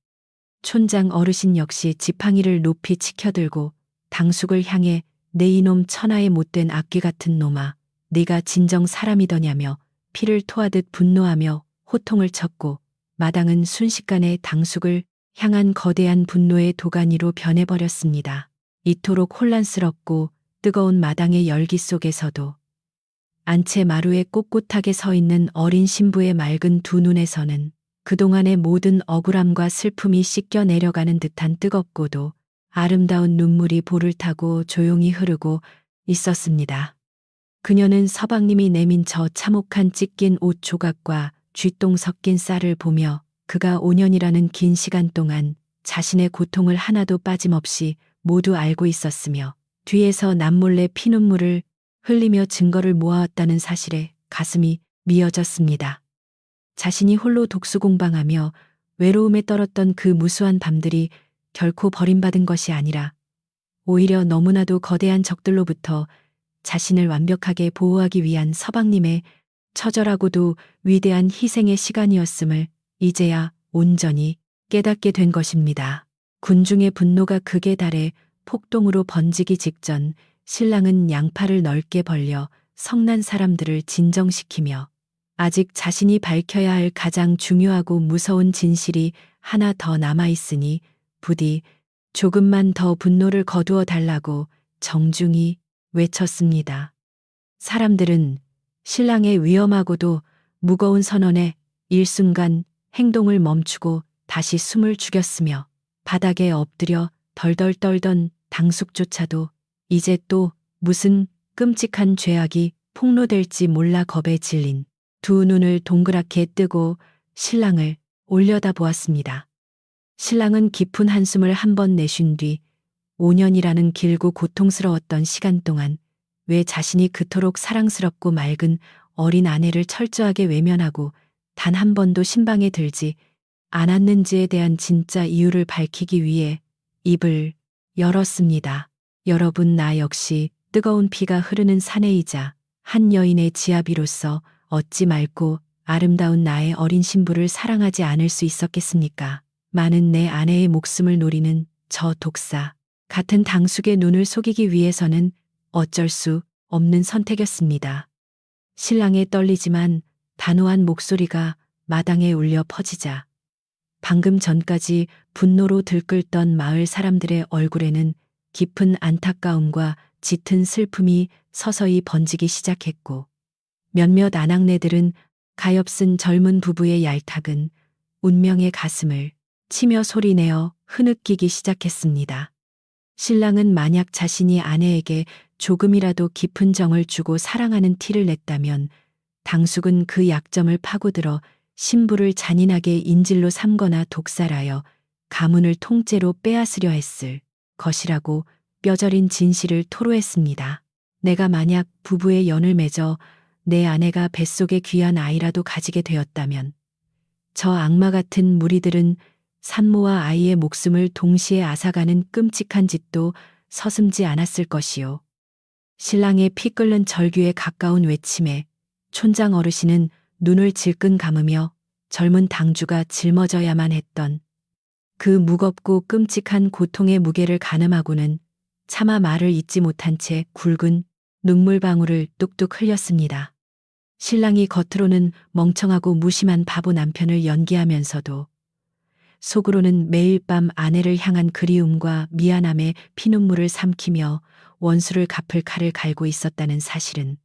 촌장 어르신 역시 지팡이를 높이 치켜들고 당숙을 향해 내 이놈 천하의 못된 악귀 같은 놈아, 네가 진정 사람이더냐며 피를 토하듯 분노하며 호통을 쳤고 마당은 순식간에 당숙을 향한 거대한 분노의 도가니로 변해버렸습니다. 이토록 혼란스럽고 뜨거운 마당의 열기 속에서도 안채 마루에 꼿꼿하게 서 있는 어린 신부의 맑은 두 눈에서는 그동안의 모든 억울함과 슬픔이 씻겨 내려가는 듯한 뜨겁고도 아름다운 눈물이 볼을 타고 조용히 흐르고 있었습니다. 그녀는 서방님이 내민 저 참혹한 찢긴 옷 조각과 쥐똥 섞인 쌀을 보며 그가 5년이라는 긴 시간 동안 자신의 고통을 하나도 빠짐없이 모두 알고 있었으며 뒤에서 남몰래 피눈물을 흘리며 증거를 모아왔다는 사실에 가슴이 미어졌습니다. 자신이 홀로 독수공방하며 외로움에 떨었던 그 무수한 밤들이 결코 버림받은 것이 아니라 오히려 너무나도 거대한 적들로부터 자신을 완벽하게 보호하기 위한 서방님의 처절하고도 위대한 희생의 시간이었음을 이제야 온전히 깨닫게 된 것입니다. 군중의 분노가 극에 달해 폭동으로 번지기 직전 신랑은 양팔을 넓게 벌려 성난 사람들을 진정시키며 아직 자신이 밝혀야 할 가장 중요하고 무서운 진실이 하나 더 남아있으니 부디 조금만 더 분노를 거두어 달라고 정중히 외쳤습니다. 사람들은 신랑의 위험하고도 무거운 선언에 일순간 행동을 멈추고 다시 숨을 죽였으며 바닥에 엎드려 덜덜 떨던 당숙조차도 이제 또 무슨 끔찍한 죄악이 폭로될지 몰라 겁에 질린 두 눈을 동그랗게 뜨고 신랑을 올려다보았습니다. 신랑은 깊은 한숨을 한 번 내쉰 뒤 5년이라는 길고 고통스러웠던 시간 동안 왜 자신이 그토록 사랑스럽고 맑은 어린 아내를 철저하게 외면하고 단 한 번도 신방에 들지 않았는지에 대한 진짜 이유를 밝히기 위해 입을 열었습니다. 여러분, 나 역시 뜨거운 피가 흐르는 사내이자 한 여인의 지아비로서 어찌 맑고 아름다운 나의 어린 신부를 사랑하지 않을 수 있었겠습니까? 많은 내 아내의 목숨을 노리는 저 독사 같은 당숙의 눈을 속이기 위해서는 어쩔 수 없는 선택이었습니다. 신랑의 떨리지만 단호한 목소리가 마당에 울려 퍼지자 방금 전까지 분노로 들끓던 마을 사람들의 얼굴에는 깊은 안타까움과 짙은 슬픔이 서서히 번지기 시작했고 몇몇 아낙네들은 가엾은 젊은 부부의 얄탁은 운명의 가슴을 치며 소리내어 흐느끼기 시작했습니다. 신랑은 만약 자신이 아내에게 조금이라도 깊은 정을 주고 사랑하는 티를 냈다면 당숙은 그 약점을 파고들어 신부를 잔인하게 인질로 삼거나 독살하여 가문을 통째로 빼앗으려 했을 것이라고 뼈저린 진실을 토로했습니다. 내가 만약 부부의 연을 맺어 내 아내가 뱃속의 귀한 아이라도 가지게 되었다면 저 악마 같은 무리들은 산모와 아이의 목숨을 동시에 앗아가는 끔찍한 짓도 서슴지 않았을 것이요. 신랑의 피 끓는 절규에 가까운 외침에 촌장 어르신은 눈을 질끈 감으며 젊은 당주가 짊어져야만 했던 그 무겁고 끔찍한 고통의 무게를 가늠하고는 차마 말을 잇지 못한 채 굵은 눈물방울을 뚝뚝 흘렸습니다. 신랑이 겉으로는 멍청하고 무심한 바보 남편을 연기하면서도 속으로는 매일 밤 아내를 향한 그리움과 미안함에 피눈물을 삼키며 원수를 갚을 칼을 갈고 있었다는 사실은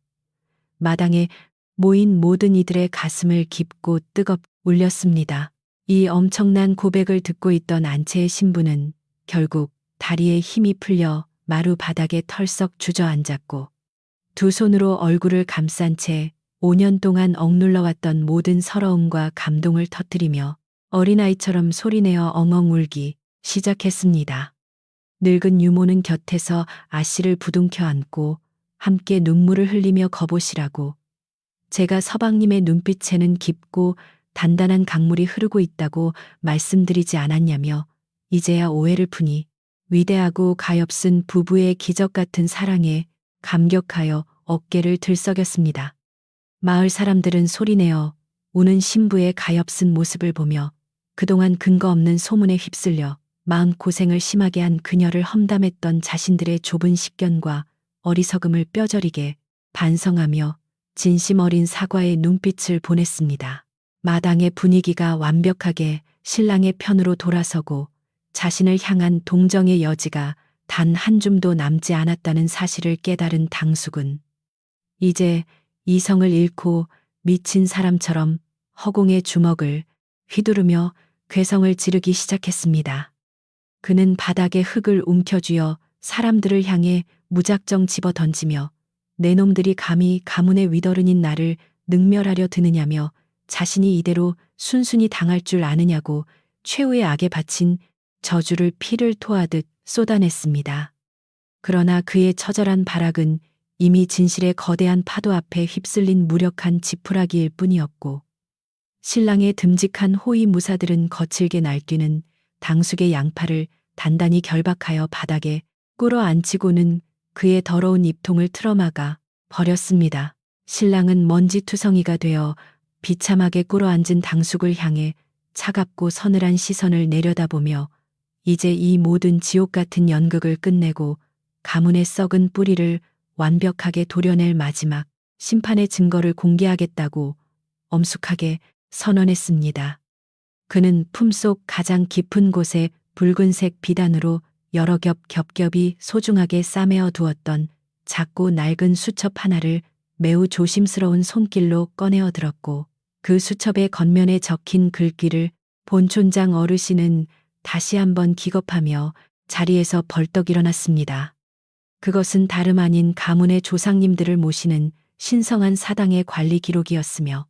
마당에 모인 모든 이들의 가슴을 깊고 뜨겁 울렸습니다. 이 엄청난 고백을 듣고 있던 안채의 신부는 결국 다리에 힘이 풀려 마루 바닥에 털썩 주저앉았고 두 손으로 얼굴을 감싼 채 5년 동안 억눌러왔던 모든 서러움과 감동을 터뜨리며 어린아이처럼 소리내어 엉엉 울기 시작했습니다. 늙은 유모는 곁에서 아씨를 부둥켜 안고 함께 눈물을 흘리며 거보시라고 제가 서방님의 눈빛에는 깊고 단단한 강물이 흐르고 있다고 말씀드리지 않았냐며 이제야 오해를 푸니 위대하고 가엾은 부부의 기적 같은 사랑에 감격하여 어깨를 들썩였습니다. 마을 사람들은 소리내어 우는 신부의 가엾은 모습을 보며 그동안 근거 없는 소문에 휩쓸려 마음고생을 심하게 한 그녀를 험담했던 자신들의 좁은 식견과 어리석음을 뼈저리게 반성하며 진심 어린 사과의 눈빛을 보냈습니다. 마당의 분위기가 완벽하게 신랑의 편으로 돌아서고 자신을 향한 동정의 여지가 단 한 줌도 남지 않았다는 사실을 깨달은 당숙은 이제 이성을 잃고 미친 사람처럼 허공의 주먹을 휘두르며 괴성을 지르기 시작했습니다. 그는 바닥에 흙을 움켜쥐어 사람들을 향해 무작정 집어 던지며 내 놈들이 감히 가문의 위더른인 나를 능멸하려 드느냐며 자신이 이대로 순순히 당할 줄 아느냐고 최후의 악에 바친 저주를 피를 토하듯 쏟아냈습니다. 그러나 그의 처절한 발악은 이미 진실의 거대한 파도 앞에 휩쓸린 무력한 지푸라기일 뿐이었고 신랑의 듬직한 호위 무사들은 거칠게 날뛰는 당숙의 양팔을 단단히 결박하여 바닥에 꿇어 앉히고는 그의 더러운 입통을 틀어막아 버렸습니다. 신랑은 먼지투성이가 되어 비참하게 꿇어 앉은 당숙을 향해 차갑고 서늘한 시선을 내려다보며 이제 이 모든 지옥 같은 연극을 끝내고 가문의 썩은 뿌리를 완벽하게 도려낼 마지막 심판의 증거를 공개하겠다고 엄숙하게 선언했습니다. 그는 품속 가장 깊은 곳에 붉은색 비단으로 여러 겹 겹겹이 소중하게 싸매어 두었던 작고 낡은 수첩 하나를 매우 조심스러운 손길로 꺼내어 들었고 그 수첩의 겉면에 적힌 글귀를 본 촌장 어르신은 다시 한번 기겁하며 자리에서 벌떡 일어났습니다. 그것은 다름 아닌 가문의 조상님들을 모시는 신성한 사당의 관리 기록이었으며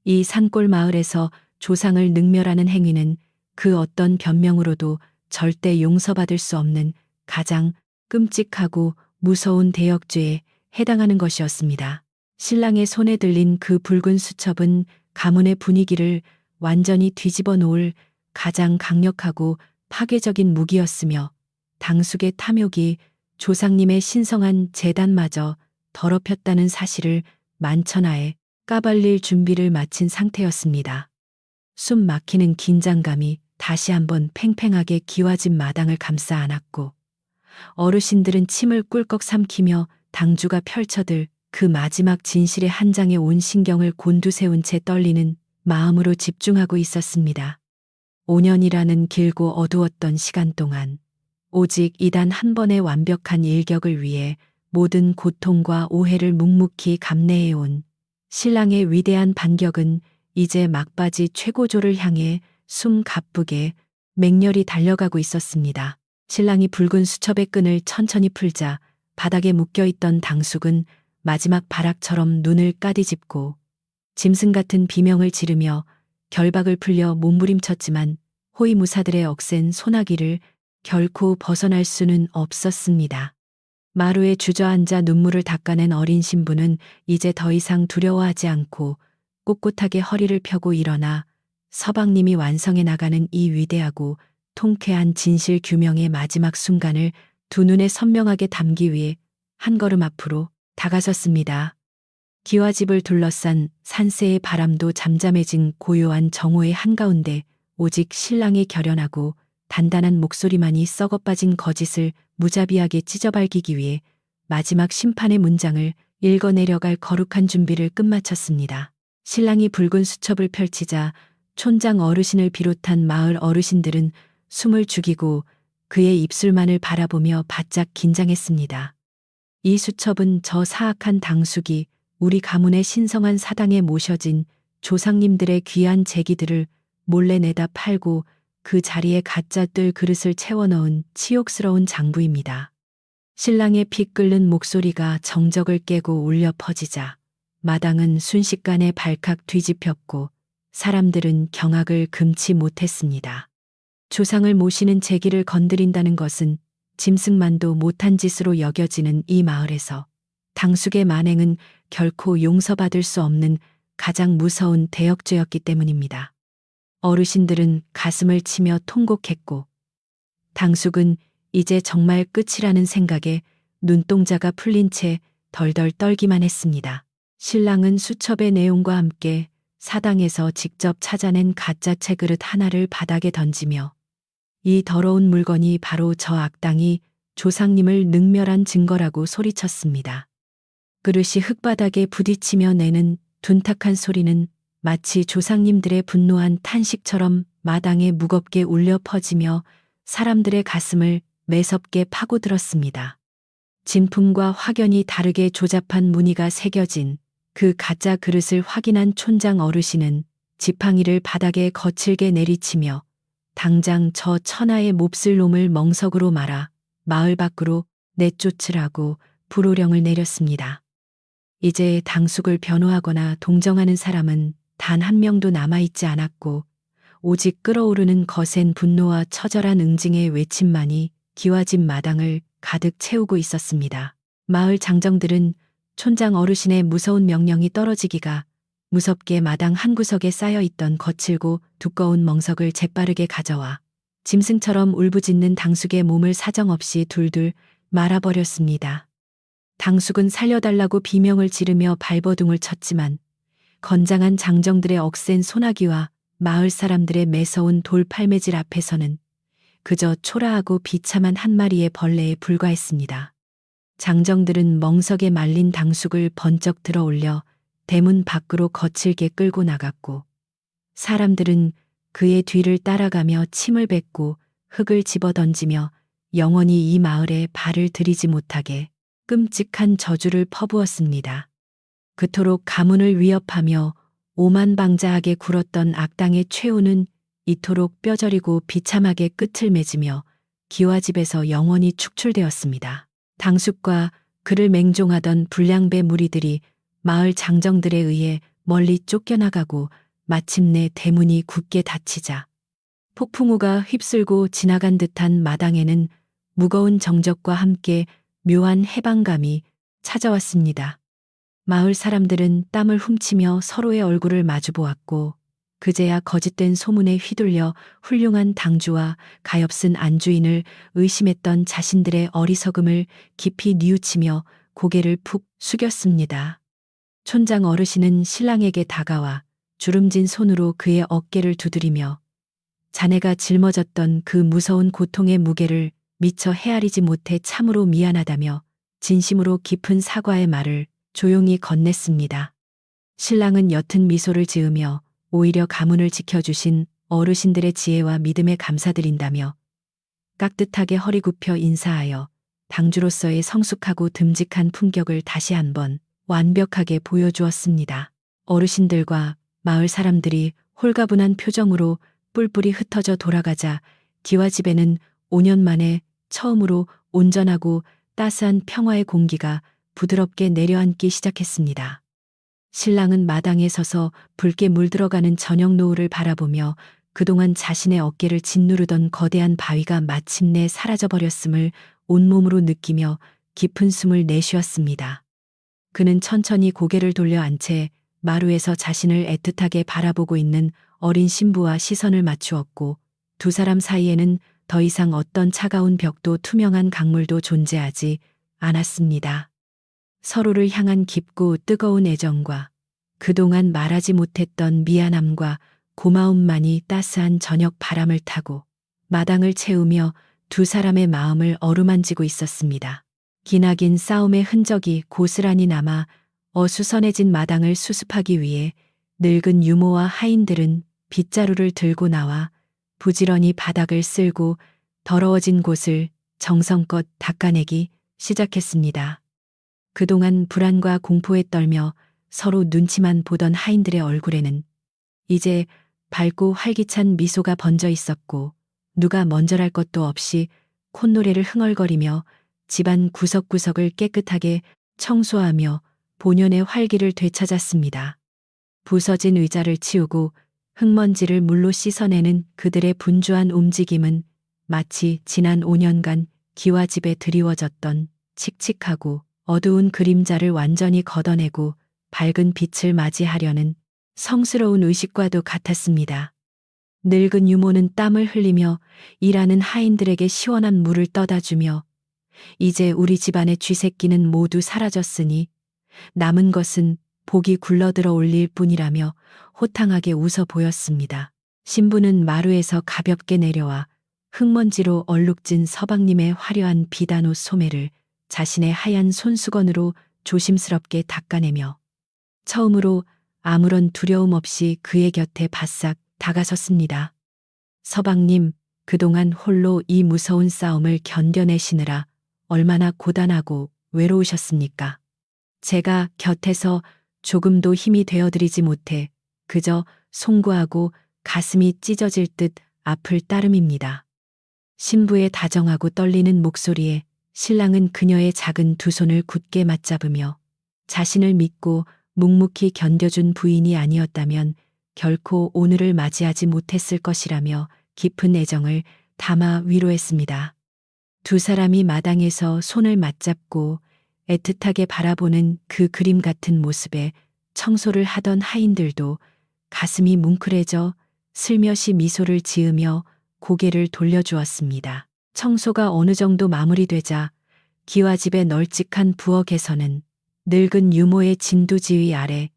이 산골 마을에서 조상을 능멸하는 행위는 그 어떤 변명으로도 절대 용서받을 수 없는 가장 끔찍하고 무서운 대역죄에 해당하는 것이었습니다. 신랑의 손에 들린 그 붉은 수첩은 가문의 분위기를 완전히 뒤집어 놓을 가장 강력하고 파괴적인 무기였으며 당숙의 탐욕이 조상님의 신성한 제단마저 더럽혔다는 사실을 만천하에 까발릴 준비를 마친 상태였습니다. 숨 막히는 긴장감이 다시 한번 팽팽하게 기와진 마당을 감싸 안았고 어르신들은 침을 꿀꺽 삼키며 당주가 펼쳐들 그 마지막 진실의 한 장에 온 신경을 곤두세운 채 떨리는 마음으로 집중하고 있었습니다. 5년이라는 길고 어두웠던 시간 동안 오직 이단 한 번의 완벽한 일격을 위해 모든 고통과 오해를 묵묵히 감내해온 신랑의 위대한 반격은 이제 막바지 최고조를 향해 숨 가쁘게 맹렬히 달려가고 있었습니다. 신랑이 붉은 수첩의 끈을 천천히 풀자 바닥에 묶여있던 당숙은 마지막 발악처럼 눈을 까디집고 짐승 같은 비명을 지르며 결박을 풀려 몸부림쳤지만 호위무사들의 억센 소나기를 결코 벗어날 수는 없었습니다. 마루에 주저앉아 눈물을 닦아낸 어린 신부는 이제 더 이상 두려워하지 않고 꼿꼿하게 허리를 펴고 일어나 서방님이 완성해 나가는 이 위대하고 통쾌한 진실 규명의 마지막 순간을 두 눈에 선명하게 담기 위해 한 걸음 앞으로 다가섰습니다. 기와집을 둘러싼 산새의 바람도 잠잠해진 고요한 정오의 한가운데 오직 신랑의 결연하고 단단한 목소리만이 썩어빠진 거짓을 무자비하게 찢어발기기 위해 마지막 심판의 문장을 읽어내려갈 거룩한 준비를 끝마쳤습니다. 신랑이 붉은 수첩을 펼치자 촌장 어르신을 비롯한 마을 어르신들은 숨을 죽이고 그의 입술만을 바라보며 바짝 긴장했습니다. 이 수첩은 저 사악한 당숙이 우리 가문의 신성한 사당에 모셔진 조상님들의 귀한 제기들을 몰래 내다 팔고 그 자리에 가짜 뜰 그릇을 채워 넣은 치욕스러운 장부입니다. 신랑의 피 끓는 목소리가 정적을 깨고 울려 퍼지자 마당은 순식간에 발칵 뒤집혔고 사람들은 경악을 금치 못했습니다. 조상을 모시는 제기를 건드린다는 것은 짐승만도 못한 짓으로 여겨지는 이 마을에서 당숙의 만행은 결코 용서받을 수 없는 가장 무서운 대역죄였기 때문입니다. 어르신들은 가슴을 치며 통곡했고 당숙은 이제 정말 끝이라는 생각에 눈동자가 풀린 채 덜덜 떨기만 했습니다. 신랑은 수첩의 내용과 함께 사당에서 직접 찾아낸 가짜 채그릇 하나를 바닥에 던지며 이 더러운 물건이 바로 저 악당이 조상님을 능멸한 증거라고 소리쳤습니다. 그릇이 흙바닥에 부딪히며 내는 둔탁한 소리는 마치 조상님들의 분노한 탄식처럼 마당에 무겁게 울려 퍼지며 사람들의 가슴을 매섭게 파고들었습니다. 진품과 확연히 다르게 조잡한 무늬가 새겨진 그 가짜 그릇을 확인한 촌장 어르신은 지팡이를 바닥에 거칠게 내리치며 당장 저 천하의 몹쓸 놈을 멍석으로 말아 마을 밖으로 내쫓으라고 불호령을 내렸습니다. 이제 당숙을 변호하거나 동정하는 사람은 단 한 명도 남아있지 않았고 오직 끓어오르는 거센 분노와 처절한 응징의 외침만이 기와집 마당을 가득 채우고 있었습니다. 마을 장정들은 촌장 어르신의 무서운 명령이 떨어지기가 무섭게 마당 한구석에 쌓여있던 거칠고 두꺼운 멍석을 재빠르게 가져와 짐승처럼 울부짖는 당숙의 몸을 사정없이 둘둘 말아버렸습니다. 당숙은 살려달라고 비명을 지르며 발버둥을 쳤지만 건장한 장정들의 억센 소나기와 마을 사람들의 매서운 돌팔매질 앞에서는 그저 초라하고 비참한 한 마리의 벌레에 불과했습니다. 장정들은 멍석에 말린 당숙을 번쩍 들어 올려 대문 밖으로 거칠게 끌고 나갔고 사람들은 그의 뒤를 따라가며 침을 뱉고 흙을 집어던지며 영원히 이 마을에 발을 들이지 못하게 끔찍한 저주를 퍼부었습니다. 그토록 가문을 위협하며 오만방자하게 굴었던 악당의 최후는 이토록 뼈저리고 비참하게 끝을 맺으며 기와집에서 영원히 축출되었습니다. 당숙과 그를 맹종하던 불량배 무리들이 마을 장정들에 의해 멀리 쫓겨나가고 마침내 대문이 굳게 닫히자 폭풍우가 휩쓸고 지나간 듯한 마당에는 무거운 정적과 함께 묘한 해방감이 찾아왔습니다. 마을 사람들은 땀을 훔치며 서로의 얼굴을 마주보았고 그제야 거짓된 소문에 휘둘려 훌륭한 당주와 가엾은 안주인을 의심했던 자신들의 어리석음을 깊이 뉘우치며 고개를 푹 숙였습니다. 촌장 어르신은 신랑에게 다가와 주름진 손으로 그의 어깨를 두드리며 자네가 짊어졌던 그 무서운 고통의 무게를 미처 헤아리지 못해 참으로 미안하다며 진심으로 깊은 사과의 말을 조용히 건넸습니다. 신랑은 옅은 미소를 지으며 오히려 가문을 지켜주신 어르신들의 지혜와 믿음에 감사드린다며 깍듯하게 허리 굽혀 인사하여 당주로서의 성숙하고 듬직한 품격을 다시 한번 완벽하게 보여주었습니다. 어르신들과 마을 사람들이 홀가분한 표정으로 뿔뿔이 흩어져 돌아가자 기와집에는 5년 만에 처음으로 온전하고 따스한 평화의 공기가 부드럽게 내려앉기 시작했습니다. 신랑은 마당에 서서 붉게 물들어가는 저녁 노을을 바라보며 그동안 자신의 어깨를 짓누르던 거대한 바위가 마침내 사라져버렸음을 온몸으로 느끼며 깊은 숨을 내쉬었습니다. 그는 천천히 고개를 돌려 앉 채 마루에서 자신을 애틋하게 바라보고 있는 어린 신부와 시선을 맞추었고 두 사람 사이에는 더 이상 어떤 차가운 벽도 투명한 강물도 존재하지 않았습니다. 서로를 향한 깊고 뜨거운 애정과 그동안 말하지 못했던 미안함과 고마움만이 따스한 저녁 바람을 타고 마당을 채우며 두 사람의 마음을 어루만지고 있었습니다. 기나긴 싸움의 흔적이 고스란히 남아 어수선해진 마당을 수습하기 위해 늙은 유모와 하인들은 빗자루를 들고 나와 부지런히 바닥을 쓸고 더러워진 곳을 정성껏 닦아내기 시작했습니다. 그동안 불안과 공포에 떨며 서로 눈치만 보던 하인들의 얼굴에는 이제 밝고 활기찬 미소가 번져 있었고 누가 먼저랄 것도 없이 콧노래를 흥얼거리며 집안 구석구석을 깨끗하게 청소하며 본연의 활기를 되찾았습니다. 부서진 의자를 치우고 흙먼지를 물로 씻어내는 그들의 분주한 움직임은 마치 지난 5년간 기와집에 드리워졌던 칙칙하고 어두운 그림자를 완전히 걷어내고 밝은 빛을 맞이하려는 성스러운 의식과도 같았습니다. 늙은 유모는 땀을 흘리며 일하는 하인들에게 시원한 물을 떠다주며 이제 우리 집안의 쥐새끼는 모두 사라졌으니 남은 것은 복이 굴러들어 올릴 뿐이라며 호탕하게 웃어 보였습니다. 신부는 마루에서 가볍게 내려와 흙먼지로 얼룩진 서방님의 화려한 비단옷 소매를 자신의 하얀 손수건으로 조심스럽게 닦아내며 처음으로 아무런 두려움 없이 그의 곁에 바싹 다가섰습니다. 서방님, 그동안 홀로 이 무서운 싸움을 견뎌내시느라 얼마나 고단하고 외로우셨습니까? 제가 곁에서 조금도 힘이 되어드리지 못해 그저 송구하고 가슴이 찢어질 듯 아플 따름입니다. 신부의 다정하고 떨리는 목소리에 신랑은 그녀의 작은 두 손을 굳게 맞잡으며 자신을 믿고 묵묵히 견뎌준 부인이 아니었다면 결코 오늘을 맞이하지 못했을 것이라며 깊은 애정을 담아 위로했습니다. 두 사람이 마당에서 손을 맞잡고 애틋하게 바라보는 그 그림 같은 모습에 청소를 하던 하인들도 가슴이 뭉클해져 슬며시 미소를 지으며 고개를 돌려주었습니다. 청소가 어느 정도 마무리되자 기와집의 널찍한 부엌에서는 늙은 유모의 진두지휘 아래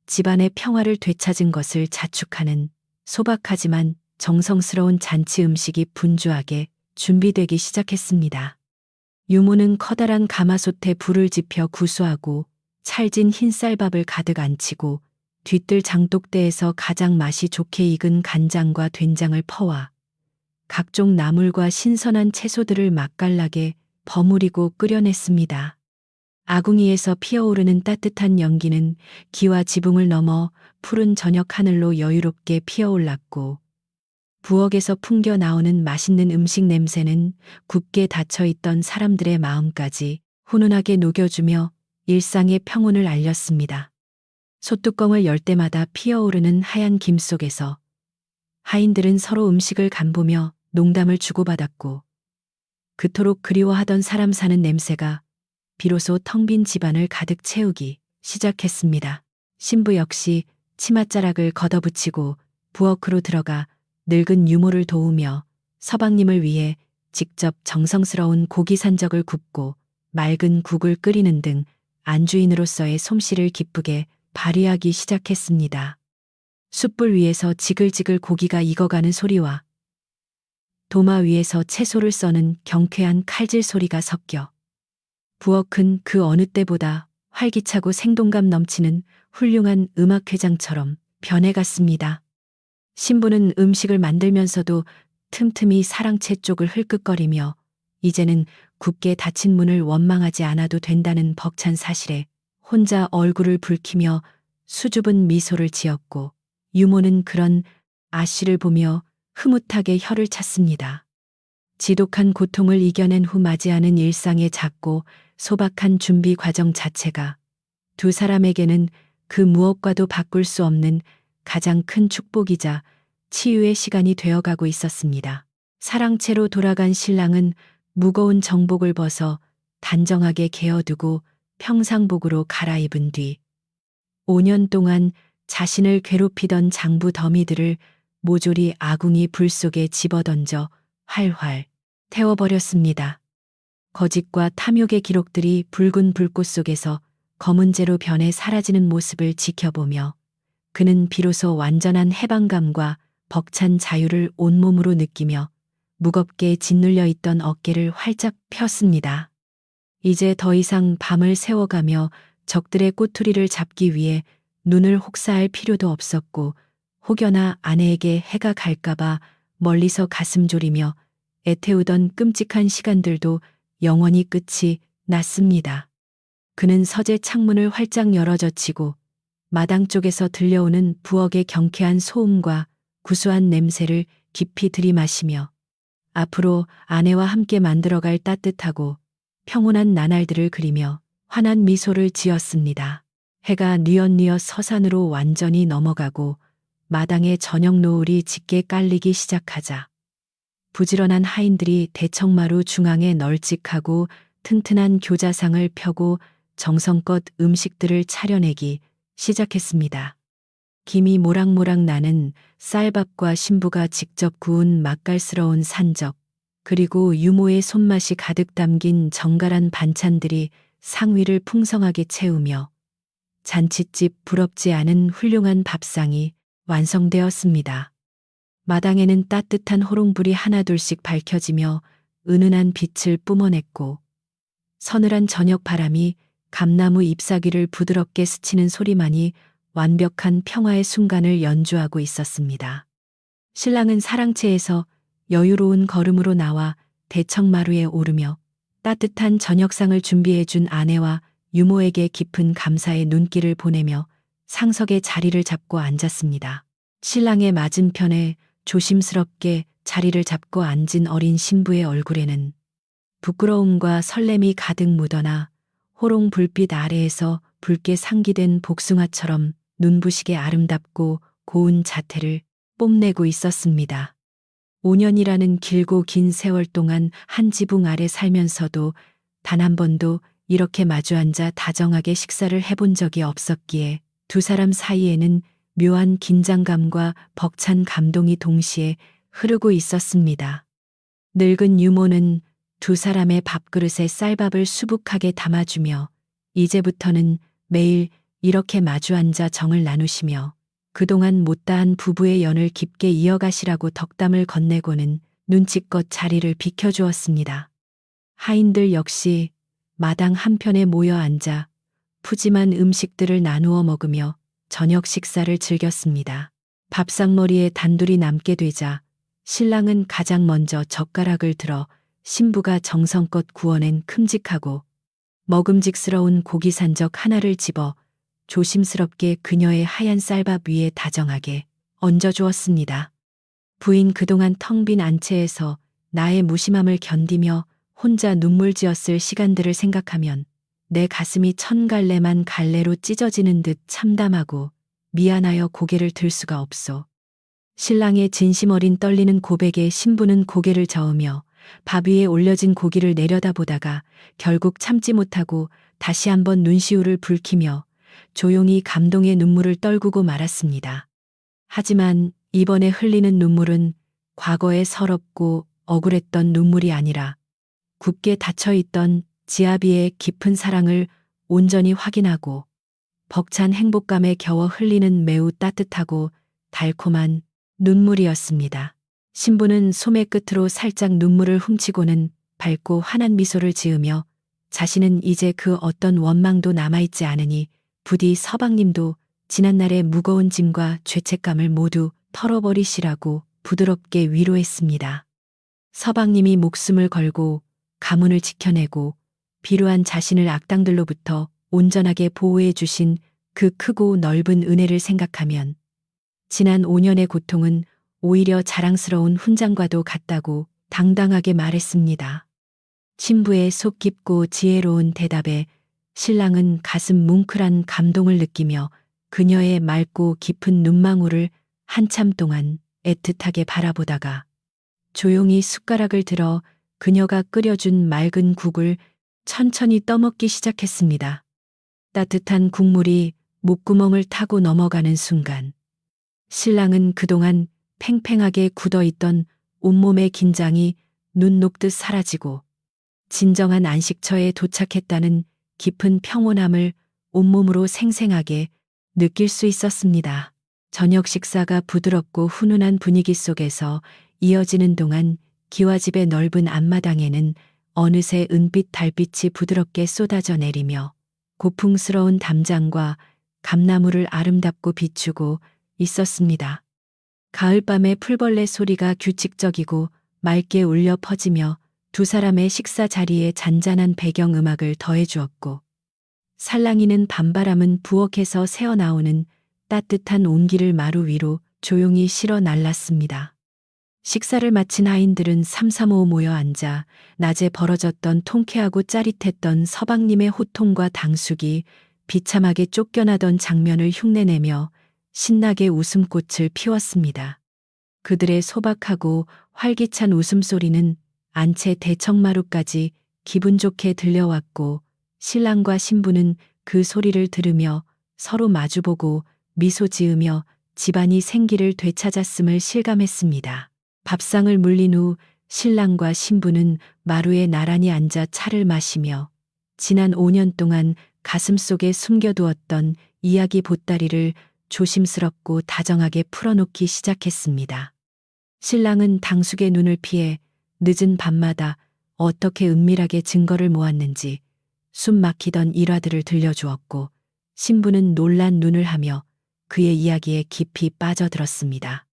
집안의 평화를 되찾은 것을 자축하는 소박하지만 정성스러운 잔치 음식이 분주하게 준비되기 시작했습니다. 유모는 커다란 가마솥에 불을 지펴 구수하고 찰진 흰쌀밥을 가득 안치고 뒤뜰 장독대에서 가장 맛이 좋게 익은 간장과 된장을 퍼와 각종 나물과 신선한 채소들을 맛깔나게 버무리고 끓여냈습니다. 아궁이에서 피어오르는 따뜻한 연기는 기와 지붕을 넘어 푸른 저녁 하늘로 여유롭게 피어올랐고 부엌에서 풍겨 나오는 맛있는 음식 냄새는 굳게 닫혀있던 사람들의 마음까지 훈훈하게 녹여주며 일상의 평온을 알렸습니다. 솥뚜껑을 열 때마다 피어오르는 하얀 김 속에서 하인들은 서로 음식을 간보며 농담을 주고받았고 그토록 그리워하던 사람 사는 냄새가 비로소 텅 빈 집안을 가득 채우기 시작했습니다. 신부 역시 치맛자락을 걷어붙이고 부엌으로 들어가 늙은 유모를 도우며 서방님을 위해 직접 정성스러운 고기 산적을 굽고 맑은 국을 끓이는 등 안주인으로서의 솜씨를 기쁘게 발휘하기 시작했습니다. 숯불 위에서 지글지글 고기가 익어가는 소리와 도마 위에서 채소를 써는 경쾌한 칼질 소리가 섞여 부엌은 그 어느 때보다 활기차고 생동감 넘치는 훌륭한 음악회장처럼 변해갔습니다. 신부는 음식을 만들면서도 틈틈이 사랑채 쪽을 흘끗거리며 이제는 굳게 닫힌 문을 원망하지 않아도 된다는 벅찬 사실에 혼자 얼굴을 붉히며 수줍은 미소를 지었고 유모는 그런 아씨를 보며 흐뭇하게 혀를 찼습니다. 지독한 고통을 이겨낸 후 맞이하는 일상의 작고 소박한 준비 과정 자체가 두 사람에게는 그 무엇과도 바꿀 수 없는 가장 큰 축복이자 치유의 시간이 되어가고 있었습니다. 사랑채로 돌아간 신랑은 무거운 정복을 벗어 단정하게 개어두고 평상복으로 갈아입은 뒤 5년 동안 자신을 괴롭히던 장부 더미들을 모조리 아궁이 불 속에 집어던져 활활 태워버렸습니다. 거짓과 탐욕의 기록들이 붉은 불꽃 속에서 검은 재로 변해 사라지는 모습을 지켜보며 그는 비로소 완전한 해방감과 벅찬 자유를 온몸으로 느끼며 무겁게 짓눌려 있던 어깨를 활짝 폈습니다. 이제 더 이상 밤을 새워가며 적들의 꼬투리를 잡기 위해 눈을 혹사할 필요도 없었고 혹여나 아내에게 해가 갈까봐 멀리서 가슴 졸이며 애태우던 끔찍한 시간들도 영원히 끝이 났습니다. 그는 서재 창문을 활짝 열어 젖히고 마당 쪽에서 들려오는 부엌의 경쾌한 소음과 구수한 냄새를 깊이 들이마시며 앞으로 아내와 함께 만들어갈 따뜻하고 평온한 나날들을 그리며 환한 미소를 지었습니다. 해가 뉘엿뉘엿 서산으로 완전히 넘어가고 마당에 저녁 노을이 짙게 깔리기 시작하자 부지런한 하인들이 대청마루 중앙에 널찍하고 튼튼한 교자상을 펴고 정성껏 음식들을 차려내기 시작했습니다. 김이 모락모락 나는 쌀밥과 신부가 직접 구운 맛깔스러운 산적, 그리고 유모의 손맛이 가득 담긴 정갈한 반찬들이 상위를 풍성하게 채우며 잔칫집 부럽지 않은 훌륭한 밥상이 완성되었습니다. 마당에는 따뜻한 호롱불이 하나둘씩 밝혀지며 은은한 빛을 뿜어냈고 서늘한 저녁 바람이 감나무 잎사귀를 부드럽게 스치는 소리만이 완벽한 평화의 순간을 연주하고 있었습니다. 신랑은 사랑채에서 여유로운 걸음으로 나와 대청마루에 오르며 따뜻한 저녁상을 준비해 준 아내와 유모에게 깊은 감사의 눈길을 보내며 상석에 자리를 잡고 앉았습니다. 신랑의 맞은편에 조심스럽게 자리를 잡고 앉은 어린 신부의 얼굴에는 부끄러움과 설렘이 가득 묻어나 호롱 불빛 아래에서 붉게 상기된 복숭아처럼 눈부시게 아름답고 고운 자태를 뽐내고 있었습니다. 5년이라는 길고 긴 세월 동안 한 지붕 아래 살면서도 단 한 번도 이렇게 마주 앉아 다정하게 식사를 해본 적이 없었기에 두 사람 사이에는 묘한 긴장감과 벅찬 감동이 동시에 흐르고 있었습니다. 늙은 유모는 두 사람의 밥그릇에 쌀밥을 수북하게 담아주며 이제부터는 매일 이렇게 마주 앉아 정을 나누시며 그동안 못다한 부부의 연을 깊게 이어가시라고 덕담을 건네고는 눈치껏 자리를 비켜주었습니다. 하인들 역시 마당 한편에 모여 앉아 푸짐한 음식들을 나누어 먹으며 저녁 식사를 즐겼습니다. 밥상머리에 단둘이 남게 되자 신랑은 가장 먼저 젓가락을 들어 신부가 정성껏 구워낸 큼직하고 먹음직스러운 고기 산적 하나를 집어 조심스럽게 그녀의 하얀 쌀밥 위에 다정하게 얹어주었습니다. 부인 그동안 텅 빈 안채에서 나의 무심함을 견디며 혼자 눈물 지었을 시간들을 생각하면 내 가슴이 천 갈래만 갈래로 찢어지는 듯 참담하고 미안하여 고개를 들 수가 없소. 신랑의 진심 어린 떨리는 고백에 신부는 고개를 저으며 밥 위에 올려진 고기를 내려다보다가 결국 참지 못하고 다시 한번 눈시울을 붉히며 조용히 감동의 눈물을 떨구고 말았습니다. 하지만 이번에 흘리는 눈물은 과거의 서럽고 억울했던 눈물이 아니라 굳게 닫혀있던 지아비의 깊은 사랑을 온전히 확인하고 벅찬 행복감에 겨워 흘리는 매우 따뜻하고 달콤한 눈물이었습니다. 신부는 소매 끝으로 살짝 눈물을 훔치고는 밝고 환한 미소를 지으며 자신은 이제 그 어떤 원망도 남아있지 않으니 부디 서방님도 지난날의 무거운 짐과 죄책감을 모두 털어버리시라고 부드럽게 위로했습니다. 서방님이 목숨을 걸고 가문을 지켜내고 비루한 자신을 악당들로부터 온전하게 보호해 주신 그 크고 넓은 은혜를 생각하면 지난 5년의 고통은 오히려 자랑스러운 훈장과도 같다고 당당하게 말했습니다. 신부의 속 깊고 지혜로운 대답에 신랑은 가슴 뭉클한 감동을 느끼며 그녀의 맑고 깊은 눈망울을 한참 동안 애틋하게 바라보다가 조용히 숟가락을 들어 그녀가 끓여준 맑은 국을 천천히 떠먹기 시작했습니다. 따뜻한 국물이 목구멍을 타고 넘어가는 순간 신랑은 그동안 팽팽하게 굳어있던 온몸의 긴장이 눈 녹듯 사라지고 진정한 안식처에 도착했다는 깊은 평온함을 온몸으로 생생하게 느낄 수 있었습니다. 저녁 식사가 부드럽고 훈훈한 분위기 속에서 이어지는 동안 기와집의 넓은 앞마당에는 어느새 은빛 달빛이 부드럽게 쏟아져 내리며 고풍스러운 담장과 감나무를 아름답고 비추고 있었습니다. 가을밤의 풀벌레 소리가 규칙적이고 맑게 울려 퍼지며 두 사람의 식사 자리에 잔잔한 배경음악을 더해주었고 살랑이는 밤바람은 부엌에서 새어나오는 따뜻한 온기를 마루 위로 조용히 실어 날랐습니다. 식사를 마친 하인들은 삼삼오오 모여 앉아 낮에 벌어졌던 통쾌하고 짜릿했던 서방님의 호통과 당숙이 비참하게 쫓겨나던 장면을 흉내내며 신나게 웃음꽃을 피웠습니다. 그들의 소박하고 활기찬 웃음소리는 안채 대청마루까지 기분 좋게 들려왔고 신랑과 신부는 그 소리를 들으며 서로 마주보고 미소 지으며 집안이 생기를 되찾았음을 실감했습니다. 밥상을 물린 후 신랑과 신부는 마루에 나란히 앉아 차를 마시며 지난 5년 동안 가슴속에 숨겨두었던 이야기 보따리를 조심스럽고 다정하게 풀어놓기 시작했습니다. 신랑은 당숙의 눈을 피해 늦은 밤마다 어떻게 은밀하게 증거를 모았는지 숨 막히던 일화들을 들려주었고 신부는 놀란 눈을 하며 그의 이야기에 깊이 빠져들었습니다.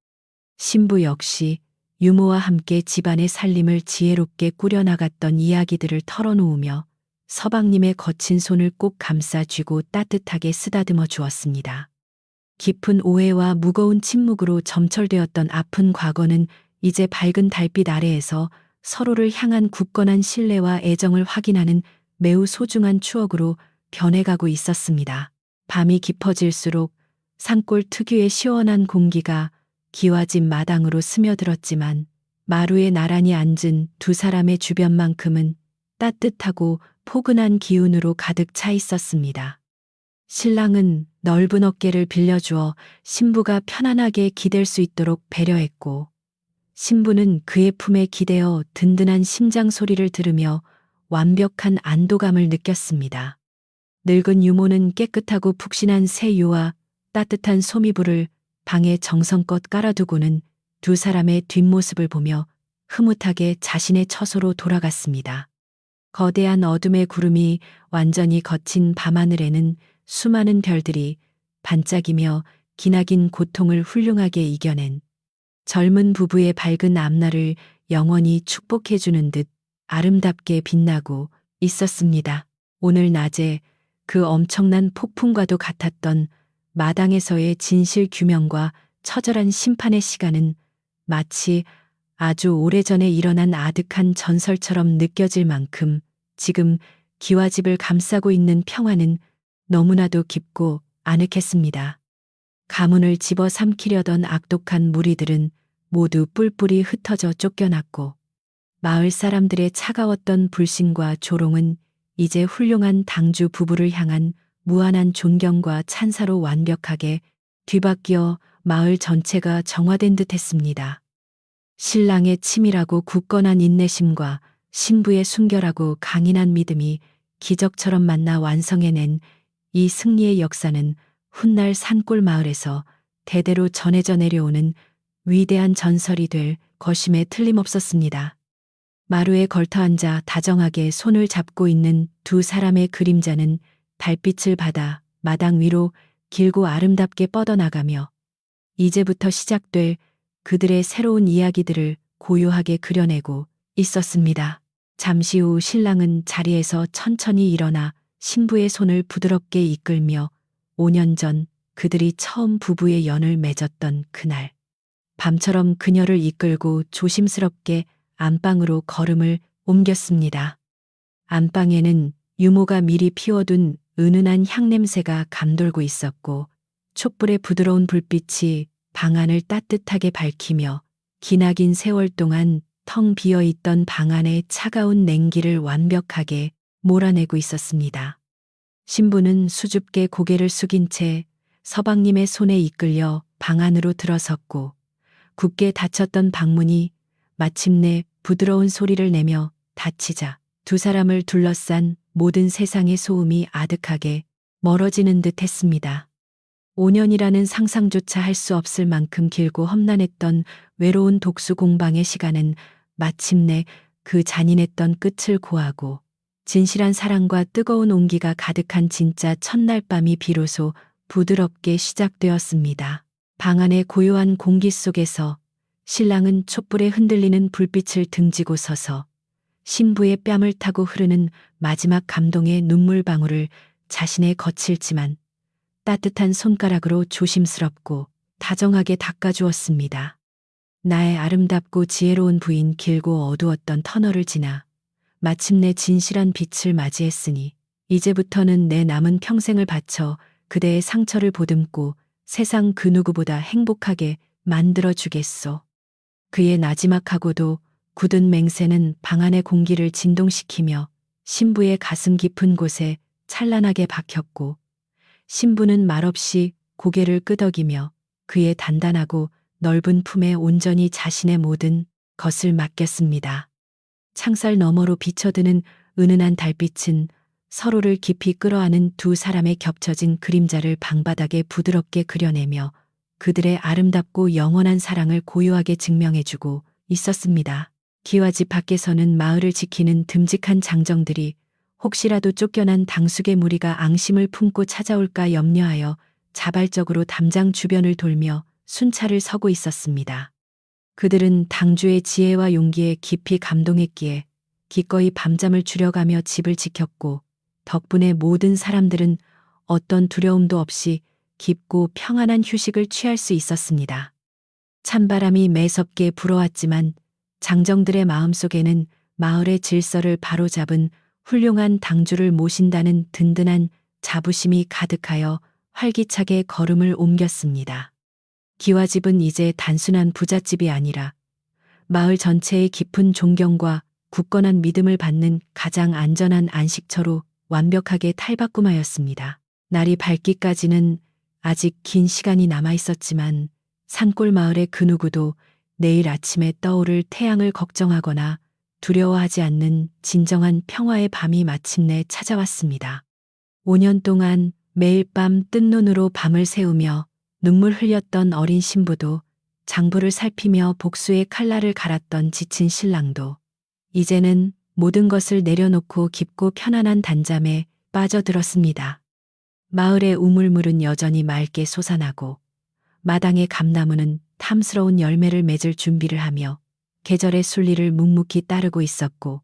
신부 역시 유모와 함께 집안의 살림을 지혜롭게 꾸려나갔던 이야기들을 털어놓으며 서방님의 거친 손을 꼭 감싸 쥐고 따뜻하게 쓰다듬어 주었습니다. 깊은 오해와 무거운 침묵으로 점철되었던 아픈 과거는 이제 밝은 달빛 아래에서 서로를 향한 굳건한 신뢰와 애정을 확인하는 매우 소중한 추억으로 변해가고 있었습니다. 밤이 깊어질수록 산골 특유의 시원한 공기가 기와집 마당으로 스며들었지만 마루에 나란히 앉은 두 사람의 주변만큼은 따뜻하고 포근한 기운으로 가득 차 있었습니다. 신랑은 넓은 어깨를 빌려주어 신부가 편안하게 기댈 수 있도록 배려했고 신부는 그의 품에 기대어 든든한 심장 소리를 들으며 완벽한 안도감을 느꼈습니다. 늙은 유모는 깨끗하고 푹신한 새 유와 따뜻한 소미불을 방에 정성껏 깔아두고는 두 사람의 뒷모습을 보며 흐뭇하게 자신의 처소로 돌아갔습니다. 거대한 어둠의 구름이 완전히 걷힌 밤하늘에는 수많은 별들이 반짝이며 기나긴 고통을 훌륭하게 이겨낸 젊은 부부의 밝은 앞날을 영원히 축복해주는 듯 아름답게 빛나고 있었습니다. 오늘 낮에 그 엄청난 폭풍과도 같았던 마당에서의 진실 규명과 처절한 심판의 시간은 마치 아주 오래전에 일어난 아득한 전설처럼 느껴질 만큼 지금 기와집을 감싸고 있는 평화는 너무나도 깊고 아늑했습니다. 가문을 집어삼키려던 악독한 무리들은 모두 뿔뿔이 흩어져 쫓겨났고 마을 사람들의 차가웠던 불신과 조롱은 이제 훌륭한 당주 부부를 향한 무한한 존경과 찬사로 완벽하게 뒤바뀌어 마을 전체가 정화된 듯 했습니다. 신랑의 치밀하고 굳건한 인내심과 신부의 순결하고 강인한 믿음이 기적처럼 만나 완성해낸 이 승리의 역사는 훗날 산골 마을에서 대대로 전해져 내려오는 위대한 전설이 될 것임에 틀림없었습니다. 마루에 걸터앉아 다정하게 손을 잡고 있는 두 사람의 그림자는 달빛을 받아 마당 위로 길고 아름답게 뻗어나가며 이제부터 시작될 그들의 새로운 이야기들을 고요하게 그려내고 있었습니다. 잠시 후 신랑은 자리에서 천천히 일어나 신부의 손을 부드럽게 이끌며 5년 전 그들이 처음 부부의 연을 맺었던 그날 밤처럼 그녀를 이끌고 조심스럽게 안방으로 걸음을 옮겼습니다. 안방에는 유모가 미리 피워둔 은은한 향냄새가 감돌고 있었고 촛불의 부드러운 불빛이 방 안을 따뜻하게 밝히며 기나긴 세월 동안 텅 비어있던 방 안의 차가운 냉기를 완벽하게 몰아내고 있었습니다. 신부는 수줍게 고개를 숙인 채 서방님의 손에 이끌려 방 안으로 들어섰고 굳게 닫혔던 방문이 마침내 부드러운 소리를 내며 닫히자 두 사람을 둘러싼 모든 세상의 소음이 아득하게 멀어지는 듯 했습니다. 5년이라는 상상조차 할 수 없을 만큼 길고 험난했던 외로운 독수 공방의 시간은 마침내 그 잔인했던 끝을 고하고 진실한 사랑과 뜨거운 온기가 가득한 진짜 첫날 밤이 비로소 부드럽게 시작되었습니다. 방 안의 고요한 공기 속에서 신랑은 촛불에 흔들리는 불빛을 등지고 서서 신부의 뺨을 타고 흐르는 마지막 감동의 눈물방울을 자신의 거칠지만 따뜻한 손가락으로 조심스럽고 다정하게 닦아주었습니다. 나의 아름답고 지혜로운 부인, 길고 어두웠던 터널을 지나 마침내 진실한 빛을 맞이했으니 이제부터는 내 남은 평생을 바쳐 그대의 상처를 보듬고 세상 그 누구보다 행복하게 만들어 주겠소. 그의 나지막하고도 굳은 맹세는 방 안의 공기를 진동시키며 신부의 가슴 깊은 곳에 찬란하게 박혔고, 신부는 말없이 고개를 끄덕이며 그의 단단하고 넓은 품에 온전히 자신의 모든 것을 맡겼습니다. 창살 너머로 비쳐드는 은은한 달빛은 서로를 깊이 끌어안은 두 사람의 겹쳐진 그림자를 방바닥에 부드럽게 그려내며 그들의 아름답고 영원한 사랑을 고요하게 증명해주고 있었습니다. 기와집 밖에서는 마을을 지키는 듬직한 장정들이 혹시라도 쫓겨난 당숙의 무리가 앙심을 품고 찾아올까 염려하여 자발적으로 담장 주변을 돌며 순찰을 서고 있었습니다. 그들은 당주의 지혜와 용기에 깊이 감동했기에 기꺼이 밤잠을 줄여가며 집을 지켰고, 덕분에 모든 사람들은 어떤 두려움도 없이 깊고 평안한 휴식을 취할 수 있었습니다. 찬바람이 매섭게 불어왔지만 장정들의 마음속에는 마을의 질서를 바로잡은 훌륭한 당주를 모신다는 든든한 자부심이 가득하여 활기차게 걸음을 옮겼습니다. 기와집은 이제 단순한 부잣집이 아니라 마을 전체의 깊은 존경과 굳건한 믿음을 받는 가장 안전한 안식처로 완벽하게 탈바꿈하였습니다. 날이 밝기까지는 아직 긴 시간이 남아 있었지만 산골 마을의 그 누구도 내일 아침에 떠오를 태양을 걱정하거나 두려워하지 않는 진정한 평화의 밤이 마침내 찾아왔습니다. 5년 동안 매일 밤 뜬 눈으로 밤을 새우며 눈물 흘렸던 어린 신부도, 장부를 살피며 복수의 칼날을 갈았던 지친 신랑도 이제는 모든 것을 내려놓고 깊고 편안한 단잠에 빠져들었습니다. 마을의 우물물은 여전히 맑게 솟아나고 마당의 감나무는 탐스러운 열매를 맺을 준비를 하며 계절의 순리를 묵묵히 따르고 있었고,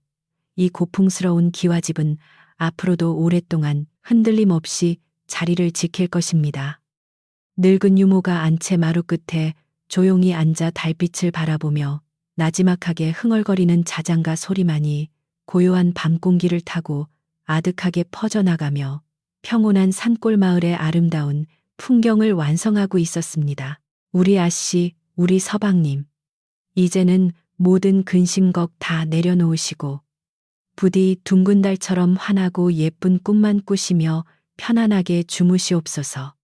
이 고풍스러운 기와집은 앞으로도 오랫동안 흔들림 없이 자리를 지킬 것입니다. 늙은 유모가 안채 마루 끝에 조용히 앉아 달빛을 바라보며 나지막하게 흥얼거리는 자장가 소리만이 고요한 밤 공기를 타고 아득하게 퍼져나가며 평온한 산골 마을의 아름다운 풍경을 완성하고 있었습니다. 우리 아씨, 우리 서방님. 이제는 모든 근심걱 다 내려놓으시고 부디 둥근 달처럼 환하고 예쁜 꿈만 꾸시며 편안하게 주무시옵소서.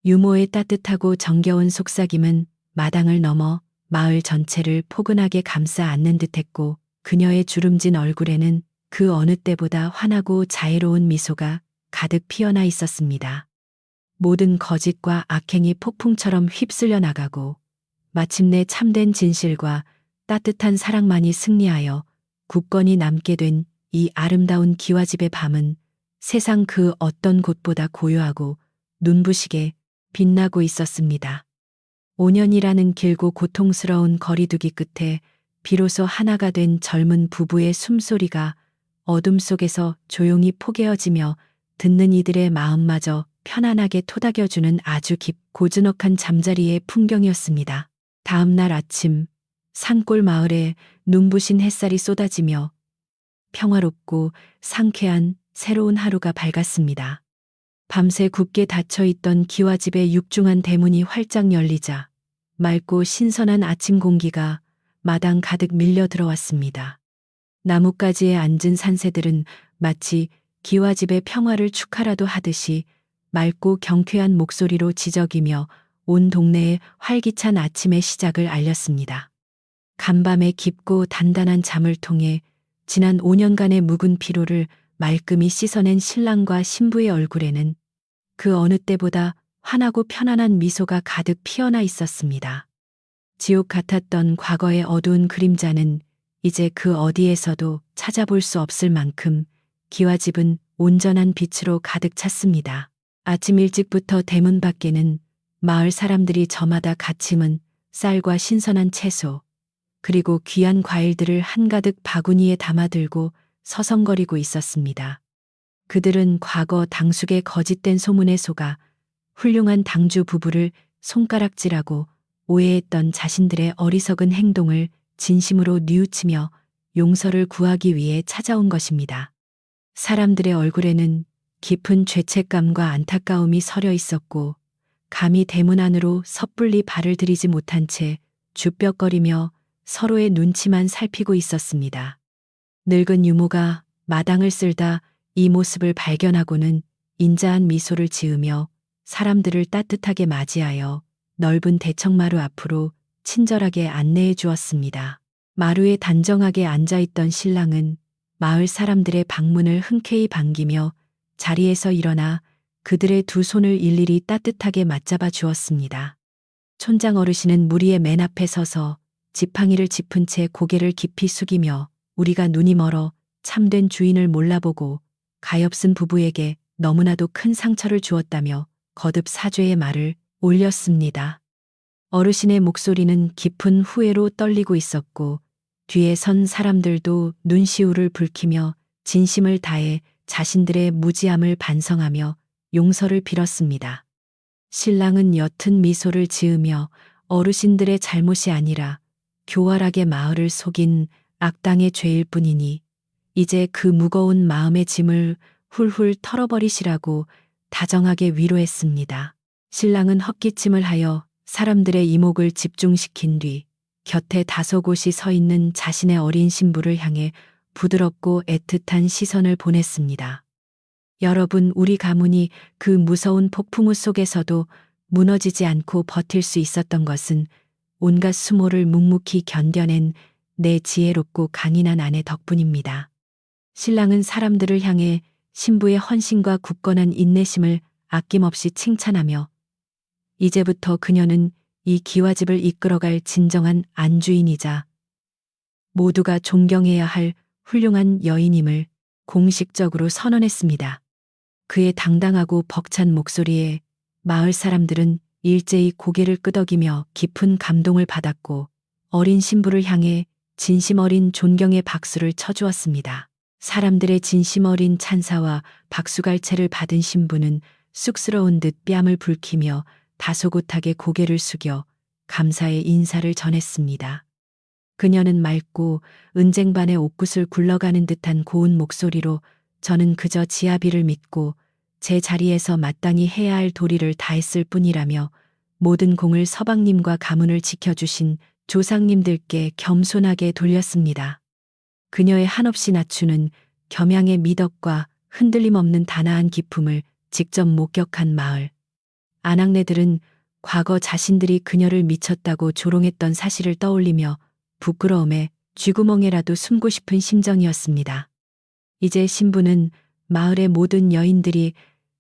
유모의 따뜻하고 정겨운 속삭임은 마당을 넘어 마을 전체를 포근하게 감싸 안는 듯했고, 그녀의 주름진 얼굴에는 그 어느 때보다 환하고 자애로운 미소가 가득 피어나 있었습니다. 모든 거짓과 악행이 폭풍처럼 휩쓸려 나가고 마침내 참된 진실과 따뜻한 사랑만이 승리하여 굳건히 남게 된 이 아름다운 기와집의 밤은 세상 그 어떤 곳보다 고요하고 눈부시게 빛나고 있었습니다. 5년이라는 길고 고통스러운 거리두기 끝에 비로소 하나가 된 젊은 부부의 숨소리가 어둠 속에서 조용히 포개어지며 듣는 이들의 마음마저 편안하게 토닥여주는 아주 고즈넉한 잠자리의 풍경이었습니다. 다음 날 아침, 산골 마을에 눈부신 햇살이 쏟아지며 평화롭고 상쾌한 새로운 하루가 밝았습니다. 밤새 굳게 닫혀있던 기와집의 육중한 대문이 활짝 열리자 맑고 신선한 아침 공기가 마당 가득 밀려 들어왔습니다. 나뭇가지에 앉은 산새들은 마치 기와집의 평화를 축하라도 하듯이 맑고 경쾌한 목소리로 지저귀며 온 동네에 활기찬 아침의 시작을 알렸습니다. 간밤에 깊고 단단한 잠을 통해 지난 5년간의 묵은 피로를 말끔히 씻어낸 신랑과 신부의 얼굴에는 그 어느 때보다 환하고 편안한 미소가 가득 피어나 있었습니다. 지옥 같았던 과거의 어두운 그림자는 이제 그 어디에서도 찾아볼 수 없을 만큼 기와집은 온전한 빛으로 가득 찼습니다. 아침 일찍부터 대문 밖에는 마을 사람들이 저마다 갓 심은 쌀과 신선한 채소, 그리고 귀한 과일들을 한가득 바구니에 담아들고 서성거리고 있었습니다. 그들은 과거 당숙의 거짓된 소문에 속아 훌륭한 당주 부부를 손가락질하고 오해했던 자신들의 어리석은 행동을 진심으로 뉘우치며 용서를 구하기 위해 찾아온 것입니다. 사람들의 얼굴에는 깊은 죄책감과 안타까움이 서려 있었고, 감히 대문 안으로 섣불리 발을 들이지 못한 채 주뼛거리며 서로의 눈치만 살피고 있었습니다. 늙은 유모가 마당을 쓸다 이 모습을 발견하고는 인자한 미소를 지으며 사람들을 따뜻하게 맞이하여 넓은 대청마루 앞으로 친절하게 안내해 주었습니다. 마루에 단정하게 앉아있던 신랑은 마을 사람들의 방문을 흔쾌히 반기며 자리에서 일어나 그들의 두 손을 일일이 따뜻하게 맞잡아 주었습니다. 촌장 어르신은 무리의 맨 앞에 서서 지팡이를 짚은 채 고개를 깊이 숙이며 우리가 눈이 멀어 참된 주인을 몰라보고 가엾은 부부에게 너무나도 큰 상처를 주었다며 거듭 사죄의 말을 올렸습니다. 어르신의 목소리는 깊은 후회로 떨리고 있었고, 뒤에 선 사람들도 눈시울을 붉히며 진심을 다해 자신들의 무지함을 반성하며 용서를 빌었습니다. 신랑은 옅은 미소를 지으며 어르신들의 잘못이 아니라 교활하게 마을을 속인 악당의 죄일 뿐이니 이제 그 무거운 마음의 짐을 훌훌 털어버리시라고 다정하게 위로했습니다. 신랑은 헛기침을 하여 사람들의 이목을 집중시킨 뒤 곁에 다소곳이 서 있는 자신의 어린 신부를 향해 부드럽고 애틋한 시선을 보냈습니다. 여러분, 우리 가문이 그 무서운 폭풍우 속에서도 무너지지 않고 버틸 수 있었던 것은 온갖 수모를 묵묵히 견뎌낸 내 지혜롭고 강인한 아내 덕분입니다. 신랑은 사람들을 향해 신부의 헌신과 굳건한 인내심을 아낌없이 칭찬하며 이제부터 그녀는 이 기와집을 이끌어갈 진정한 안주인이자 모두가 존경해야 할 훌륭한 여인임을 공식적으로 선언했습니다. 그의 당당하고 벅찬 목소리에 마을 사람들은 일제히 고개를 끄덕이며 깊은 감동을 받았고, 어린 신부를 향해 진심 어린 존경의 박수를 쳐주었습니다. 사람들의 진심 어린 찬사와 박수갈채를 받은 신부는 쑥스러운 듯 뺨을 붉히며 다소곳하게 고개를 숙여 감사의 인사를 전했습니다. 그녀는 맑고 은쟁반의 옥굿을 굴러가는 듯한 고운 목소리로 저는 그저 지아비를 믿고 제 자리에서 마땅히 해야 할 도리를 다했을 뿐이라며 모든 공을 서방님과 가문을 지켜주신 조상님들께 겸손하게 돌렸습니다. 그녀의 한없이 낮추는 겸양의 미덕과 흔들림 없는 단아한 기품을 직접 목격한 마을 아낙네들은 과거 자신들이 그녀를 미쳤다고 조롱했던 사실을 떠올리며 부끄러움에 쥐구멍에라도 숨고 싶은 심정이었습니다. 이제 신부는 마을의 모든 여인들이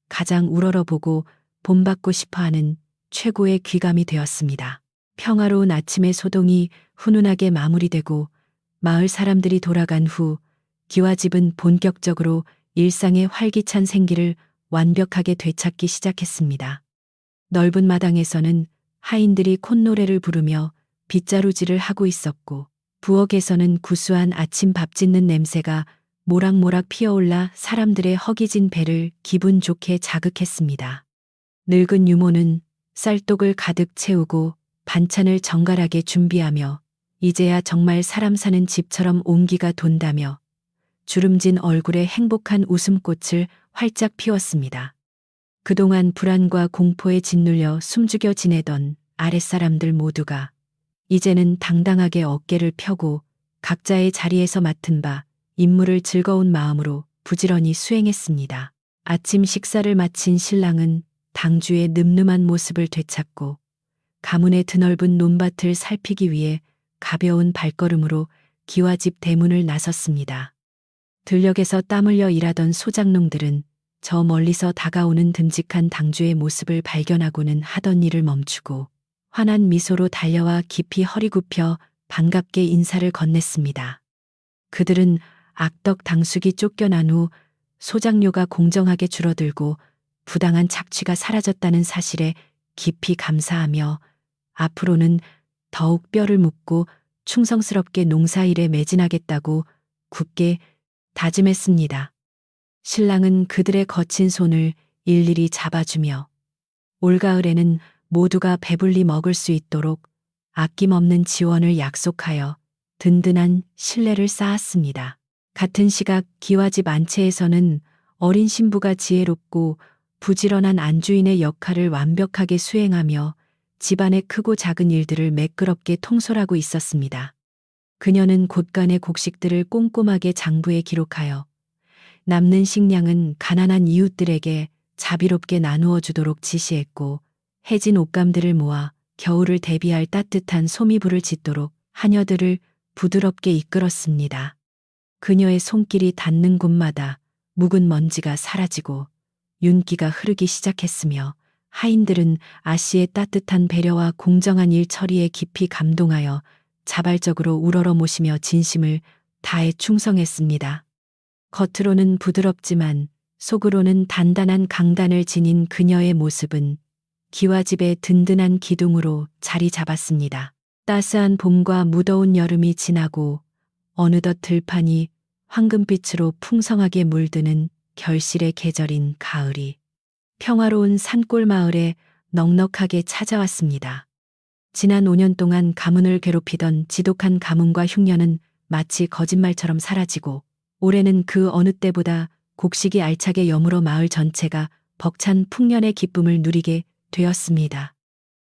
가장 우러러보고 본받고 싶어하는 최고의 귀감이 되었습니다. 평화로운 아침의 소동이 훈훈하게 마무리되고 마을 사람들이 돌아간 후 기와집은 본격적으로 일상의 활기찬 생기를 완벽하게 되찾기 시작했습니다. 넓은 마당에서는 하인들이 콧노래를 부르며 빗자루질을 하고 있었고, 부엌에서는 구수한 아침 밥 짓는 냄새가 모락모락 피어올라 사람들의 허기진 배를 기분 좋게 자극했습니다. 늙은 유모는 쌀독을 가득 채우고 반찬을 정갈하게 준비하며 이제야 정말 사람 사는 집처럼 온기가 돈다며 주름진 얼굴에 행복한 웃음꽃을 활짝 피웠습니다. 그동안 불안과 공포에 짓눌려 숨죽여 지내던 아랫사람들 모두가 이제는 당당하게 어깨를 펴고 각자의 자리에서 맡은 바 임무를 즐거운 마음으로 부지런히 수행했습니다. 아침 식사를 마친 신랑은 당주의 늠름한 모습을 되찾고 가문의 드넓은 논밭을 살피기 위해 가벼운 발걸음으로 기와집 대문을 나섰습니다. 들녘에서 땀 흘려 일하던 소작농들은 저 멀리서 다가오는 듬직한 당주의 모습을 발견하고는 하던 일을 멈추고 환한 미소로 달려와 깊이 허리 굽혀 반갑게 인사를 건넸습니다. 그들은 악덕 당숙이 쫓겨난 후 소작료가 공정하게 줄어들고 부당한 착취가 사라졌다는 사실에 깊이 감사하며 앞으로는 더욱 뼈를 묻고 충성스럽게 농사일에 매진하겠다고 굳게 다짐했습니다. 신랑은 그들의 거친 손을 일일이 잡아주며 올가을에는 모두가 배불리 먹을 수 있도록 아낌없는 지원을 약속하여 든든한 신뢰를 쌓았습니다. 같은 시각 기와집 안채에서는 어린 신부가 지혜롭고 부지런한 안주인의 역할을 완벽하게 수행하며 집안의 크고 작은 일들을 매끄럽게 통솔하고 있었습니다. 그녀는 곳간의 곡식들을 꼼꼼하게 장부에 기록하여 남는 식량은 가난한 이웃들에게 자비롭게 나누어 주도록 지시했고, 해진 옷감들을 모아 겨울을 대비할 따뜻한 소미불을 짓도록 하녀들을 부드럽게 이끌었습니다. 그녀의 손길이 닿는 곳마다 묵은 먼지가 사라지고 윤기가 흐르기 시작했으며, 하인들은 아씨의 따뜻한 배려와 공정한 일 처리에 깊이 감동하여 자발적으로 우러러모시며 진심을 다해 충성했습니다. 겉으로는 부드럽지만 속으로는 단단한 강단을 지닌 그녀의 모습은 기와집의 든든한 기둥으로 자리 잡았습니다. 따스한 봄과 무더운 여름이 지나고 어느덧 들판이 황금빛으로 풍성하게 물드는 결실의 계절인 가을이 평화로운 산골 마을에 넉넉하게 찾아왔습니다. 지난 5년 동안 가문을 괴롭히던 지독한 가문과 흉년은 마치 거짓말처럼 사라지고, 올해는 그 어느 때보다 곡식이 알차게 여물어 마을 전체가 벅찬 풍년의 기쁨을 누리게 되었습니다.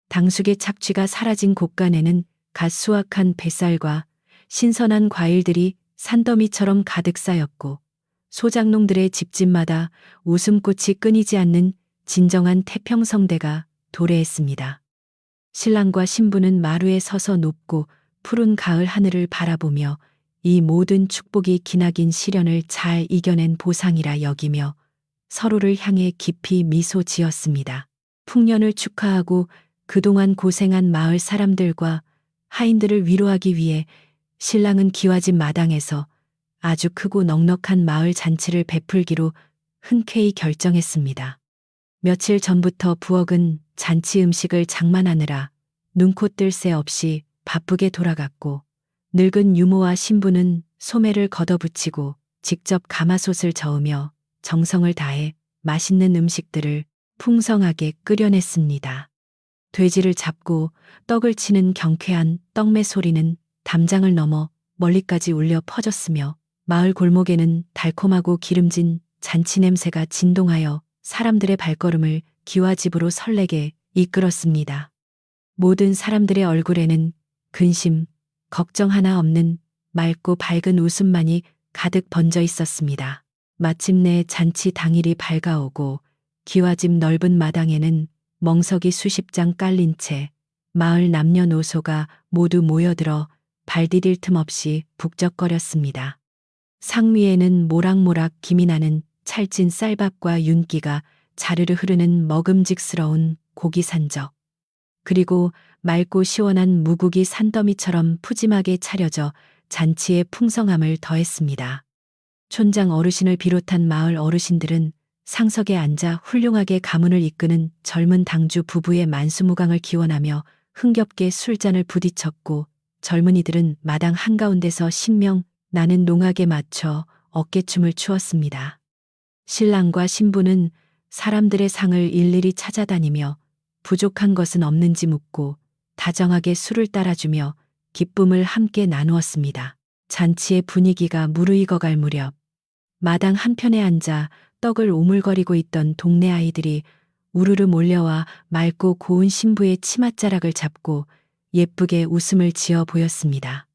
당숙의 착취가 사라진 곳간에는 갓 수확한 뱃살과 신선한 과일들이 산더미처럼 가득 쌓였고, 소작농들의 집집마다 웃음꽃이 끊이지 않는 진정한 태평성대가 도래했습니다. 신랑과 신부는 마루에 서서 높고 푸른 가을 하늘을 바라보며 이 모든 축복이 기나긴 시련을 잘 이겨낸 보상이라 여기며 서로를 향해 깊이 미소 지었습니다. 풍년을 축하하고 그동안 고생한 마을 사람들과 하인들을 위로하기 위해 신랑은 기와집 마당에서 아주 크고 넉넉한 마을 잔치를 베풀기로 흔쾌히 결정했습니다. 며칠 전부터 부엌은 잔치 음식을 장만하느라 눈코 뜰 새 없이 바쁘게 돌아갔고, 늙은 유모와 신부는 소매를 걷어붙이고 직접 가마솥을 저으며 정성을 다해 맛있는 음식들을 풍성하게 끓여냈습니다. 돼지를 잡고 떡을 치는 경쾌한 떡매 소리는 담장을 넘어 멀리까지 울려 퍼졌으며, 마을 골목에는 달콤하고 기름진 잔치 냄새가 진동하여 사람들의 발걸음을 기와집으로 설레게 이끌었습니다. 모든 사람들의 얼굴에는 근심, 걱정 하나 없는 맑고 밝은 웃음만이 가득 번져 있었습니다. 마침내 잔치 당일이 밝아오고 기와집 넓은 마당에는 멍석이 수십 장 깔린 채 마을 남녀노소가 모두 모여들어 발 디딜 틈 없이 북적거렸습니다. 상 위에는 모락모락 김이 나는 찰진 쌀밥과 윤기가 자르르 흐르는 먹음직스러운 고기 산적, 그리고 맑고 시원한 무국이 산더미처럼 푸짐하게 차려져 잔치의 풍성함을 더했습니다. 촌장 어르신을 비롯한 마을 어르신들은 상석에 앉아 훌륭하게 가문을 이끄는 젊은 당주 부부의 만수무강을 기원하며 흥겹게 술잔을 부딪혔고, 젊은이들은 마당 한가운데서 신명 나는 농악에 맞춰 어깨춤을 추었습니다. 신랑과 신부는 사람들의 상을 일일이 찾아다니며 부족한 것은 없는지 묻고 다정하게 술을 따라주며 기쁨을 함께 나누었습니다. 잔치의 분위기가 무르익어갈 무렵 마당 한편에 앉아 떡을 오물거리고 있던 동네 아이들이 우르르 몰려와 맑고 고운 신부의 치맛자락을 잡고 예쁘게 웃음을 지어 보였습니다.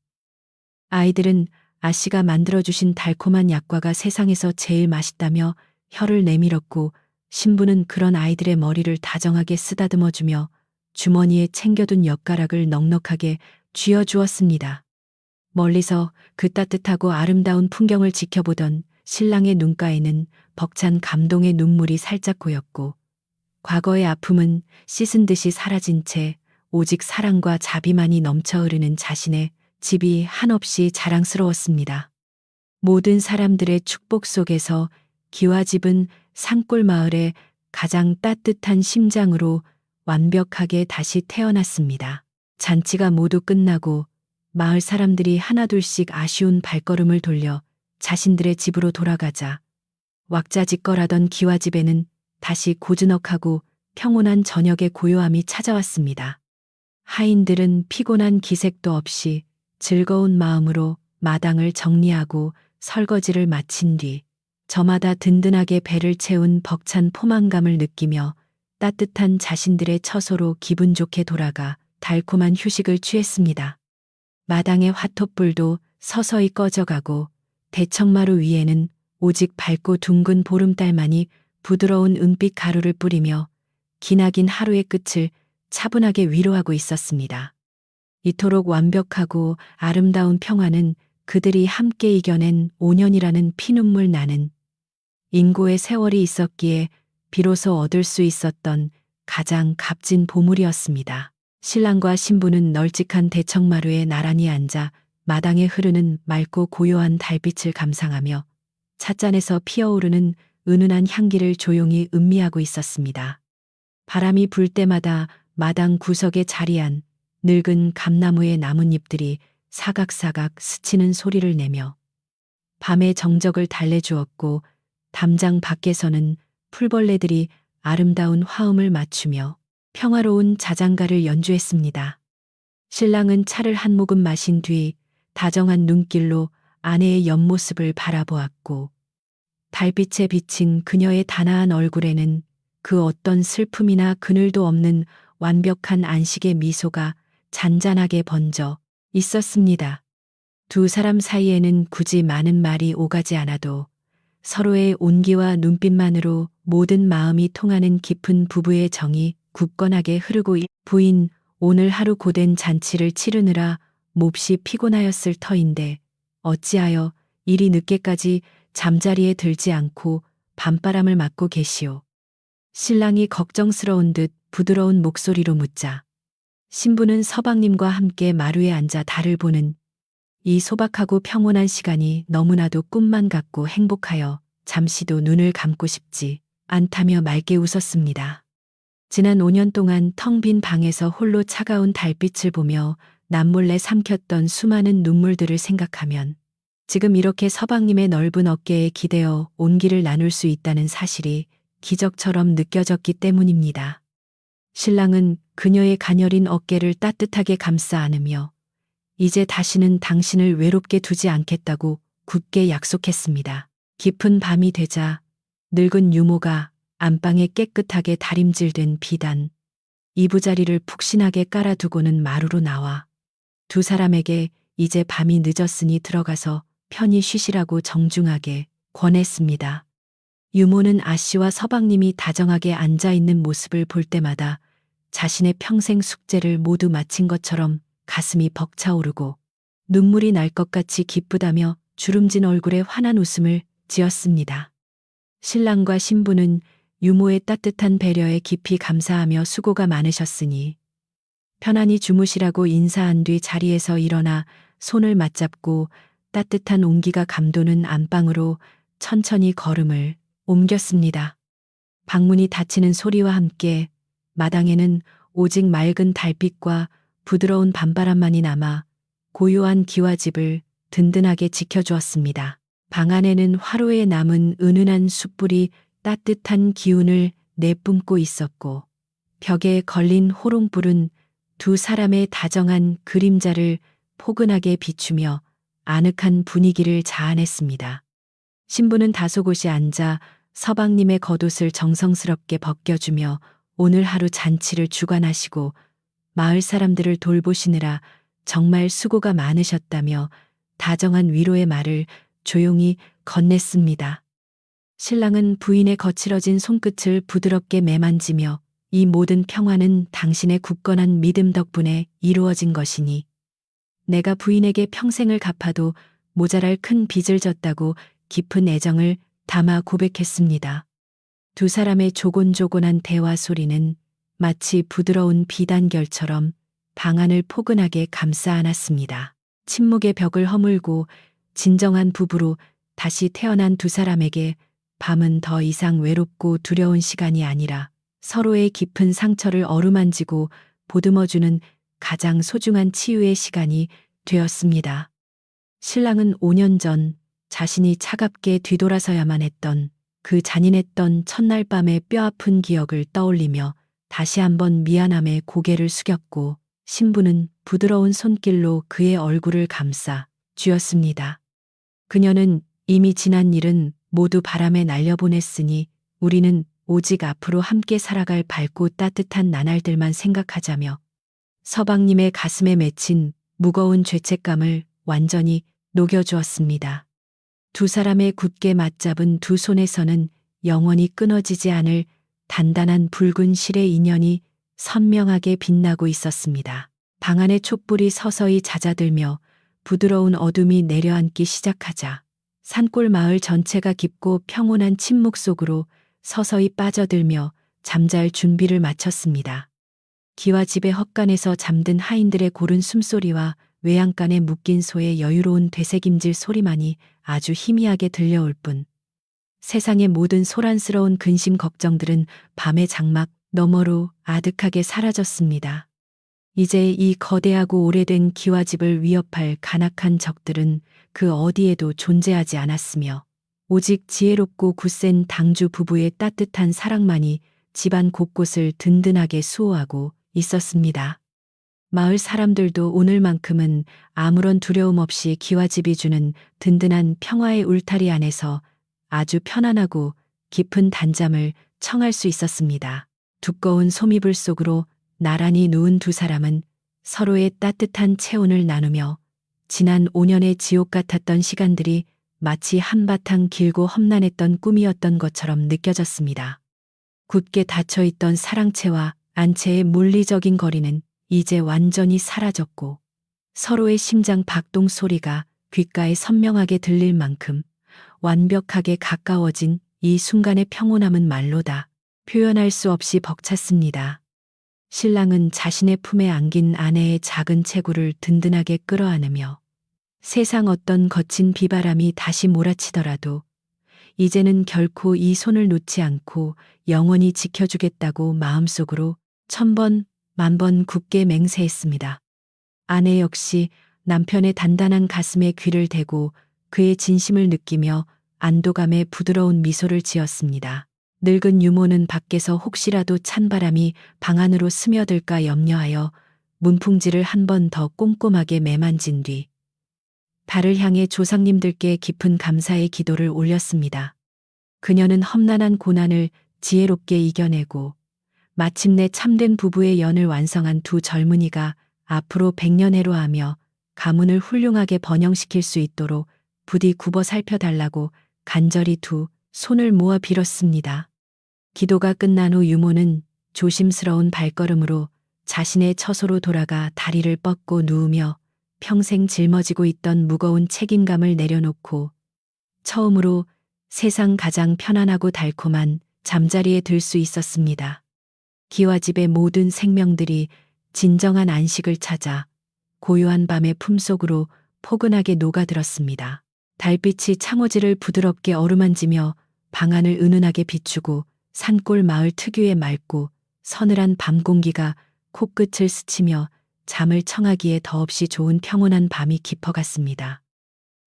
아이들은 아씨가 만들어주신 달콤한 약과가 세상에서 제일 맛있다며 혀를 내밀었고, 신부는 그런 아이들의 머리를 다정하게 쓰다듬어주며 주머니에 챙겨둔 엿가락을 넉넉하게 쥐어주었습니다. 멀리서 그 따뜻하고 아름다운 풍경을 지켜보던 신랑의 눈가에는 벅찬 감동의 눈물이 살짝 고였고, 과거의 아픔은 씻은 듯이 사라진 채 오직 사랑과 자비만이 넘쳐 흐르는 자신의 집이 한없이 자랑스러웠습니다. 모든 사람들의 축복 속에서 기와집은 산골 마을의 가장 따뜻한 심장으로 완벽하게 다시 태어났습니다. 잔치가 모두 끝나고 마을 사람들이 하나둘씩 아쉬운 발걸음을 돌려 자신들의 집으로 돌아가자 왁자지껄하던 기와집에는 다시 고즈넉하고 평온한 저녁의 고요함이 찾아왔습니다. 하인들은 피곤한 기색도 없이 즐거운 마음으로 마당을 정리하고 설거지를 마친 뒤 저마다 든든하게 배를 채운 벅찬 포만감을 느끼며 따뜻한 자신들의 처소로 기분 좋게 돌아가 달콤한 휴식을 취했습니다. 마당의 화톳불도 서서히 꺼져가고 대청마루 위에는 오직 밝고 둥근 보름달만이 부드러운 은빛 가루를 뿌리며 기나긴 하루의 끝을 차분하게 위로하고 있었습니다. 이토록 완벽하고 아름다운 평화는 그들이 함께 이겨낸 5년이라는 피눈물 나는 인고의 세월이 있었기에 비로소 얻을 수 있었던 가장 값진 보물이었습니다. 신랑과 신부는 널찍한 대청마루에 나란히 앉아 마당에 흐르는 맑고 고요한 달빛을 감상하며 찻잔에서 피어오르는 은은한 향기를 조용히 음미하고 있었습니다. 바람이 불 때마다 마당 구석에 자리한 늙은 감나무의 나뭇잎들이 사각사각 스치는 소리를 내며 밤의 정적을 달래주었고 담장 밖에서는 풀벌레들이 아름다운 화음을 맞추며 평화로운 자장가를 연주했습니다. 신랑은 차를 한 모금 마신 뒤 다정한 눈길로 아내의 옆모습을 바라보았고 달빛에 비친 그녀의 단아한 얼굴에는 그 어떤 슬픔이나 그늘도 없는 완벽한 안식의 미소가 잔잔하게 번져 있었습니다. 두 사람 사이에는 굳이 많은 말이 오가지 않아도 서로의 온기와 눈빛만으로 모든 마음이 통하는 깊은 부부의 정이 굳건하게 흐르고 부인, 오늘 하루 고된 잔치를 치르느라 몹시 피곤하였을 터인데 어찌하여 이리 늦게까지 잠자리에 들지 않고 밤바람을 맞고 계시오. 신랑이 걱정스러운 듯 부드러운 목소리로 묻자 신부는 서방님과 함께 마루에 앉아 달을 보는 이 소박하고 평온한 시간이 너무나도 꿈만 같고 행복하여 잠시도 눈을 감고 싶지 않다며 맑게 웃었습니다. 지난 5년 동안 텅 빈 방에서 홀로 차가운 달빛을 보며 남몰래 삼켰던 수많은 눈물들을 생각하면 지금 이렇게 서방님의 넓은 어깨에 기대어 온기를 나눌 수 있다는 사실이 기적처럼 느껴졌기 때문입니다. 신랑은 그녀의 가녀린 어깨를 따뜻하게 감싸 안으며 이제 다시는 당신을 외롭게 두지 않겠다고 굳게 약속했습니다. 깊은 밤이 되자 늙은 유모가 안방에 깨끗하게 다림질된 비단, 이부자리를 푹신하게 깔아두고는 마루로 나와 두 사람에게 이제 밤이 늦었으니 들어가서 편히 쉬시라고 정중하게 권했습니다. 유모는 아씨와 서방님이 다정하게 앉아있는 모습을 볼 때마다 자신의 평생 숙제를 모두 마친 것처럼 가슴이 벅차오르고 눈물이 날 것 같이 기쁘다며 주름진 얼굴에 환한 웃음을 지었습니다. 신랑과 신부는 유모의 따뜻한 배려에 깊이 감사하며 수고가 많으셨으니 편안히 주무시라고 인사한 뒤 자리에서 일어나 손을 맞잡고 따뜻한 온기가 감도는 안방으로 천천히 걸음을 옮겼습니다. 방문이 닫히는 소리와 함께 마당에는 오직 맑은 달빛과 부드러운 밤바람만이 남아 고요한 기와집을 든든하게 지켜주었습니다. 방 안에는 화로에 남은 은은한 숯불이 따뜻한 기운을 내뿜고 있었고 벽에 걸린 호롱불은 두 사람의 다정한 그림자를 포근하게 비추며 아늑한 분위기를 자아냈습니다. 신부는 다소곳이 앉아 서방님의 겉옷을 정성스럽게 벗겨주며 오늘 하루 잔치를 주관하시고 마을 사람들을 돌보시느라 정말 수고가 많으셨다며 다정한 위로의 말을 조용히 건넸습니다. 신랑은 부인의 거칠어진 손끝을 부드럽게 매만지며 이 모든 평화는 당신의 굳건한 믿음 덕분에 이루어진 것이니 내가 부인에게 평생을 갚아도 모자랄 큰 빚을 졌다고 깊은 애정을 담아 고백했습니다. 두 사람의 조곤조곤한 대화 소리는 마치 부드러운 비단결처럼 방안을 포근하게 감싸 안았습니다. 침묵의 벽을 허물고 진정한 부부로 다시 태어난 두 사람에게 밤은 더 이상 외롭고 두려운 시간이 아니라 서로의 깊은 상처를 어루만지고 보듬어주는 가장 소중한 치유의 시간이 되었습니다. 신랑은 5년 전 자신이 차갑게 뒤돌아서야만 했던 그 잔인했던 첫날 밤의 뼈아픈 기억을 떠올리며 다시 한번 미안함에 고개를 숙였고 신부는 부드러운 손길로 그의 얼굴을 감싸 쥐었습니다. 그녀는 이미 지난 일은 모두 바람에 날려보냈으니 우리는 오직 앞으로 함께 살아갈 밝고 따뜻한 나날들만 생각하자며 서방님의 가슴에 맺힌 무거운 죄책감을 완전히 녹여주었습니다. 두 사람의 굳게 맞잡은 두 손에서는 영원히 끊어지지 않을 단단한 붉은 실의 인연이 선명하게 빛나고 있었습니다. 방 안의 촛불이 서서히 잦아들며 부드러운 어둠이 내려앉기 시작하자 산골 마을 전체가 깊고 평온한 침묵 속으로 서서히 빠져들며 잠잘 준비를 마쳤습니다. 기와집의 헛간에서 잠든 하인들의 고른 숨소리와 외양간에 묶인 소의 여유로운 되새김질 소리만이 아주 희미하게 들려올 뿐 세상의 모든 소란스러운 근심 걱정들은 밤의 장막 너머로 아득하게 사라졌습니다. 이제 이 거대하고 오래된 기와집을 위협할 간악한 적들은 그 어디에도 존재하지 않았으며 오직 지혜롭고 굳센 당주 부부의 따뜻한 사랑만이 집안 곳곳을 든든하게 수호하고 있었습니다. 마을 사람들도 오늘만큼은 아무런 두려움 없이 기와집이 주는 든든한 평화의 울타리 안에서 아주 편안하고 깊은 단잠을 청할 수 있었습니다. 두꺼운 소미불 속으로 나란히 누운 두 사람은 서로의 따뜻한 체온을 나누며 지난 5년의 지옥 같았던 시간들이 마치 한바탕 길고 험난했던 꿈이었던 것처럼 느껴졌습니다. 굳게 닫혀있던 사랑채와 안채의 물리적인 거리는 이제 완전히 사라졌고 서로의 심장 박동 소리가 귓가에 선명하게 들릴 만큼 완벽하게 가까워진 이 순간의 평온함은 말로 다 표현할 수 없이 벅찼습니다. 신랑은 자신의 품에 안긴 아내의 작은 체구를 든든하게 끌어안으며 세상 어떤 거친 비바람이 다시 몰아치더라도 이제는 결코 이 손을 놓지 않고 영원히 지켜주겠다고 마음속으로 1000번, 10,000번 굳게 맹세했습니다. 아내 역시 남편의 단단한 가슴에 귀를 대고 그의 진심을 느끼며 안도감에 부드러운 미소를 지었습니다. 늙은 유모는 밖에서 혹시라도 찬바람이 방 안으로 스며들까 염려하여 문풍지를 한 번 더 꼼꼼하게 매만진 뒤 달을 향해 조상님들께 깊은 감사의 기도를 올렸습니다. 그녀는 험난한 고난을 지혜롭게 이겨내고 마침내 참된 부부의 연을 완성한 두 젊은이가 앞으로 100년해로 하며 가문을 훌륭하게 번영시킬 수 있도록 부디 굽어 살펴달라고 간절히 두 손을 모아 빌었습니다. 기도가 끝난 후 유모는 조심스러운 발걸음으로 자신의 처소로 돌아가 다리를 뻗고 누우며 평생 짊어지고 있던 무거운 책임감을 내려놓고 처음으로 세상 가장 편안하고 달콤한 잠자리에 들 수 있었습니다. 기와집의 모든 생명들이 진정한 안식을 찾아 고요한 밤의 품속으로 포근하게 녹아들었습니다. 달빛이 창호지를 부드럽게 어루만지며 방안을 은은하게 비추고 산골 마을 특유의 맑고 서늘한 밤 공기가 코끝을 스치며 잠을 청하기에 더없이 좋은 평온한 밤이 깊어갔습니다.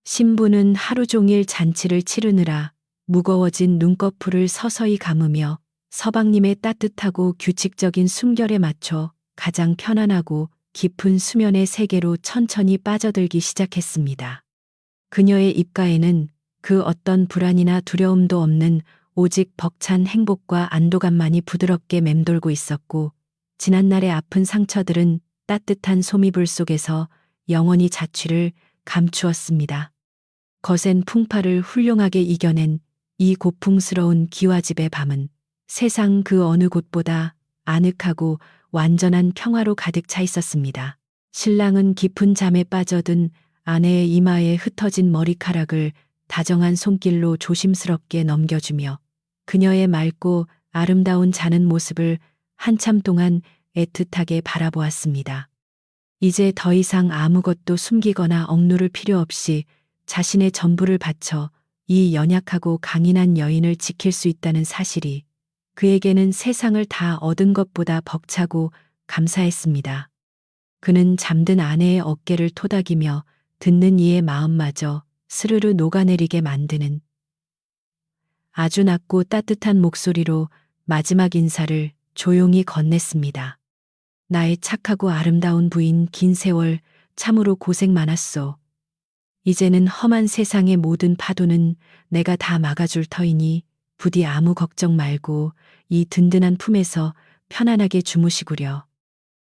신부는 하루 종일 잔치를 치르느라 무거워진 눈꺼풀을 서서히 감으며 서방님의 따뜻하고 규칙적인 숨결에 맞춰 가장 편안하고 깊은 수면의 세계로 천천히 빠져들기 시작했습니다. 그녀의 입가에는 그 어떤 불안이나 두려움도 없는 오직 벅찬 행복과 안도감만이 부드럽게 맴돌고 있었고 지난날의 아픈 상처들은 따뜻한 소미불 속에서 영원히 자취를 감추었습니다. 거센 풍파를 훌륭하게 이겨낸 이 고풍스러운 기와집의 밤은 세상 그 어느 곳보다 아늑하고 완전한 평화로 가득 차 있었습니다. 신랑은 깊은 잠에 빠져든 아내의 이마에 흩어진 머리카락을 다정한 손길로 조심스럽게 넘겨주며 그녀의 맑고 아름다운 자는 모습을 한참 동안 애틋하게 바라보았습니다. 이제 더 이상 아무것도 숨기거나 억누를 필요 없이 자신의 전부를 바쳐 이 연약하고 강인한 여인을 지킬 수 있다는 사실이 그에게는 세상을 다 얻은 것보다 벅차고 감사했습니다. 그는 잠든 아내의 어깨를 토닥이며 듣는 이의 마음마저 스르르 녹아내리게 만드는 아주 낮고 따뜻한 목소리로 마지막 인사를 조용히 건넸습니다. 나의 착하고 아름다운 부인 긴 세월 참으로 고생 많았소. 이제는 험한 세상의 모든 파도는 내가 다 막아줄 터이니 부디 아무 걱정 말고 이 든든한 품에서 편안하게 주무시구려.